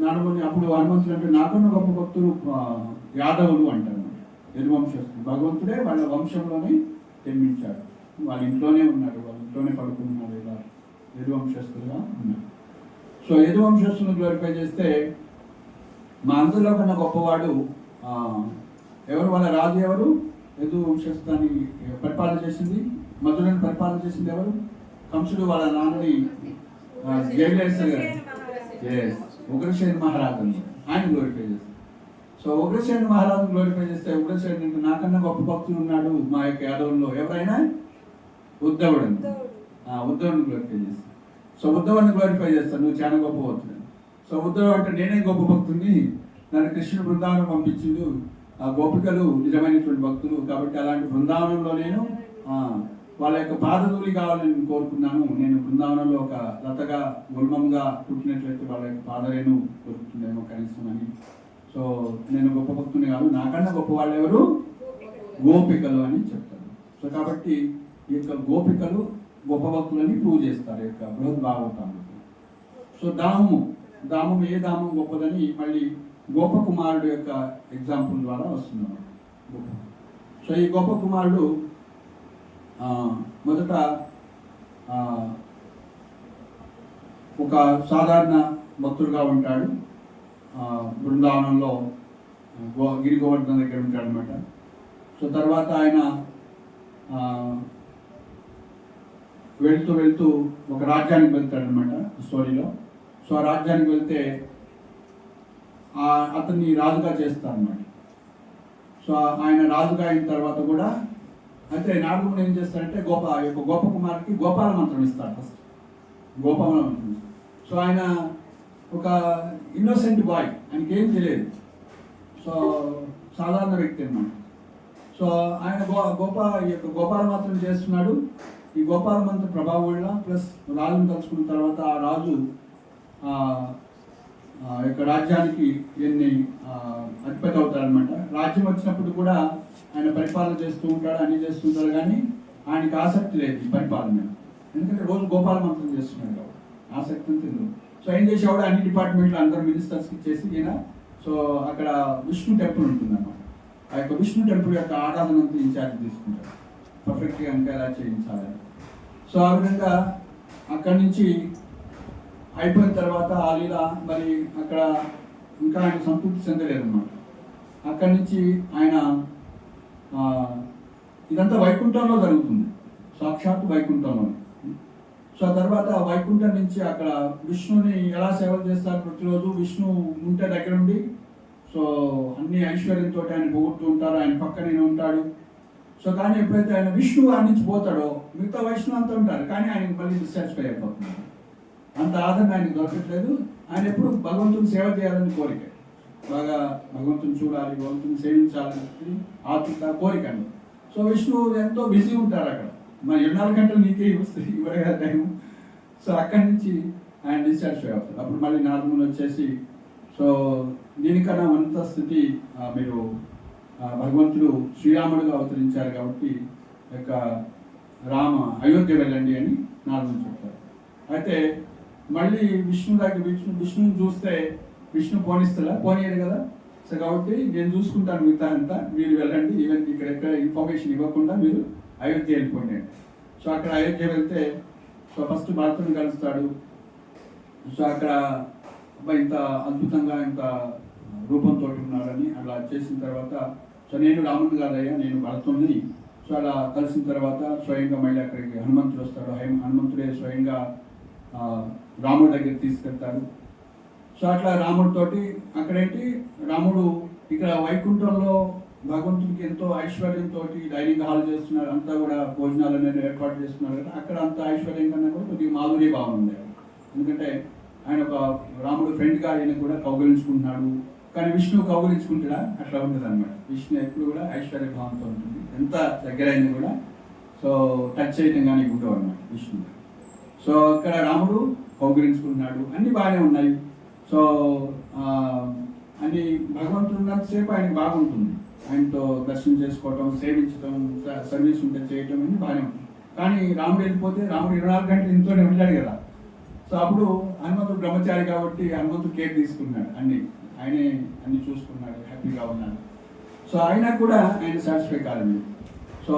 నారదముని అప్పుడు హనుమంతుడు అంటే నాకన్నా గొప్ప భక్తులు యాదవులు అంటారు, యదువంశస్థులు. భగవంతుడే వాళ్ళ వంశంలోనే జన్మించాడు, వాళ్ళ ఇంట్లోనే ఉన్నాడు, వాళ్ళ ఇంట్లోనే పడుకుంటున్నారు, ఇలా యదువంశస్థులుగా ఉన్నారు. సో యదువంశస్థులను గ్లోరిఫై చేస్తే మా అందరిలో కన్నా గొప్పవాడు ఎవరు, వాళ్ళ రాజు ఎవరు, యదువంశస్థాన్ని పరిపాలన చేసింది, మధురని పరిపాలన చేసింది ఎవరు, కంసుడు వాళ్ళ నాన్నని జైలు వేస్తారు కదా, ఉగ్రసేన మహారాజు అని ఆయన గ్లోరిఫై చేస్తారు. సో ఉగ్రసేన మహారాజు గ్లోరిఫై చేస్తే ఉగ్రసేన అంటే నాకన్నా గొప్ప భక్తులు ఉన్నాడు మా యొక్క యాదవుల్లో ఎవరైనా ఉద్ధవుడు అని, ఉద్ధవుడిని గ్లోరిఫై చేస్తాను. సో ఉద్ధవుడిని గ్లోరిఫై చేస్తాను, నువ్వు చాలా గొప్ప భక్తుడు. సో ఉద్ధవుడు అంటే నేనే గొప్ప భక్తుడిని, నన్ను కృష్ణుడు బృందావనం పంపించిండు, ఆ గోపికలు నిజమైనటువంటి భక్తులు, కాబట్టి అలాంటి బృందావనంలో నేను వాళ్ళ యొక్క పాదధూళి కావాలని కోరుకున్నాను. నేను బృందావనంలో ఒక లతగా గుల్మంగా పుట్టినట్లయితే వాళ్ళ యొక్క పాదరేను దొరుకుతుందేమో కనీసం అని. సో నేను గొప్ప భక్తుని కాదు, నాకన్నా గొప్ప వాళ్ళు ఎవరు, గోపికలు అని చెప్తారు. సో కాబట్టి ఈ యొక్క గోపికలు గొప్ప భక్తులని ప్రూవ్ చేస్తారు ఈ యొక్క బృహద్ భాగవతాన్ని. సో దామము ఏ దామం గొప్పదని మళ్ళీ గోపకుమారుడు యొక్క ఎగ్జాంపుల్ ద్వారా వస్తున్నాడు. సో ఈ గోపకుమారుడు మొదట ఒక సాధారణ భక్తుడుగా ఉంటాడు, బృందావనంలో గిరి గోవర్ధన దగ్గర ఉంటాడు అనమాట. సో తర్వాత ఆయన వెళ్తూ వెళ్తూ ఒక రాజ్యానికి వెళ్తాడు అనమాట స్టోరీలో. సో ఆ రాజ్యానికి వెళ్తే అతన్ని రాజుగా చేస్తారన్నమాట. సో ఆయన రాజుగా అయిన తర్వాత కూడా అయితే నారదుడు ఏం చేస్తాడంటే గోపకుమారుడికి గోపాల మంత్రం ఇస్తాడు ఫస్ట్, గోపాల మంత్రం. సో ఆయన ఒక ఇన్నోసెంట్ బాయ్, ఆయనకి ఏం తెలియదు, సో సాధారణ వ్యక్తి అన్నమాట. సో ఆయన ఈ యొక్క గోపాల మంత్రం చేస్తున్నాడు. ఈ గోపాల మంత్ర ప్రభావం వల్ల ప్లస్ రాజును తలుచుకున్న తర్వాత ఆ రాజు యొక్క రాజ్యానికి ఎన్ని అధిపతి అవుతాడనమాట. రాజ్యం వచ్చినప్పుడు కూడా ఆయన పరిపాలన చేస్తూ ఉంటాడు, అన్ని చేస్తూ ఉంటాడు, కానీ ఆయనకి ఆసక్తి లేదు ఈ పరిపాలన మీద. ఎందుకంటే రోజు గోపాల మంత్రం చేస్తున్నాడు కాబట్టి ఆసక్తి తెలియదు. సో ఏం చేసేవాడు అన్ని డిపార్ట్మెంట్లో అందరు మినిస్టర్స్కి ఇచ్చేసి ఈయన సో అక్కడ విష్ణు టెంపుల్ ఉంటుందన్నమాట. ఆ యొక్క విష్ణు టెంపుల్ యొక్క ఆరాధనంతా ఇన్ఛార్జ్ తీసుకుంటారు, పర్ఫెక్ట్గా ఇంకా ఎలా చేయించాలని. సో ఆ విధంగా అక్కడి నుంచి అయిపోయిన తర్వాత ఆ లీల మరి అక్కడ ఇంకా ఆయన సంతృప్తి చెందలేదన్నమాట. అక్కడి నుంచి ఆయన ఇదంతా వైకుంఠంలో జరుగుతుంది, సాక్షాత్తు వైకుంఠంలో. సో ఆ తర్వాత వైకుంఠం నుంచి అక్కడ విష్ణుని ఎలా సేవలు చేస్తారు ప్రతిరోజు, విష్ణు ఉంటే దగ్గరుండి సో అన్ని ఐశ్వర్యంతో ఆయన పొగుడుతూ ఉంటారు, ఆయన పక్కనే ఉంటాడు. సో కానీ ఎప్పుడైతే ఆయన విష్ణువు ఆయన నుంచి పోతాడో మిగతా వైష్ణవు అంతా ఉంటారు, కానీ ఆయనకి మళ్ళీ డిస్సాటిస్ఫై అయిపోతున్నారు, అంత ఆదరణ ఆయనకు దొరకట్లేదు. ఆయన ఎప్పుడు భగవంతుని సేవ చేయాలని కోరిక, బాగా భగవంతుని చూడాలి, భగవంతుని సేవించాలని ఆతృత కోరిక. సో విష్ణువు ఎంతో బిజీ ఉంటారు అక్కడ, మరి 24 గంటలు నీకే ఇవ్వడే కదా టైం. సో అక్కడి నుంచి ఆయన డిస్సాటిస్ఫై అవుతారు. అప్పుడు మళ్ళీ నారదుని వచ్చేసి సో దీనికన్నా ఉన్నత స్థితి మీరు భగవంతుడు శ్రీరాముడుగా అవతరించారు కాబట్టి యొక్క రామ అయోధ్య వెళ్ళండి అని నారదుని చెప్తారు. అయితే మళ్ళీ విష్ణుని చూస్తే విష్ణు పోనిస్తాడా, పోనీయడు కదా. సో కాబట్టి నేను చూసుకుంటాను మిగతా అంతా, మీరు వెళ్ళండి, ఈవెన్ ఇక్కడ ఇన్ఫర్మేషన్ ఇవ్వకుండా మీరు అయోధ్య వెళ్ళిపోండి. సో అక్కడ అయోధ్య వెళ్తే సో ఫస్ట్ భరతుని కలుస్తాడు. సో అక్కడ ఇంత అద్భుతంగా ఇంత రూపంతో ఉన్నాడని అలా చేసిన తర్వాత సో నేను రాముని కాదయ్యా, నేను భరతుని. సో అలా కలిసిన తర్వాత స్వయంగా మళ్ళీ అక్కడికి హనుమంతుడు వస్తాడు. హనుమంతుడే స్వయంగా రాముడి దగ్గర తీసుకెళ్తాడు. సో అట్లా రాముడితోటి అక్కడేంటి రాముడు ఇక్కడ వైకుంఠంలో భగవంతుడికి ఎంతో ఐశ్వర్యంతో డైనింగ్ హాల్ చేస్తున్నారు, అంతా కూడా భోజనాలు అనేది ఏర్పాటు చేస్తున్నారు కదా. అక్కడ అంత ఐశ్వర్యం కన్నా కూడా కొద్దిగా మాధుర్య భావం ఉంది. ఎందుకంటే ఆయన ఒక రాముడు ఫ్రెండ్గా ఆయన కూడా కౌగులించుకుంటున్నాడు, కానీ విష్ణువు కౌగులించుకుంటాడా అట్లా ఉంటుంది అనమాట. విష్ణు ఎప్పుడు కూడా ఐశ్వర్య భావంతో ఉంటుంది, ఎంత దగ్గరైంది కూడా సో టచ్ చేయటం కానీ ఉండవు అనమాట విష్ణువు. సో అక్కడ రాముడు కౌగులించుకుంటున్నాడు, అన్నీ బాగానే ఉన్నాయి. సో అన్ని భగవంతుడు ఉన్నంతసేపు ఆయనకి బాగుంటుంది, ఆయనతో దర్శనం చేసుకోవటం, సేవించడం, సర్వీస్ ఉంటే చేయటం అన్ని బాగానే ఉంటుంది. కానీ రాముడు వెళ్ళిపోతే రాముడు 24 గంటలు ఇంట్లోనే ఉంటాడు కదా. సో అప్పుడు హనుమంతుడు బ్రహ్మచారి కాబట్టి హనుమంతుడు కేర్ తీసుకున్నాడు, ఆయనే అన్ని చూసుకున్నాడు, హ్యాపీగా ఉన్నాడు. సో అయినా కూడా ఆయన సాటిస్ఫై కాలేదు. సో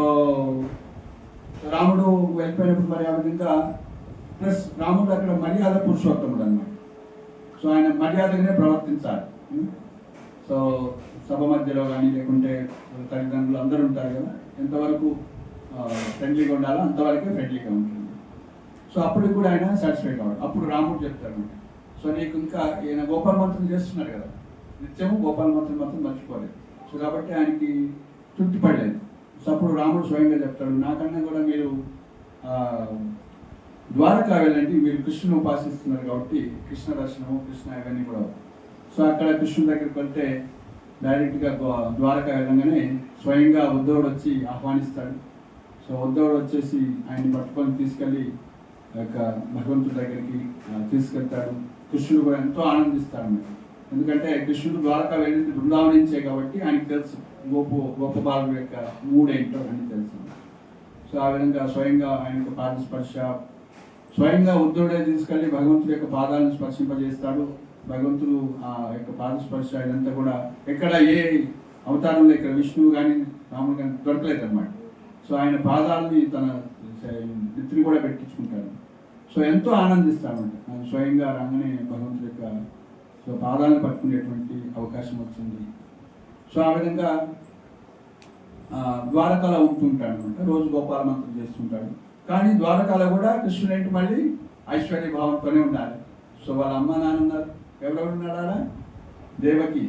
రాముడు వెళ్ళిపోయినప్పుడు మరి ఆ విధంగా ప్లస్ రాముడు అక్కడ మర్యాద పురుషోత్తముడు అన్నమాట. సో ఆయన మర్యాదగానే ప్రవర్తించాలి. సో సభ మధ్యలో కానీ లేకుంటే తల్లిదండ్రులు అందరూ ఉంటారు కదా, ఎంతవరకు ఫ్రెండ్లీగా ఉండాలో అంతవరకే ఫ్రెండ్లీగా ఉంటుంది. సో అప్పటికి కూడా ఆయన సాటిస్ఫై కావాలి. అప్పుడు రాముడు చెప్తాడు, సో నీకు ఇంకా ఈయన గోపాల మంత్రం చేస్తున్నారు కదా, నిత్యము గోపాల మంత్రం మాత్రం మర్చిపోలేదు. సో కాబట్టి ఆయనకి తృప్తి పడలేదు. సో అప్పుడు రాముడు స్వయంగా చెప్తాడు, నాకన్నా కూడా మీరు ద్వారకా వెళ్ళండి, మీరు కృష్ణుని ఉపాసిస్తున్నారు కాబట్టి కృష్ణ దర్శనము, కృష్ణ ఇవన్నీ కూడా. సో అక్కడ కృష్ణుని దగ్గరికి వెళ్తే డైరెక్ట్గా ద్వారకా వెళ్ళగానే స్వయంగా ఉద్ధవుడు వచ్చి ఆహ్వానిస్తాడు. సో ఉద్ధవుడు వచ్చేసి ఆయన్ని పట్టుకొని తీసుకెళ్ళి యొక్క భగవంతుడి దగ్గరికి తీసుకెళ్తాడు. కృష్ణుడు కూడా ఎంతో ఆనందిస్తాడు అన్నమాట. ఎందుకంటే కృష్ణుడు ద్వారకా వెళ్ళింది బృందావనించే కాబట్టి ఆయనకు తెలుసు గొప్ప బాలుడు యొక్క మూడేంటో అని తెలుసు. సో ఆ విధంగా స్వయంగా ఆయనకు పాదస్పర్శ, స్వయంగా ఉద్ధవుడే తీసుకెళ్ళి భగవంతుడి యొక్క పాదాలను స్పర్శింపజేస్తాడు. భగవంతుడు ఆ యొక్క పాదస్పర్శ ఇదంతా కూడా ఎక్కడ ఏ అవతారంలో ఇక్కడ విష్ణువు కానీ రాముడు కానీ దొరకలేదు అన్నమాట. సో ఆయన పాదాలని తన నెత్తిని కూడా పెట్టించుకుంటాడు. సో ఎంతో ఆనందిస్తామంట. స్వయంగా రాగానే భగవంతుడి యొక్క సో పాదాలను పట్టుకునేటువంటి అవకాశం వచ్చింది. సో ఆ విధంగా ద్వారకాలో ఉంటుంటాడు అనమాట. రోజు గోపాల మంత్రం చేస్తుంటాడు. కానీ ద్వారకాలో కూడా కృష్ణుడు ఏంటి మళ్ళీ ఐశ్వర్య భావంతోనే ఉండాలి. సో వాళ్ళ అమ్మ నాన్న ఉన్నారు, ఎవరెవరు ఉన్నాడా, దేవకి,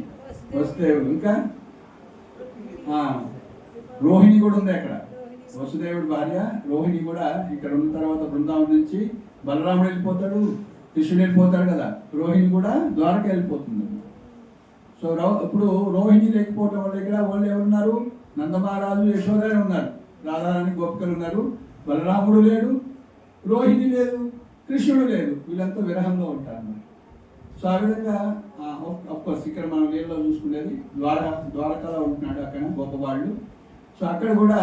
వసుదేవుడు, ఇంకా రోహిణి కూడా ఉంది అక్కడ. వసుదేవుడి భార్య రోహిణి కూడా ఇక్కడ ఉన్న తర్వాత బృందావనం నుంచి బలరాముడు వెళ్ళిపోతాడు, కృష్ణుడు వెళ్ళిపోతాడు కదా, రోహిణి కూడా ద్వారక వెళ్ళిపోతుంది. సో ఇప్పుడు రోహిణి లేకపోవటం వల్ల ఇక్కడ వాళ్ళు ఎవరున్నారు, నందమహారాజు, యశోదరే ఉన్నారు, రాధారాణి, గోపికలు ఉన్నారు. బలరాముడు లేడు, రోహిణి లేదు, కృష్ణుడు లేదు, వీళ్ళంతా విరహంలో ఉంటారు. సో ఆ విధంగా అఫ్కోర్స్ ఇక్కడ మనం వీళ్ళలో చూసుకునేది ద్వారకాలో ఉంటున్నాడు అక్కడ గొప్పవాళ్ళు. సో అక్కడ కూడా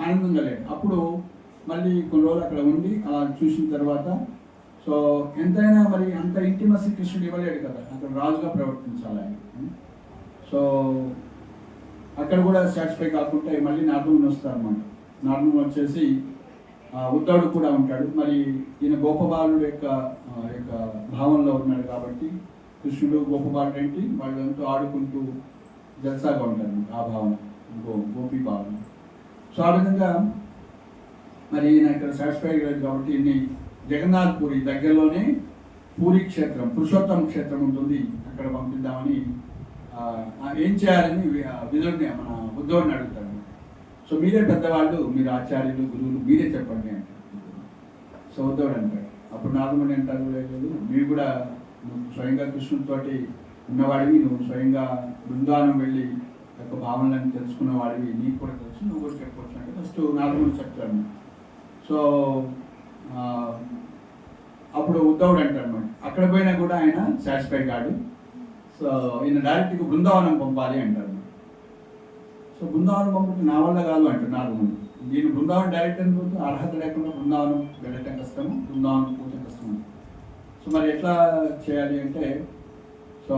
ఆనందంగా లేదు. అప్పుడు మళ్ళీ కొన్ని రోజులు అక్కడ ఉండి అలా చూసిన తర్వాత సో ఎంతైనా మరి అంత ఇంటిమసీ కృష్ణుడు ఇవ్వలేడు కదా, అక్కడ రాజుగా ప్రవర్తించాలి ఆయన. సో అక్కడ కూడా సాటిస్ఫై కాకుండా మళ్ళీ నార్మల్ వస్తారు అన్నమాట. నార్మల్ వచ్చేసి ఉద్ధవుడు కూడా ఉంటాడు. మరి ఈయన గోపబాలుడు యొక్క భావంలో ఉన్నాడు కాబట్టి కృష్ణుడు గోపబాలుడు ఏంటి వాళ్ళంతా ఆడుకుంటూ జల్సాగా ఉంటారు ఆ భావన, గోపీ భావన. సో ఆ విధంగా మరి ఈయన ఇక్కడ సాటిస్ఫై అయ్యాడు కాబట్టి ఈయన్ని జగన్నాథ్ పూరి దగ్గరలోనే పూరి క్షేత్రం, పురుషోత్తమ క్షేత్రం ఉంటుంది, అక్కడ పంపిద్దామని ఏం చేయాలని విదురుని మన ఉద్ధవుడిని అడుగుతాడు. సో మీరే పెద్దవాళ్ళు, మీరు ఆచార్యులు గురువులు, మీరే చెప్పండి అంటారు. సో ఉద్ధవుడు అంటాడు. అప్పుడు నారదుడు అంటారు, లేదు మీరు కూడా స్వయంగా కృష్ణుడితోటి ఉన్నవాడివి, నువ్వు స్వయంగా బృందావనం వెళ్ళి యొక్క భావనలను తెలుసుకున్న వాడివి, నీకు కూడా తెలుసు, నువ్వు కూడా చెప్పవచ్చు అంటే ఫస్ట్ నారదుడు చెప్తాడు. సో అప్పుడు ఉద్ధవుడు అంటాడు అనమాట, అక్కడ పోయినా కూడా ఆయన సాటిస్ఫై కాడు. సో ఈయన డైరెక్ట్గా బృందావనం పంపాలి అంటారు. సో బృందావనం పంపితే నా వల్ల కాదు అంటారు నారదుడు. నేను బృందావనం డైరెక్ట్ అనుకుంటూ అర్హత లేకుండా బృందావనం వెళ్ళటం కష్టము, బృందావనం కూర్చోటం కష్టము. సో మరి ఎట్లా చేయాలి అంటే, సో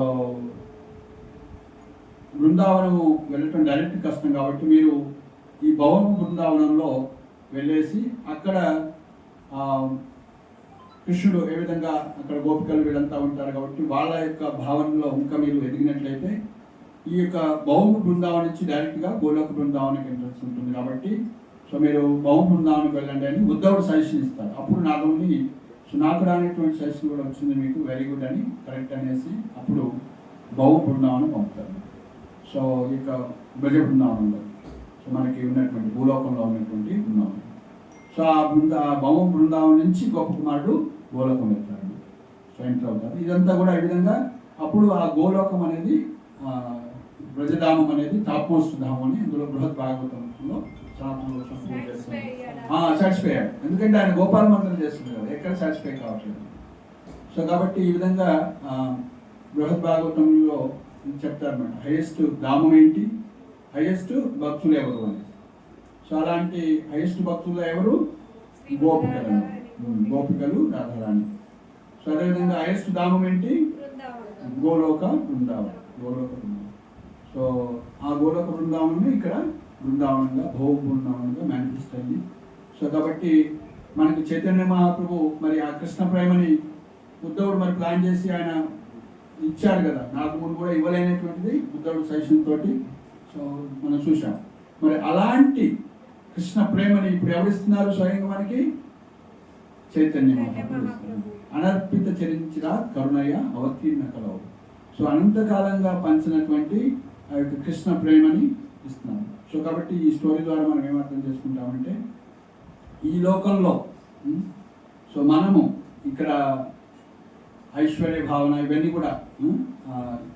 బృందావనము వెళ్ళటం డైరెక్ట్ కష్టం కాబట్టి మీరు ఈ భవన బృందావనంలో వెళ్ళేసి అక్కడ కృష్ణుడు ఏ విధంగా అక్కడ గోపికలు వీళ్ళంతా ఉంటారు కాబట్టి వాళ్ళ యొక్క భావనలో ఇంకా మీరు ఎదిగినట్లయితే ఈ యొక్క భౌమ బృందావనం నుంచి డైరెక్ట్గా గోలోక బృందావనానికి ఎంట్రన్స్ ఉంటుంది కాబట్టి సో మీరు భౌమ బృందావనానికి వెళ్ళండి అని ఉద్ధవుడు సజెషన్ ఇస్తారు. అప్పుడు నాగముని సో నాకు రానటువంటి సజెషన్ కూడా వచ్చింది మీకు, వెరీ గుడ్ అని కరెక్ట్ అనేసి అప్పుడు భౌమ బృందావనం పంపుతారు. సో ఈ యొక్క బ్రజ బృందావనంలో సో మనకి ఉన్నటువంటి భూలోకంలో ఉన్నటువంటి బృందావనం. సో ఆ భౌమ బృందావనం నుంచి గోప కుమారుడు గోలోకం వెళ్తారు, సో ఎంటర్ అవుతారు. ఇదంతా కూడా ఈ విధంగా అప్పుడు ఆ గోలోకం అనేది బ్రజధామం అనేది టాప్ మోస్ట్ ధామం అని అందులో బృహత్ భాగవతంలో సాటిస్ఫై అయ్యాడు. ఎందుకంటే ఆయన గోపాల మంత్రం చేస్తుంది కదా, ఎక్కడ సాటిస్ఫై కావట్లేదు. సో కాబట్టి ఈ విధంగా బృహత్ భాగవతంలో చెప్తారన్నమాట, హైయెస్ట్ ధామం ఏంటి, హైయెస్ట్ భక్తులు ఎవరు అని. సో అలాంటి హైయెస్ట్ భక్తులు ఎవరు, గోపికలు, గోపికలు రాధారాణి. సో అదేవిధంగా హైయెస్ట్ ధామం ఏంటి, గోలోక బృందావనం, గోలోక బృందావనం. సో ఆ గోలోక బృందావనం ఇక్కడ బృందావనంగా భౌ బృందావనంగా మేనిఫెస్ట్ అయింది. సో కాబట్టి మనకి చైతన్య మహాప్రభు మరి ఆ కృష్ణ ప్రేమని ఉద్ధవుడు మరి ప్లాన్ చేసి ఆయన ఇచ్చాడు కదా, నాకు ముందు కూడా ఇవ్వలేనటువంటిది ఉద్ధవుడు సజెషన్ తోటి సో మనం చూసాం. మరి అలాంటి కృష్ణ ప్రేమని ఇప్పుడు ఎవరిస్తున్నారు స్వయంగా మనకి, చైతన్య మహాప్రభు. అనర్పిత చరించిన కరుణయ్య అవతీర్ణ కలవు. సో అనంతకాలంగా పంచినటువంటి ఆ యొక్క కృష్ణ ప్రేమని ఇస్తున్నాం. సో కాబట్టి ఈ స్టోరీ ద్వారా మనం ఏమర్థం చేసుకుంటామంటే, ఈ లోకంలో సో మనము ఇక్కడ ఐశ్వర్య భావన ఇవన్నీ కూడా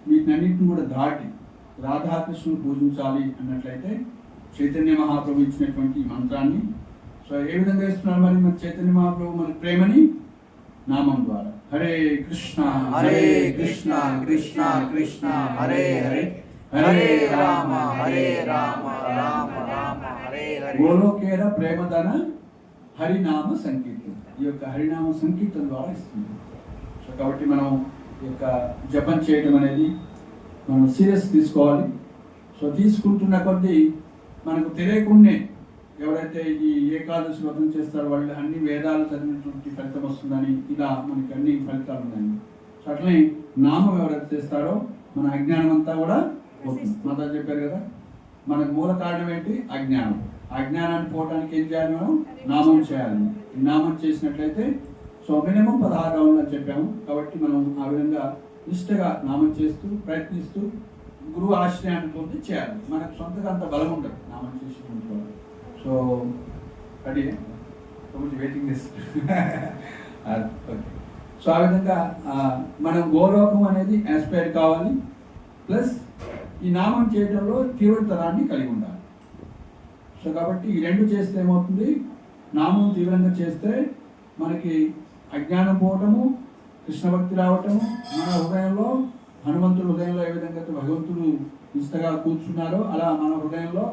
వీటన్నిటిని కూడా దాటి రాధాకృష్ణుని పూజించాలి అన్నట్లయితే చైతన్య మహాప్రభు ఇచ్చినటువంటి ఈ మంత్రాన్ని సో ఏ విధంగా ఇస్తున్నారు మరి మన చైతన్య మహాప్రభు మన ప్రేమని నామం ద్వారా. హరే కృష్ణ హరే కృష్ణ కృష్ణ కృష్ణ హరే హరే, హరే రామ రామ రామ హరే హరే. గోలోకేర ప్రేమధన హరినామ సంకీర్తన, ఈ యొక్క హరినామ సంకీర్తన ద్వారా ఇస్తుంది. సో కాబట్టి మనం ఈ యొక్క జపం చేయడం అనేది మనం సీరియస్ తీసుకోవాలి. సో తీసుకుంటున్న కొద్దీ మనకు తెలియకుండానే ఎవరైతే ఈ ఏకాదశి వ్రతం చేస్తారో వాళ్ళు అన్ని వేదాలు చదివినటువంటి ఫలితం వస్తుందని ఇలా మనకి అన్ని ఫలితాలు ఉన్నాయండి. సో అట్లనే నామం ఎవరైతే చేస్తారో మన అజ్ఞానం అంతా కూడా పోతుంది. మాతా చెప్పారు కదా, మనకు మూల కారణం ఏంటి, అజ్ఞానం. అజ్ఞానాన్ని పోవడానికి ఏం చేయాలి, మనం నామం చేయాలి. ఈ నామం చేసినట్లయితే సో మినిమం 16 రౌండ్లు అని చెప్పాము కాబట్టి మనం ఆ విధంగా నిష్ఠగా నామం చేస్తూ ప్రయత్నిస్తూ గురువు ఆశ్రయాన్ని పొంది చేయాలి. మనకు సొంతగా అంత బలం ఉండదు నామం చేసేటువంటి వాళ్ళు. So ready waiting list. So ఆ విధంగా మనం గోలోకం అనేది ఆస్పైర్ కావాలి, ప్లస్ ఈ నామం చేయడంలో తీవ్రతరాన్ని కలిగి ఉండాలి. సో కాబట్టి ఈ రెండు చేస్తే ఏమవుతుంది, నామం తీవ్రంగా చేస్తే మనకి అజ్ఞానం పోవటము, కృష్ణ భక్తి రావటము, మన హృదయంలో హనుమంతుడు హృదయంలో ఏ విధంగా భగవంతుడు తిష్టగా కూర్చున్నారో అలా మన హృదయంలో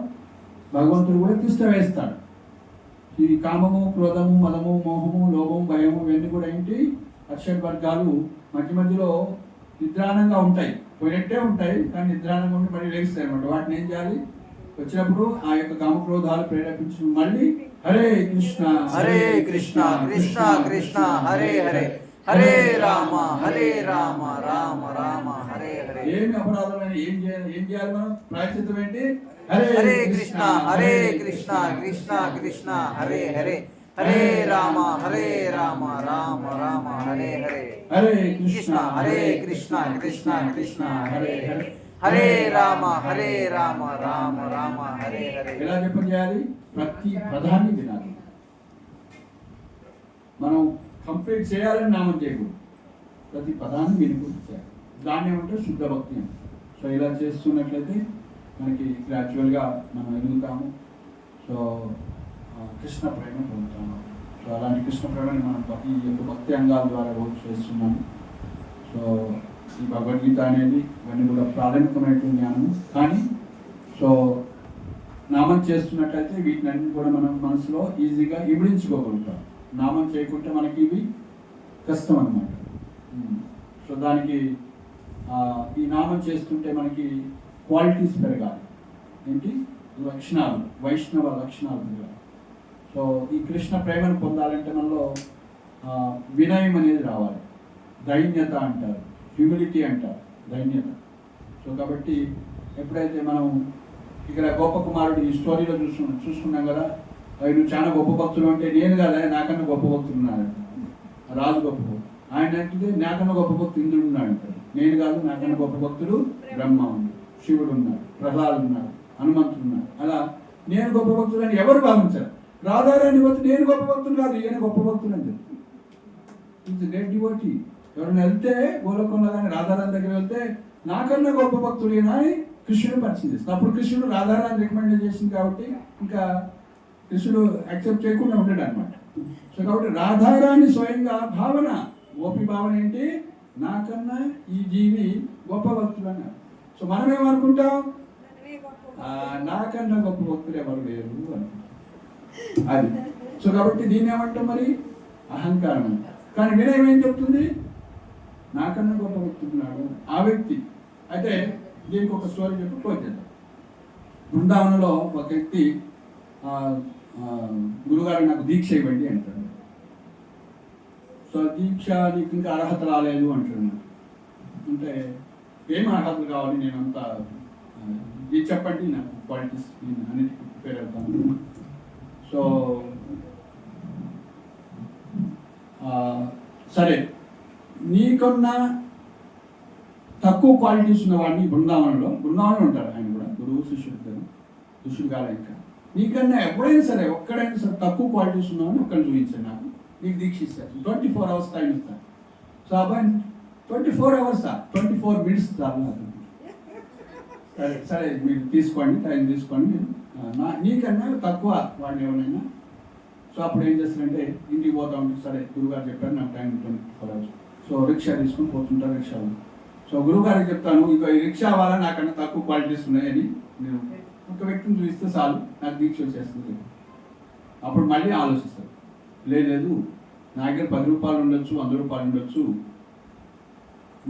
భగవంతుడు కూడా తిష్ట వేస్తాడు. ఈ కామము, క్రోధము, మదము, మోహము, లోభము, భయము ఇవన్నీ కూడా ఏంటి అక్షయ వర్గాలు మధ్య మధ్యలో నిద్రాణంగా ఉంటాయి, పోయినట్టే ఉంటాయి కానీ నిద్రాణంగా ఉండి మళ్ళీ లేస్తాయి అన్నమాట. వాటిని ఏం చేయాలి, వచ్చినప్పుడు ఆ యొక్క కామక్రోధాలు ప్రేరేపించడం మళ్ళీ హరే కృష్ణ హరే కృష్ణ కృష్ణ కృష్ణ హరే హరే హరే రామ రామ రామ హరే హరే. ఏమి అపరాధమైన ఏం చేయాలి మనం, ప్రాయశ్చిత్తం ఏంటి, హరే కృష్ణ కృష్ణ కృష్ణ హరే హరే హరే రామ రామ రామ హరే హరే. హరే కృష్ణ కృష్ణ కృష్ణ హరే హరే హరే రామ రామ రామ హరే హరే. ఎలా చెప్పం చేయాలి, ప్రతి పదాన్ని వినాలి. మనం కంప్లీట్ చేయాలని నామం చేయకూడదు, ప్రతి పదాన్ని వినుకుంటూ చేయాలి. దాన్ని ఏమంటే శుద్ధ భక్తి అని. సో ఇలా చేస్తున్నట్లయితే మనకి గ్రాడ్యువల్గా మనం ఎదుగుతాము. సో కృష్ణ ప్రేమ పొందుతాము. సో అలాంటి కృష్ణ ప్రేమని మనం ఈ యొక్క భక్తి అంగాల ద్వారా రోజు చేస్తున్నాము. సో ఈ భగవద్గీత అనేది ఇవన్నీ కూడా ప్రాథమికమైనటువంటి జ్ఞానము. కానీ సో నామం చేస్తున్నట్లయితే వీటిని కూడా మనం మనసులో ఈజీగా ఇమిడించుకోగలుగుతాం. నామం చేయకుంటే మనకి ఇవి కష్టం అన్నమాట. సో దానికి ఈ నామం చేస్తుంటే మనకి క్వాలిటీస్ పెరగాలి. ఏంటి లక్షణాలు, వైష్ణవ లక్షణాలు పెరగాలి. సో ఈ కృష్ణ ప్రేమను పొందాలంటే మనలో వినయం అనేది రావాలి, దైన్యత అంటారు, హ్యూమిలిటీ అంటారు, దైన్యత. సో కాబట్టి ఎప్పుడైతే మనం ఇక్కడ గోప కుమారుడు ఈ స్టోరీలో చూసుకున్నాం కదా, నువ్వు చాలా గొప్ప భక్తులు అంటే నేను కదా, నాకన్నా గొప్ప భక్తులు ఉన్నాడు రాజు, గొప్ప భక్తులు ఆయన అంటే నాకన్నా గొప్ప భక్తులు ఇంద్రుడు ఉన్నాడు అంటాడు. నేను కాదు, నాకన్నా గొప్ప భక్తులు బ్రహ్మ ఉన్నాడు, శివుడు ఉన్నాడు, ప్రహ్లాదు ఉన్నాడు, హనుమంతుడు ఉన్నాడు. అలా నేను గొప్ప భక్తులు అని ఎవరు భావించారు. రాధారాణి వచ్చి నేను గొప్ప భక్తులు కాదు, ఈయన గొప్ప భక్తులు అని చెప్పి ఇట్స్ గ్రేట్ డివోటీ. ఎవరైనా వెళ్తే గోలోకంలో కానీ రాధారాణి దగ్గర వెళ్తే నాకన్నా గొప్ప భక్తులు ఈయన అని కృష్ణుడు పరిచయం చేస్తుంది. అప్పుడు కృష్ణుడు రాధారాణి రికమెండ్ చేసింది కాబట్టి ఇంకా కృష్ణుడు యాక్సెప్ట్ చేయకుండా ఉండడు అనమాట. సో కాబట్టి రాధారాణి స్వయంగా భావన, గోపి భావన ఏంటి, నాకన్నా ఈ జీవి గొప్ప భక్తులు అన్నారు. సో మనం ఏమనుకుంటాం, నాకన్నా గొప్ప భక్తులు ఎవరు లేరు అనుకుంటాం. అది సో కాబట్టి దీన్ని ఏమంటాం మరి, అహంకారం. కానీ వినయం ఏం చెప్తుంది, నాకన్నా గొప్ప భక్తున్నాడు ఆ వ్యక్తి. అయితే దీనికి ఒక స్టోరీ చెప్పి క్లోజ్ చేద్దాం. బృందావనంలో ఒక వ్యక్తి గురుగారు నాకు దీక్ష ఇవ్వండి అంటాడు. సో దీక్ష నీకు ఇంకా అర్హత రాలేదు అంటాడు. అంటే ఏం అర్హతలు కావాలి, నేను అంతా ఇది చెప్పండి నాకు క్వాలిటీస్, నేను అన్నిటికీ ప్రిపేర్ అవుతాను. సో సరే, నీకన్నా తక్కువ క్వాలిటీస్ ఉన్న వాడిని బృందావనంలో ఉంటారు, ఆయన కూడా గురువు శిష్యుడు కాదు. ఇంకా నీకన్నా ఎప్పుడైనా సరే ఒక్కడైనా సరే తక్కువ క్వాలిటీస్ ఉన్నామని ఒక్కడిని చూపించాను, నాకు నీకు దీక్ష ఇస్తాను, 24 hours టైం ఇస్తాను. సో అబ్బాయి 24 hours 24 minutes చాలు. సరే సరే మీరు తీసుకోండి, టైం తీసుకోండి, నీకన్నా తక్కువ వాడిని ఎవరైనా. సో అప్పుడు ఏం చేస్తారంటే ఇంటికి పోతా ఉంటారు. సరే గురుగారు చెప్పారు నాకు టైం 24 hours. సో రిక్షా తీసుకొని పోతుంటారు, రిక్షాలో. సో గురువుగారికి చెప్తాను, ఇక ఈ రిక్షా వాళ్ళ నాకన్నా తక్కువ క్వాలిటీస్ ఉన్నాయని నేను ఒక వ్యక్తిని చూస్తే చాలు నాకు దీక్ష వచ్చేస్తుంది. అప్పుడు మళ్ళీ ఆలోచిస్తారు, లేదు నా దగ్గర 10 రూపాయలు ఉండొచ్చు, 100 రూపాయలు ఉండొచ్చు,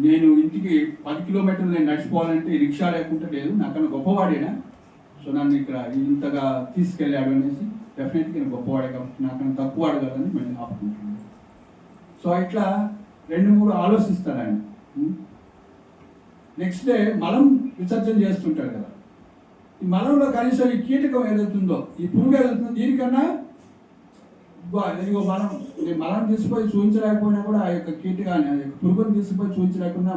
నేను ఇంటికి 10 కిలోమీటర్లు నేను నడిచిపోవాలంటే ఈ రిక్షా లేకుంటే లేదు, నాకన్నా గొప్పవాడేనా, సో నన్ను ఇక్కడ ఇంతగా తీసుకెళ్ళాడు అనేసి డెఫినెట్గా నేను గొప్పవాడే కాబట్టి నాకన్నా తక్కువవాడు కదని మళ్ళీ ఆపుకుంటున్నాను. సో ఇట్లా 2-3 ఆలోచిస్తాడు ఆయన. నెక్స్ట్ డే మలం విసర్జన చేస్తుంటాడు కదా, ఈ మలంలో కనీసం ఈ కీటకం ఏదవుతుందో, ఈ పురుగు ఏదవుతుందో దీనికన్నా ఇదిగో మలం తీసుకుపోయి చూపించలేకపోయినా కూడా ఆ యొక్క కీటకాన్ని, ఆ యొక్క పురుగుని తీసుకుపోయి చూపించలేకుండా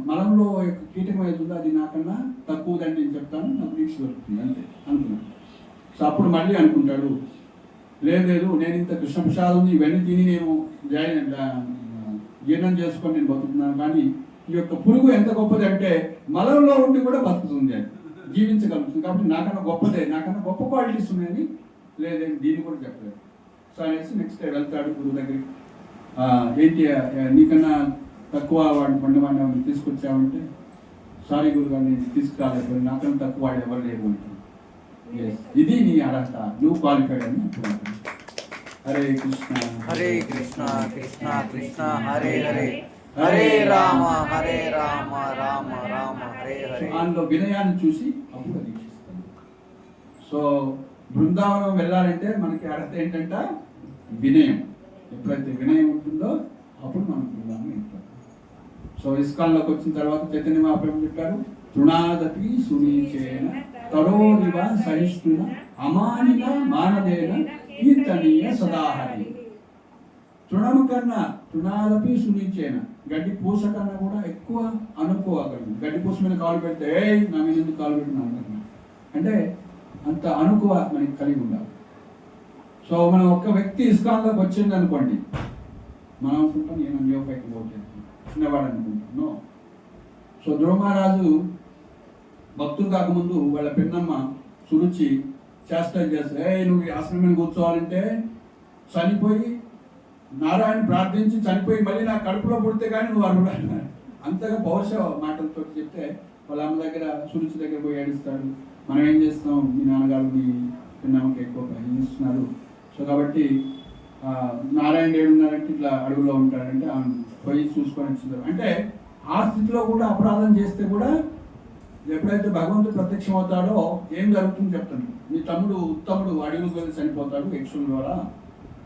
మలంలో యొక్క కీటకం ఏదవుతుందో అది నాకన్నా తక్కువదని నేను చెప్తాను, నాకు దీక్ష దొరుకుతుంది అంతే అనుకున్నాను. సో అప్పుడు మళ్ళీ అనుకుంటాడు, లేదు నేను ఇంత కృష్ణ ప్రసాదం ఇవన్నీ తిని నేను జీర్ణం చేసుకొని నేను బతుకుతున్నాను, కానీ ఈ యొక్క పురుగు ఎంత గొప్పది అంటే మలంలో ఉండి కూడా బతుకుతుంది, అని జీవించగలుగుతుంది, కాబట్టి నాకన్నా గొప్పదే, నాకన్నా గొప్ప క్వాలిటీస్ ఉన్నాయని లేదని దీన్ని కూడా చెప్పలేదు. సో అనేసి నెక్స్ట్ డే వెళ్తాడు గురువు దగ్గరికి. ఏంటి నీకన్నా తక్కువ వాడిని పండువాడిని తీసుకొచ్చావంటే, సారీ గురువు నేను తీసుకురాలేకపోయి, నాకన్నా తక్కువ వాడు ఎవరు లేవు అంటే, ఇది నీ అర్హత, నువ్వు క్వాలిఫైడ్ అని. హరే కృష్ణ హరే కృష్ణ కృష్ణ కృష్ణ హరే హరే హరే రామ రామ రామ హరే హరే. అందులో వినయాన్ని చూసి అప్పుడు దీక్షిస్తాం. సో బృందావనం వెళ్ళాలంటే మనకి అర్హత ఏంటంటే వినయం. ఎప్పుడైతే వినయం ఉంటుందో అప్పుడు మనం బృందావనం వెళ్తాం. సో ఇస్కాన్లోకి వచ్చిన తర్వాత చైతన్య మహాప్రభు చెప్పారు, తృణాదపి సునీచేన తరోనివ సహిష్ణున అమానిన మానదేన కీర్తనీయ సదాహరి. తృణము కన్నా తృణాదపి సునీచేన, గడ్డి పూస కన్నా కూడా ఎక్కువ అనుకోవగలను. గడ్డి పూస మీద కాలు పెడితే నా మీద ఎందుకు కాలు పెట్టినా అంటే అంత అనుకువ మనకి కలిగి ఉండాలి. సో మనం ఒక్క వ్యక్తి ఇస్కాన్లోకి వచ్చింది అనుకోండి, మనం అనుకుంటాం నేను న్యూపైకి పోతాను, చిన్నవాడు అనుకుంటాం. నో. సో ధ్రువమహారాజు భక్తులు కాకముందు వాళ్ళ పిన్నమ్మ సురుచి చేస్తా చేస్తే, నువ్వు ఈ ఆసనం మీద కూర్చోవాలంటే చనిపోయి నారాయణ ప్రార్థించి చనిపోయి మళ్ళీ నా కడుపులో పుడితే కానీ నువ్వు అరుడు అన్నారు. అంతగా పౌరుష మాటలతో చెప్తే వాళ్ళ అమ్మ దగ్గర సురుచి దగ్గర పోయి ఏడుస్తాడు. మనం ఏం చేస్తాం, మీ నాన్నగారు మీ పిన్నమ్మకి ఎక్కువ ప్రయత్నిస్తున్నారు. సో కాబట్టి నారాయణ ఏడున్నారంటే ఇట్లా అడుగులో ఉంటాడంటే ఆమె పోయి చూసుకొని వచ్చింది. అంటే ఆ స్థితిలో కూడా అపరాధం చేస్తే కూడా ఎప్పుడైతే భగవంతుడు ప్రత్యక్షం అవుతాడో ఏం జరుగుతుందో చెప్తాను. మీ తమ్ముడు ఉత్తముడు అడవిలోకి వెళ్ళి చనిపోతాడు యక్షుల ద్వారా,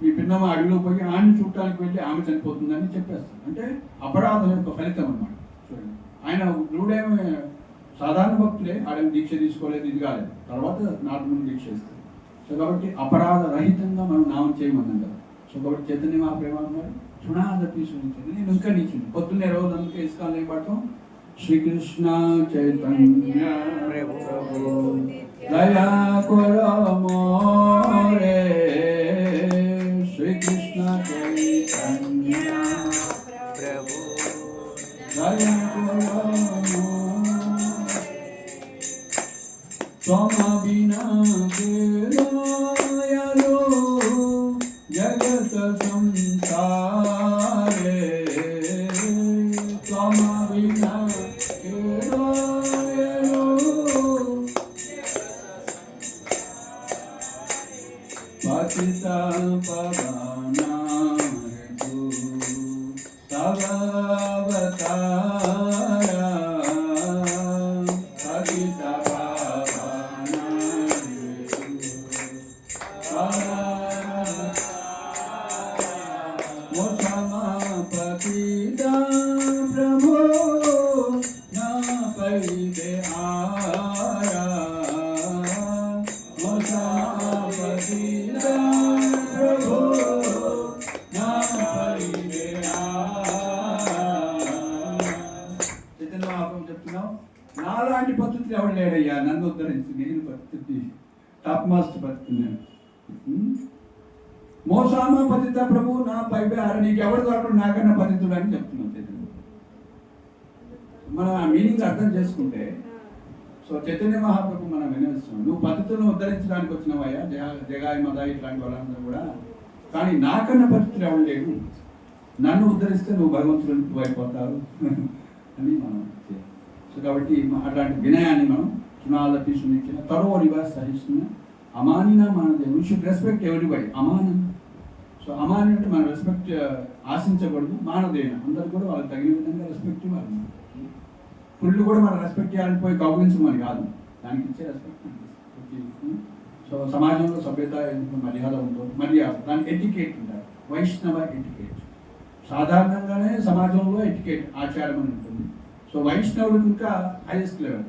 మీ పిన్నమ్మ అడవిలో పోయి ఆమెను చూడటానికి వెళ్ళి ఆమె చనిపోతుందని చెప్పేస్తాడు. అంటే అపరాధం యొక్క ఫలితం అన్నమాట. చూడండి, ఆయన ధ్రువుడేమో సాధారణ భక్తులే, ఆయన దీక్ష తీసుకోలేదు, ఇది కాలేదు, తర్వాత నాటమును దీక్ష ఇస్తారు. సో కాబట్టి అపరాధ రహితంగా మనం నామం చేయమన్నాం కదా. సో కాబట్టి చైతన్య మహాప్రభు అన్నారు, తృణాదపి సునీచేన. నేను ఇంకా నీచుంది పొద్దున్నే రోజు అందుకే ఇస్కాన్ ఏం పాడతాం, శ్రీకృష్ణ చైతన్య ప్రభు దయా కరో మోరే, శ్రీకృష్ణ చైతన్య ప్రభు దయా కరో మోరే, త్వమ బినా కేలాయలో జగత సంసారే, త్వమ బినా కేలాయలో పతిత పవనా హేతు తవ అవతారా, పతిత పవనా హేతు తవ పతిత ప్రభు నా పైదే ఆరా, పతిత ప్రభు నా పైదే ఆరా. చైతన్య మహాప్రభు చెప్తున్నాం, నాలాంటి పద్ధతులు ఎవరు లేడయ్యా, నన్ను ఉద్ధరించి నేను పద్ధతి టాప్ మాస్టర్ పద్ధతి నేను. మోసామ పతిత ప్రభు నా పైపే ఆర, నీకు ఎవరు దొరకడు నాకన్నా పతితుడు అని చెప్తున్నాం చైతన్య. మనం ఆ మీనింగ్ అర్థం చేసుకుంటే, సో చైతన్య మహాప్రభు మనం వినేస్తున్నాం, నువ్వు పతితులను ఉద్ధరించడానికి వచ్చినవయ్యా, జగాయి మదాయి ఇట్లాంటి వాళ్ళందరూ కూడా, కానీ నాకన్నా పతితులు ఎవరు లేడు, నన్ను ఉద్ధరిస్తే నువ్వు భగవంతుడు అయిపోతావు అని మనం చేయాలి. సో కాబట్టి అట్లాంటి వినయాన్ని మనం తృణాదపి సునీచేన తరోనివ సహిష్ణున అమానిన మానదేన. We should respect everybody. అమానం. సో అమాని అంటే మనం రెస్పెక్ట్ ఆశించకూడదు. మానదేన అందరూ కూడా వాళ్ళకి తగిన విధంగా రెస్పెక్ట్ ఇవ్వాలి. పుళ్ళు కూడా మనం రెస్పెక్ట్ చేయాలని పోయి గౌరవించమని కాదు, దానికి ఇచ్చే రెస్పెక్ట్. సో సమాజంలో సభ్యత ఎంత మర్యాద ఉందో, మర్యాద దానికి ఎటికేట్ ఉంటారు, వైష్ణవ ఎటికేట్. సాధారణంగానే సమాజంలో ఎటికేట్ ఆచారం అని ఉంటుంది. సో వైష్ణవులకు ఇంకా హైయెస్ట్ లెవెల్.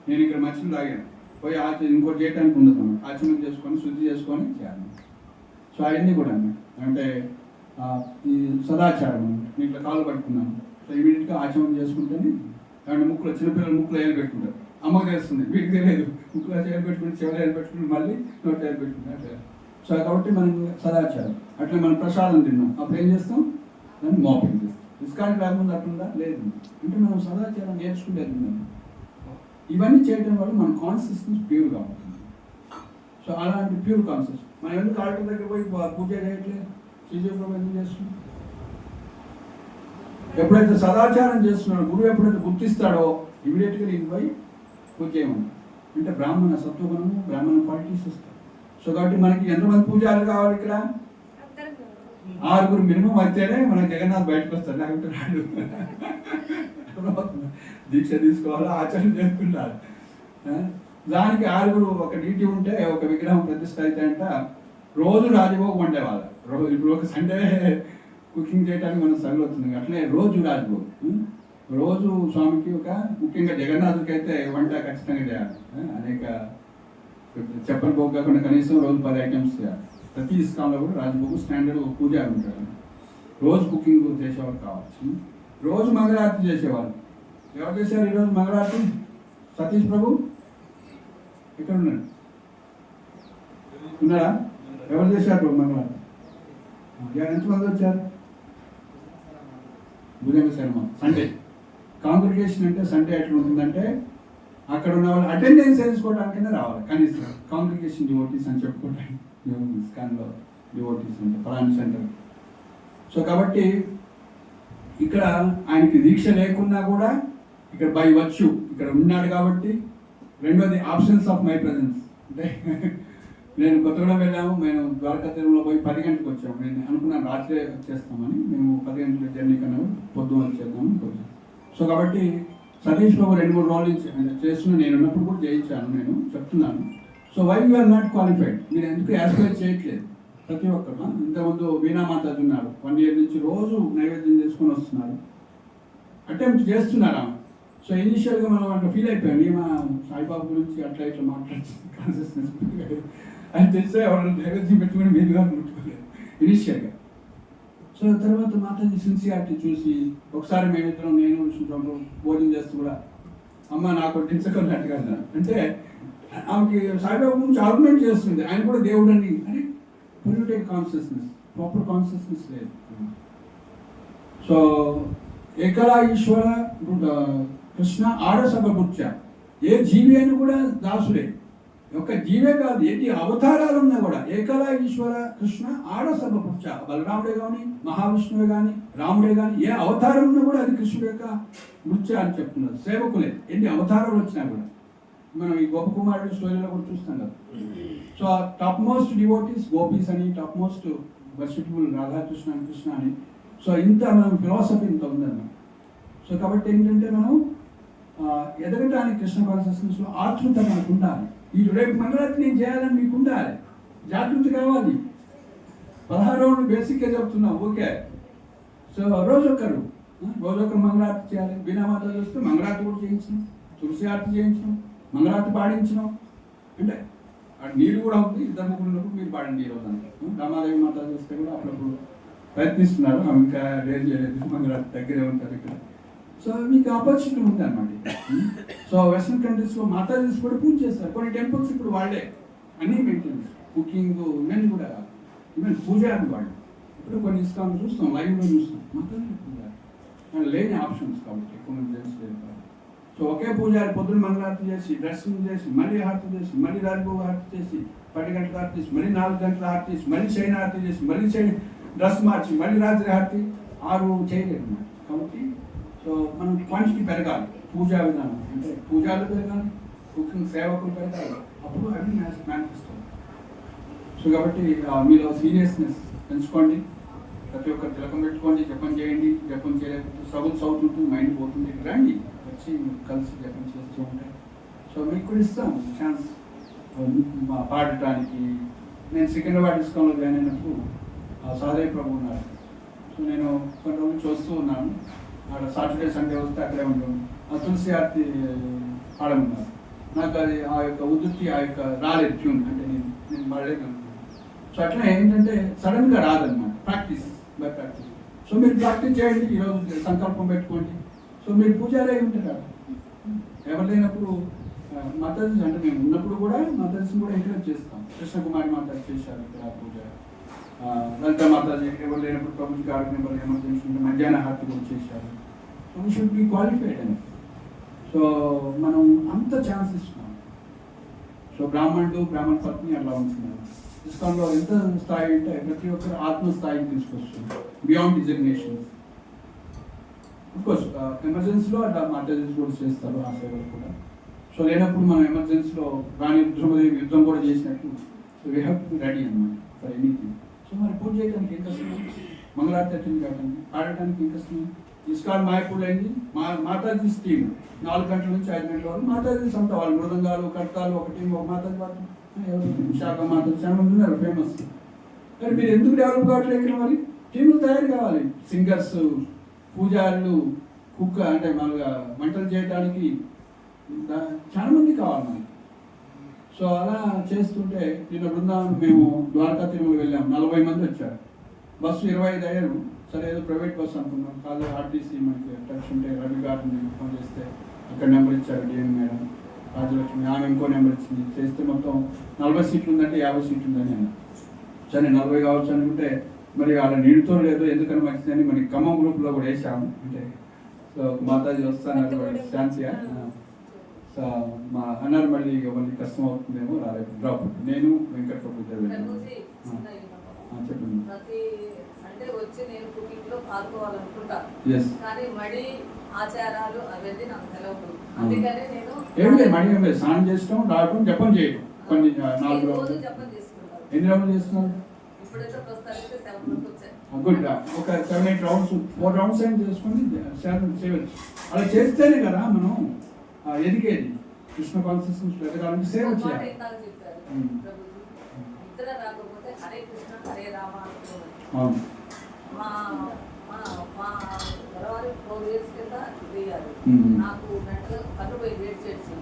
నేను ఇక్కడ మంచిని తాగాను, పోయి ఇంకోటి చేయడానికి ఉండదు, ఆచరణ చేసుకొని శుద్ధి చేసుకొని చేయాలి. సో అవన్నీ కూడా అంటే ఈ సదాచారం. నేను ఇట్లా కాలు పట్టుకున్నాను, సో ఇమీడియట్గా ఆచరణ చేసుకుంటేనే. కాబట్టి ముక్కులో చిన్నపిల్లలు ముక్కులో ఏలు పెట్టుకుంటారు, అమ్మకు తెలుస్తుంది, వీటికి తెలియదు. ముక్కులో ఏలు పెట్టుకుంటే చివరి ఏలు పెట్టుకుంటే మళ్ళీ నోట్ ఏలు పెట్టుకుంటారు. సో కాబట్టి మనం సదాచారం. అట్లా మనం ప్రసాదం తిన్నాం, అప్పుడు ఏం చేస్తాం, దాన్ని మోపింగ్ చేస్తాం. ఇస్కాన్ రాకముందు అట్లుందా లేదు, అంటే మనం సదాచారం నేర్చుకుంటేది. ఇవన్నీ చేయడం వల్ల మన కాన్షియస్నెస్ ప్యూర్గా ఉంటుంది. సో అలాంటి ప్యూర్ కాన్షియస్. మనం ఎందుకు ఆర్డర్ దగ్గర పోయి పూజ చేయట్లేదు, శ్రీజీవులు ఎందుకు చేస్తున్నాం? ఎప్పుడైతే సదాచారం చేస్తున్నాడో, గురువు ఎప్పుడైతే గుర్తిస్తాడో ఇమీడియట్గా నేను పోయి పూజ చేయమని. అంటే బ్రాహ్మణ సత్వగుణము, బ్రాహ్మణ క్వాలిటీస్ వస్తాయి. సో కాబట్టి మనకి ఎంతమంది పూజారులు కావాలి ఇక్కడ? 6 మినిమం అయితేనే మన జగన్నాథ్ బయటకు వస్తారు, లేకపోతే రాడు. దీక్ష తీసుకోవాలి, ఆచరణ చేసుకుంటారు. దానికి 6 ఒక డ్యూటీ ఉంటే ఒక విగ్రహం ప్రతిష్ట అయితే అంట రోజు రాజభోగం వండేవాళ్ళు. ఇప్పుడు ఒక సండే కుకింగ్ చేయడానికి మనం సగలు అవుతుంది, అట్లనే రోజు రాజభోగం. రోజు స్వామికి ఒక ముఖ్యంగా జగన్నాథుడికి అయితే వంట ఖచ్చితంగా చేయాలి. అనేక చెప్పని పోగు కాకుండా కనీసం రోజు 10 ఐటమ్స్ చేయాలి. ప్రతి ఇస్కాన్లో కూడా రాజభోగు స్టాండర్డ్ పూజారి ఉంటాడు. రోజు కుకింగ్ చేసేవాళ్ళు కావచ్చు. రోజు మంగళారతి చేసేవాళ్ళు. ఎవరు చేశారు ఈరోజు మంగళారతి? సతీష్ ప్రభు ఇక్కడ ఉన్నాడు, ఉన్నారా? ఎవరు చేశారు ప్రభు మంగళారతి? ఎంతమంది వచ్చారు? భుజంగ శర్మ. సండే కాంగ్రిగేషన్ అంటే సండే ఎట్లా ఉంటుందంటే అక్కడ ఉన్న వాళ్ళు అటెండెన్స్ వేసుకోవడానికైనా రావాలి కనీసం. కాంగ్రిగేషన్ డివోటీస్ అని చెప్పుకోవడానికి ఇస్కాన్లో డివోటీస్ అంటే పలానా సెంటర్. సో కాబట్టి ఇక్కడ ఆయనకి దీక్ష లేకున్నా కూడా ఇక్కడ బై వచ్చు ఇక్కడ ఉన్నాడు కాబట్టి. రెండోది ఆప్షన్స్ ఆఫ్ మై ప్రజెన్స్. అంటే నేను కొత్తగూడెం వెళ్ళాము, మేము ద్వారకా తిరుమల పోయి 10 గంటలకు వచ్చాము. నేను అనుకున్నాను రాత్రే వచ్చేస్తామని, మేము 10 గంటల జర్నీ కన్నా పొద్దున వచ్చేద్దామని వచ్చాను. సో కాబట్టి సతీష్ బాబు 2-3 రోజులు చేస్తున్నా, నేను ఉన్నప్పుడు కూడా చేయించాను. నేను చెప్తున్నాను, so why you are not qualified, మీరు ఎందుకు యాస్పైర్ చేయట్లేదు? ప్రతి ఒక్కరు ఇంతకుముందు వీణామాత ఉన్నారు, 1 year నుంచి రోజు నైవేద్యం చేసుకొని వస్తున్నారు, అటెంప్ట్ చేస్తున్నారు. సో ఇనిషియల్గా మనం అట్లా ఫీల్ అయిపోయాం, మా సాయిబాబు గురించి అట్లా ఇట్లా మాట్లాడుతుంది కాన్షియస్నెస్ అని తెలిసే వాళ్ళు నైవేద్యం పెట్టుకుని మీరు కానీ ముట్టుకోలేదు ఇనిషియల్గా. సో తర్వాత మాతాజీ సిన్సియారిటీ చూసి ఒకసారి మేమిద్దరం నేను విష్ణు భోజనం చేస్తూ కూడా అమ్మ నాకు వడ్డించకున్నట్టుగా అన్నారు. అంటే ఆమెకి సాయిబాబు గురించి ఆర్గ్యుమెంట్ చేస్తుంది, ఆయన కూడా దేవుడు అని. అని పొల్యూటెడ్ కాన్షియస్నెస్, ప్రాపర్ కాన్షియస్నెస్ లేదు. సో ఏకలా ఈశ్వర కృష్ణ ఆడసభబుచ్చ, ఏ జీవి అని కూడా దాసుడే. ఒక జీవే కాదు, ఎన్ని అవతారాలు ఉన్నా కూడా ఏకలా ఈశ్వర కృష్ణ ఆడసభబుచ్చ. బలరాముడే కానీ, మహావిష్ణువే కానీ, రాముడే కానీ, ఏ అవతారం ఉన్నా కూడా అది కృష్ణుడు యొక్క మృత్య అని చెప్తున్నారు. సేవకులే ఎన్ని అవతారాలు వచ్చినా కూడా. మనం ఈ గోపకుమారుడు స్టోరీలో కూడా చూస్తాం కదా. So top most devotees gopis అని, టాప్ మోస్ట్ వర్షిపబుల్ రాధాకృష్ణ అని, కృష్ణ అని. సో ఇంత మనం ఫిలాసఫీ ఇంత ఉందన్నమాట. సో కాబట్టి ఏంటంటే మనం ఎదగటానికి కృష్ణ కాన్షియస్నెస్లో ఆతృత మనకు ఉండాలి. ఈ రేపు మంగళారతి నేను చేయాలని మీకు ఉండాలి, జాగృతి కావాలి. 16 రోజులు బేసిక్గా చెప్తున్నాం, ఓకే. సో రోజొక్కరు మంగళారతి చేయాలి. వీణామాత చూస్తే మంగళారతి కూడా చేయించినాం, తులసి ఆరతి చేయించినాం, మంగళారతి పాడించినాం. అంటే నీళ్ళు కూడా ఉంది, 2 ముగ్గురు మీరు పాడండి ఈరోజు అంటే. రామాదేవి మాత చూస్తే కూడా అప్పుడప్పుడు ప్రయత్నిస్తున్నారు, ఆమె ఇంకా రేజ్ చేయలేదు, మంగళారతి దగ్గరే ఉంటారు ఇక్కడ. సో మీకు ఆపర్చునిటీ ఉంది అన్నమాట. సో వెస్ట్రన్ కంట్రీస్లో మాతాజీస్ కూడా పూజ చేస్తారు. కొన్ని టెంపుల్స్ ఇప్పుడు వాళ్ళే అన్నీ మెయింటైన్, కుకింగ్ ఇవన్నీ కూడా ఈవెన్ పూజ అని వాళ్ళు. ఇప్పుడు కొన్ని ఇస్కాన్ చూస్తాం, లైవ్లో చూస్తాం, మాతాజీ పూజ లేని ఆప్షన్స్ కాబట్టి ఎక్కువ మంది తెలుసు. సో ఒకే పూజారి పొద్దున్న మంగళారతి చేసి, డ్రెస్సింగ్ చేసి, మళ్ళీ హారతి చేసి, మళ్ళీ రాజభోగ హారతి చేసి, 10 గంటల హారతి చేసి, మళ్ళీ 4 గంటల హారతి చేసి, మళ్ళీ చైన్ హారతి చేసి, మళ్ళీ చైన్ డ్రెస్ మార్చి, మళ్ళీ రాత్రి హారతి 6 చేయలేదు అన్నమాట. కాబట్టి సో మనం క్వాంటిటీ పెరగాలి, పూజా విధానం అంటే పూజాలు పెరగాలి, కుకింగ్ సేవకులు పెరగాలి, అప్పుడు అవి మేనిఫెస్టో. సో కాబట్టి మీలో సీరియస్నెస్ పెంచుకోండి, ప్రతి ఒక్కరు తిలకం పెట్టుకోండి, జపం చేయండి. జపం చేయలేకపోతే స్ట్రగుల్స్ అవుతుంటుంది, మైండ్ పోతుంది, రండి వచ్చి కలిసి జపం చేస్తూ ఉంటాయి. సో మీకు కూడా ఇస్తాం ఛాన్స్ పాడటానికి. నేను సికింద్రాబాద్ ఇస్కాన్లో జాయిన్ అయినప్పుడు సాదయ్య ప్రభు ఉన్నారు. సో నేను కొన్ని రోజులు చూస్తూ ఉన్నాను, అక్కడ సాటర్డే సండే వస్తే అక్కడే ఉంటాను. ఆ తులసి ఆర్తి పాడమన్నారు. నాకు అది ఆ యొక్క ఉదుర్తి ఆ యొక్క రాలేదు ట్యూన్, అంటే నేను పాడలేదు అనుకున్నాను. సో అట్లా ఏంటంటే సడన్గా రాదనమాట, ప్రాక్టీస్ బై ప్రాక్టీస్. సో మీరు ప్రాక్టీస్ చేయండి, ఈరోజు సంకల్పం పెట్టుకోండి. సో మీరు పూజారే ఉంటారు, ఎవరు లేనప్పుడు మాతాజీ అంటే మేము ఉన్నప్పుడు కూడా మాతాజీని కూడా ఎంకరేజ్ చేస్తాం. కృష్ణకుమారి మాతాజీ చేశారు ఇక్కడ పూజ, లలిత మాతాజీ ఎవరు లేనప్పుడు ప్రభుత్వ కార్యక్రమాలు ఎమర్జెన్సీ ఉంటే మధ్యాహ్న హారతి కూడా చేశారు. So we should be qualified అని. సో మనం అంత ఛాన్స్ ఇస్తున్నాం. సో బ్రాహ్మణుడు బ్రాహ్మణ పత్ని అట్లా ఉంటున్నారు. ఇస్కాన్లో ఎంత స్థాయి అంటే ప్రతి ఒక్కరు ఆత్మస్థాయికి తీసుకొస్తుంది, బియాండ్ డిజిగ్నేషన్స్. అఫ్కోర్స్ ఎమర్జెన్సీలో అట్లా మాతాజీస్ కూడా చేస్తారు, ఆ సేవలు కూడా. సో లేనప్పుడు మనం ఎమర్జెన్సీలో రాణి రుద్రమదేవి యుద్ధం కూడా చేసినట్టు, so we have to be ready అన్నమాట ఫర్ ఎనీథింగ్. సో మరి పూజ చేయడానికి ఏం కష్టం, మంగళారతి వచ్చింది కాకండి, పాడటానికి ఏం కష్టం. ఇస్కాన్ మాయపూర్లో అయింది మాతాజీ టీం 4 గంటల నుంచి 5 గంటల వరకు మాతాజీ సొంత వాళ్ళు మృదంగాలు కర్తాలు ఒక టీం ఒక మాతాజీ వాళ్ళు ఎవరు శాఖ మాతాజీ చాలా మంది ఉన్నారు ఫేమస్. మరి మీరు ఎందుకు డెవలప్ కావట్లేదు ఇక్కడ? మరి టీములు తయారు కావాలి, సింగర్స్, పూజారులు, కుక్క అంటే మామూలుగా వంటలు చేయడానికి చాలా మంది కావాలి మనకి. సో అలా చేస్తుంటే నిన్న బృందావనం మేము ద్వారకా తిరుమల వెళ్ళాం, 40 మంది వచ్చారు. బస్సు 25 అయ్యారు. సరే ఏదో ప్రైవేట్ బస్సు అనుకున్నాం, కాదు ఆర్టీసీ మనకి టచ్ ఉంటే రవి గారిని నేను ఫోన్ చేస్తే అక్కడ నెంబర్ ఇచ్చారు డిఎం మేడం రాజలక్ష్మి, ఆమె ఇంకో నెంబర్ ఇచ్చింది. చేస్తే మొత్తం 40 సీట్లు ఉందంటే 50 సీట్లు ఉందని అన్న. సరే 40 కావచ్చు అనుకుంటే మరి వాళ్ళ నీటితో లేదో ఎందుకని మంచిదని మనకి ఖమ్మం గ్రూప్లో కూడా వేసాము. అంటే సో మాతాజీ వస్తాను శాంతిగా. సో మా అన్నారు మళ్ళీ మళ్ళీ కష్టం అవుతుందేమో రాలేదు, డ్రాప్. నేను వెంకట ప్రభు చెప్పండి. ప్రతి సండే వచ్చి నేను కుకింగ్ లో పాల్గొవాలనుకుంటా, Yes. కానీ మడి ఆచారాలు అవన్నీ నాకు తెలవదు. అందుకనే నేను ఏం లేదు, మడి ఏం లేదు, స్నానం చేస్తాం రావడం జపం చేయడం కొన్ని 4 రోజు రోజులు. జపం చేసుకుంటాను. ఎన్ని రౌండ్లు చేస్తున్నారు? ఇప్పుడైతే ప్రస్తుతానికి 7 మంత్ వచ్చాయి. గుడ్. ఒక 7-8 రౌండ్స్ 4 రౌండ్స్ అయినా చేసుకొని చేయవచ్చు. అలా చేస్తేనే కదా మనం ఎదిగేది. కృష్ణ కాన్షియస్నెస్ ఎదగాలంటే సేవ ఒక మాట చేయాలి. ఇందాక చెప్పారు ప్రభుజీ, నిద్ర రాకపోతే హరే కృష్ణ హరే రామ అంటున్నాను. అవును. మా మా మా గొడవలు 4 years కింద వేయాలి. నాకు మెంటల్ కన్ను పోయి వెయిట్ చేసి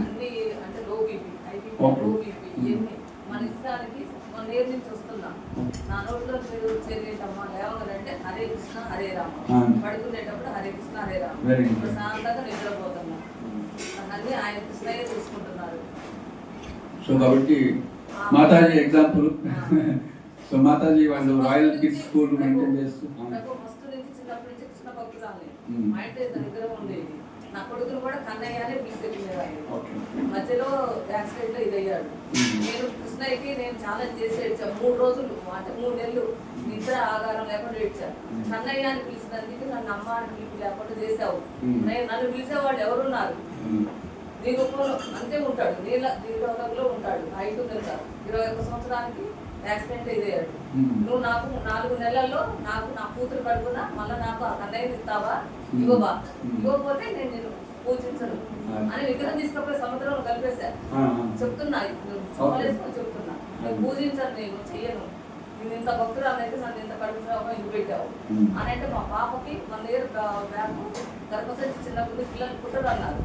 అన్ని అంటే low BP, IBP, low BP ఇవన్నీ మన ఇష్టానికి 1 year నుంచి వస్తున్నాం. నా నోట్లో మీరు వచ్చేదేంటమ్మా లేవగలంటే హరే కృష్ణ హరే రామ, పడుకునేటప్పుడు హరే కృష్ణ హరే రామ, ప్రశాంతంగా నిద్రపోతున్నాం. అన్నీ ఆయన కృష్ణయ్య చూసుకుంటున్నారు. సో కాబట్టి మాతాజీ ఎగ్జాంపుల్. సో మాతాజీ వాళ్ళు రాయల్ కిడ్స్ స్కూల్ మెయింటైన్ చేస్తూ నాకు ఫస్ట్ నుంచి చిన్నప్పటి నుంచి కృష్ణ భక్తురాలి. మా ఇంట్లో ఇద్దరు విగ్రహం ఉండేది. నా కొడుకును కూడా కన్నయ్య అనే పిలిచేవాళ్ళు. మధ్యలో యాక్సిడెంట్ లో ఇది అయ్యాడు. నేను కృష్ణయ్యకి నేను ఛాలెంజ్ చేసి ఏడ్చాను 3 రోజులు, అంటే 3 నెలలు నిద్ర ఆధారం లేకుండా ఏడ్చాను. కన్నయ్య అని పిలిచినందుకు నన్ను అమ్మ అని పిలిపి లేకుండా చేసావు. నన్ను పిలిచేవాళ్ళు ఎవరున్నారు? నీ రూపంలో అంతే ఉంటాడు, నీలో ఉంటాడు. 5 కనుక 21 సంవత్సరానికి యాక్సిడెంట్ ఇదయ్యాడు. నువ్వు నాకు 4 నెలల్లో నాకు నా కూతురు కడుపున మళ్ళీ నాకు ఆ కన్నయ్యని ఇస్తావా? ఇవ్వవా? ఇవ్వకపోతే నేను పూజించను అని విగ్రహం తీసుకపోయి సముద్రంలో కలిపేశారు. చెప్తున్నా, సవాలేసుకొని చెప్తున్నా, నేను పూజించను, నేను చెయ్యను. నేను ఇంత భక్తురాలైతే నన్ను ఇంత కడుపురావు ఇది పెట్టావు అని అంటే మా పాపకి 1 year బ్యాక్ గర్భసంచి చిన్నప్పుడు పిల్లలు పుట్టరు అన్నారు.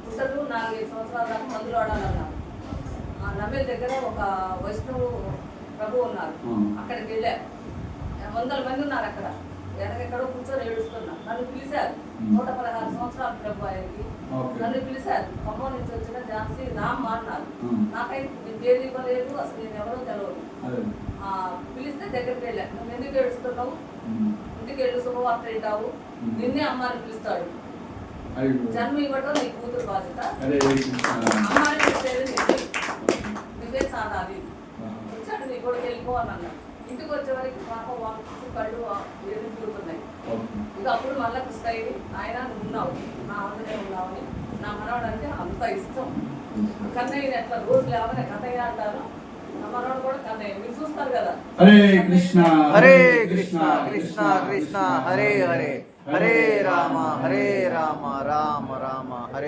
పుట్టరు 4-5 సంవత్సరాల దాకా మందులు వాడాలన్నారు. ఆ నమ్మేల దగ్గర ఒక వైష్ణవు ప్రభు ఉన్నారు, అక్కడికి వెళ్ళారు. 100 మంది ఉన్నారు అక్కడ. వెనకెక్కడో కూర్చొని ఏడుస్తున్నా. నన్ను పిలిచారు. 116 సంవత్సరాల ప్రభు ఆయనకి. నన్ను పిలిచారు. ఖమ్మం నుంచి వచ్చిన ఝాన్సీ రామ్ అన్నారు. నాకైతే నేను ఏది ఇవ్వలేదు, అసలు నేను ఎవరో తెలియదు. పిలిస్తే దగ్గరికి వెళ్ళాను. నువ్వు ఎందుకు ఏడుస్తున్నావు? ఇంటికి వెళ్ళు, శుభవార్త వింటావు, నిన్నే అమ్మాని పిలుస్తాడు. జన్మ ఇవ్వడం నీ కూతురు బాధ్యత. అమ్మాని పిలిచేది నువ్వే సాధాలి. వచ్చాడు, నీ కూడా వెళ్ళిపో అని అన్నాడు. ఇంటికి వచ్చే వరకు పాప కళ్ళు ఎదురు తిరుగుతున్నాయి. ఇక అప్పుడు మళ్ళీ కృష్ణయ్య ఆయన ఉన్నావు, నా అందునే ఉన్నావని. నా మనవాడు అంటే అంత ఇష్టం. కన్నయ్యని ఎట్లా రోజు లేవని కన్నయ్య అంటారు. నా మనవాడు కూడా కన్నయ్య. మీరు చూస్తారు కదా. హరే కృష్ణ హరే కృష్ణ కృష్ణ కృష్ణ హరే హరే, హరే రామ రామ రామ హరే.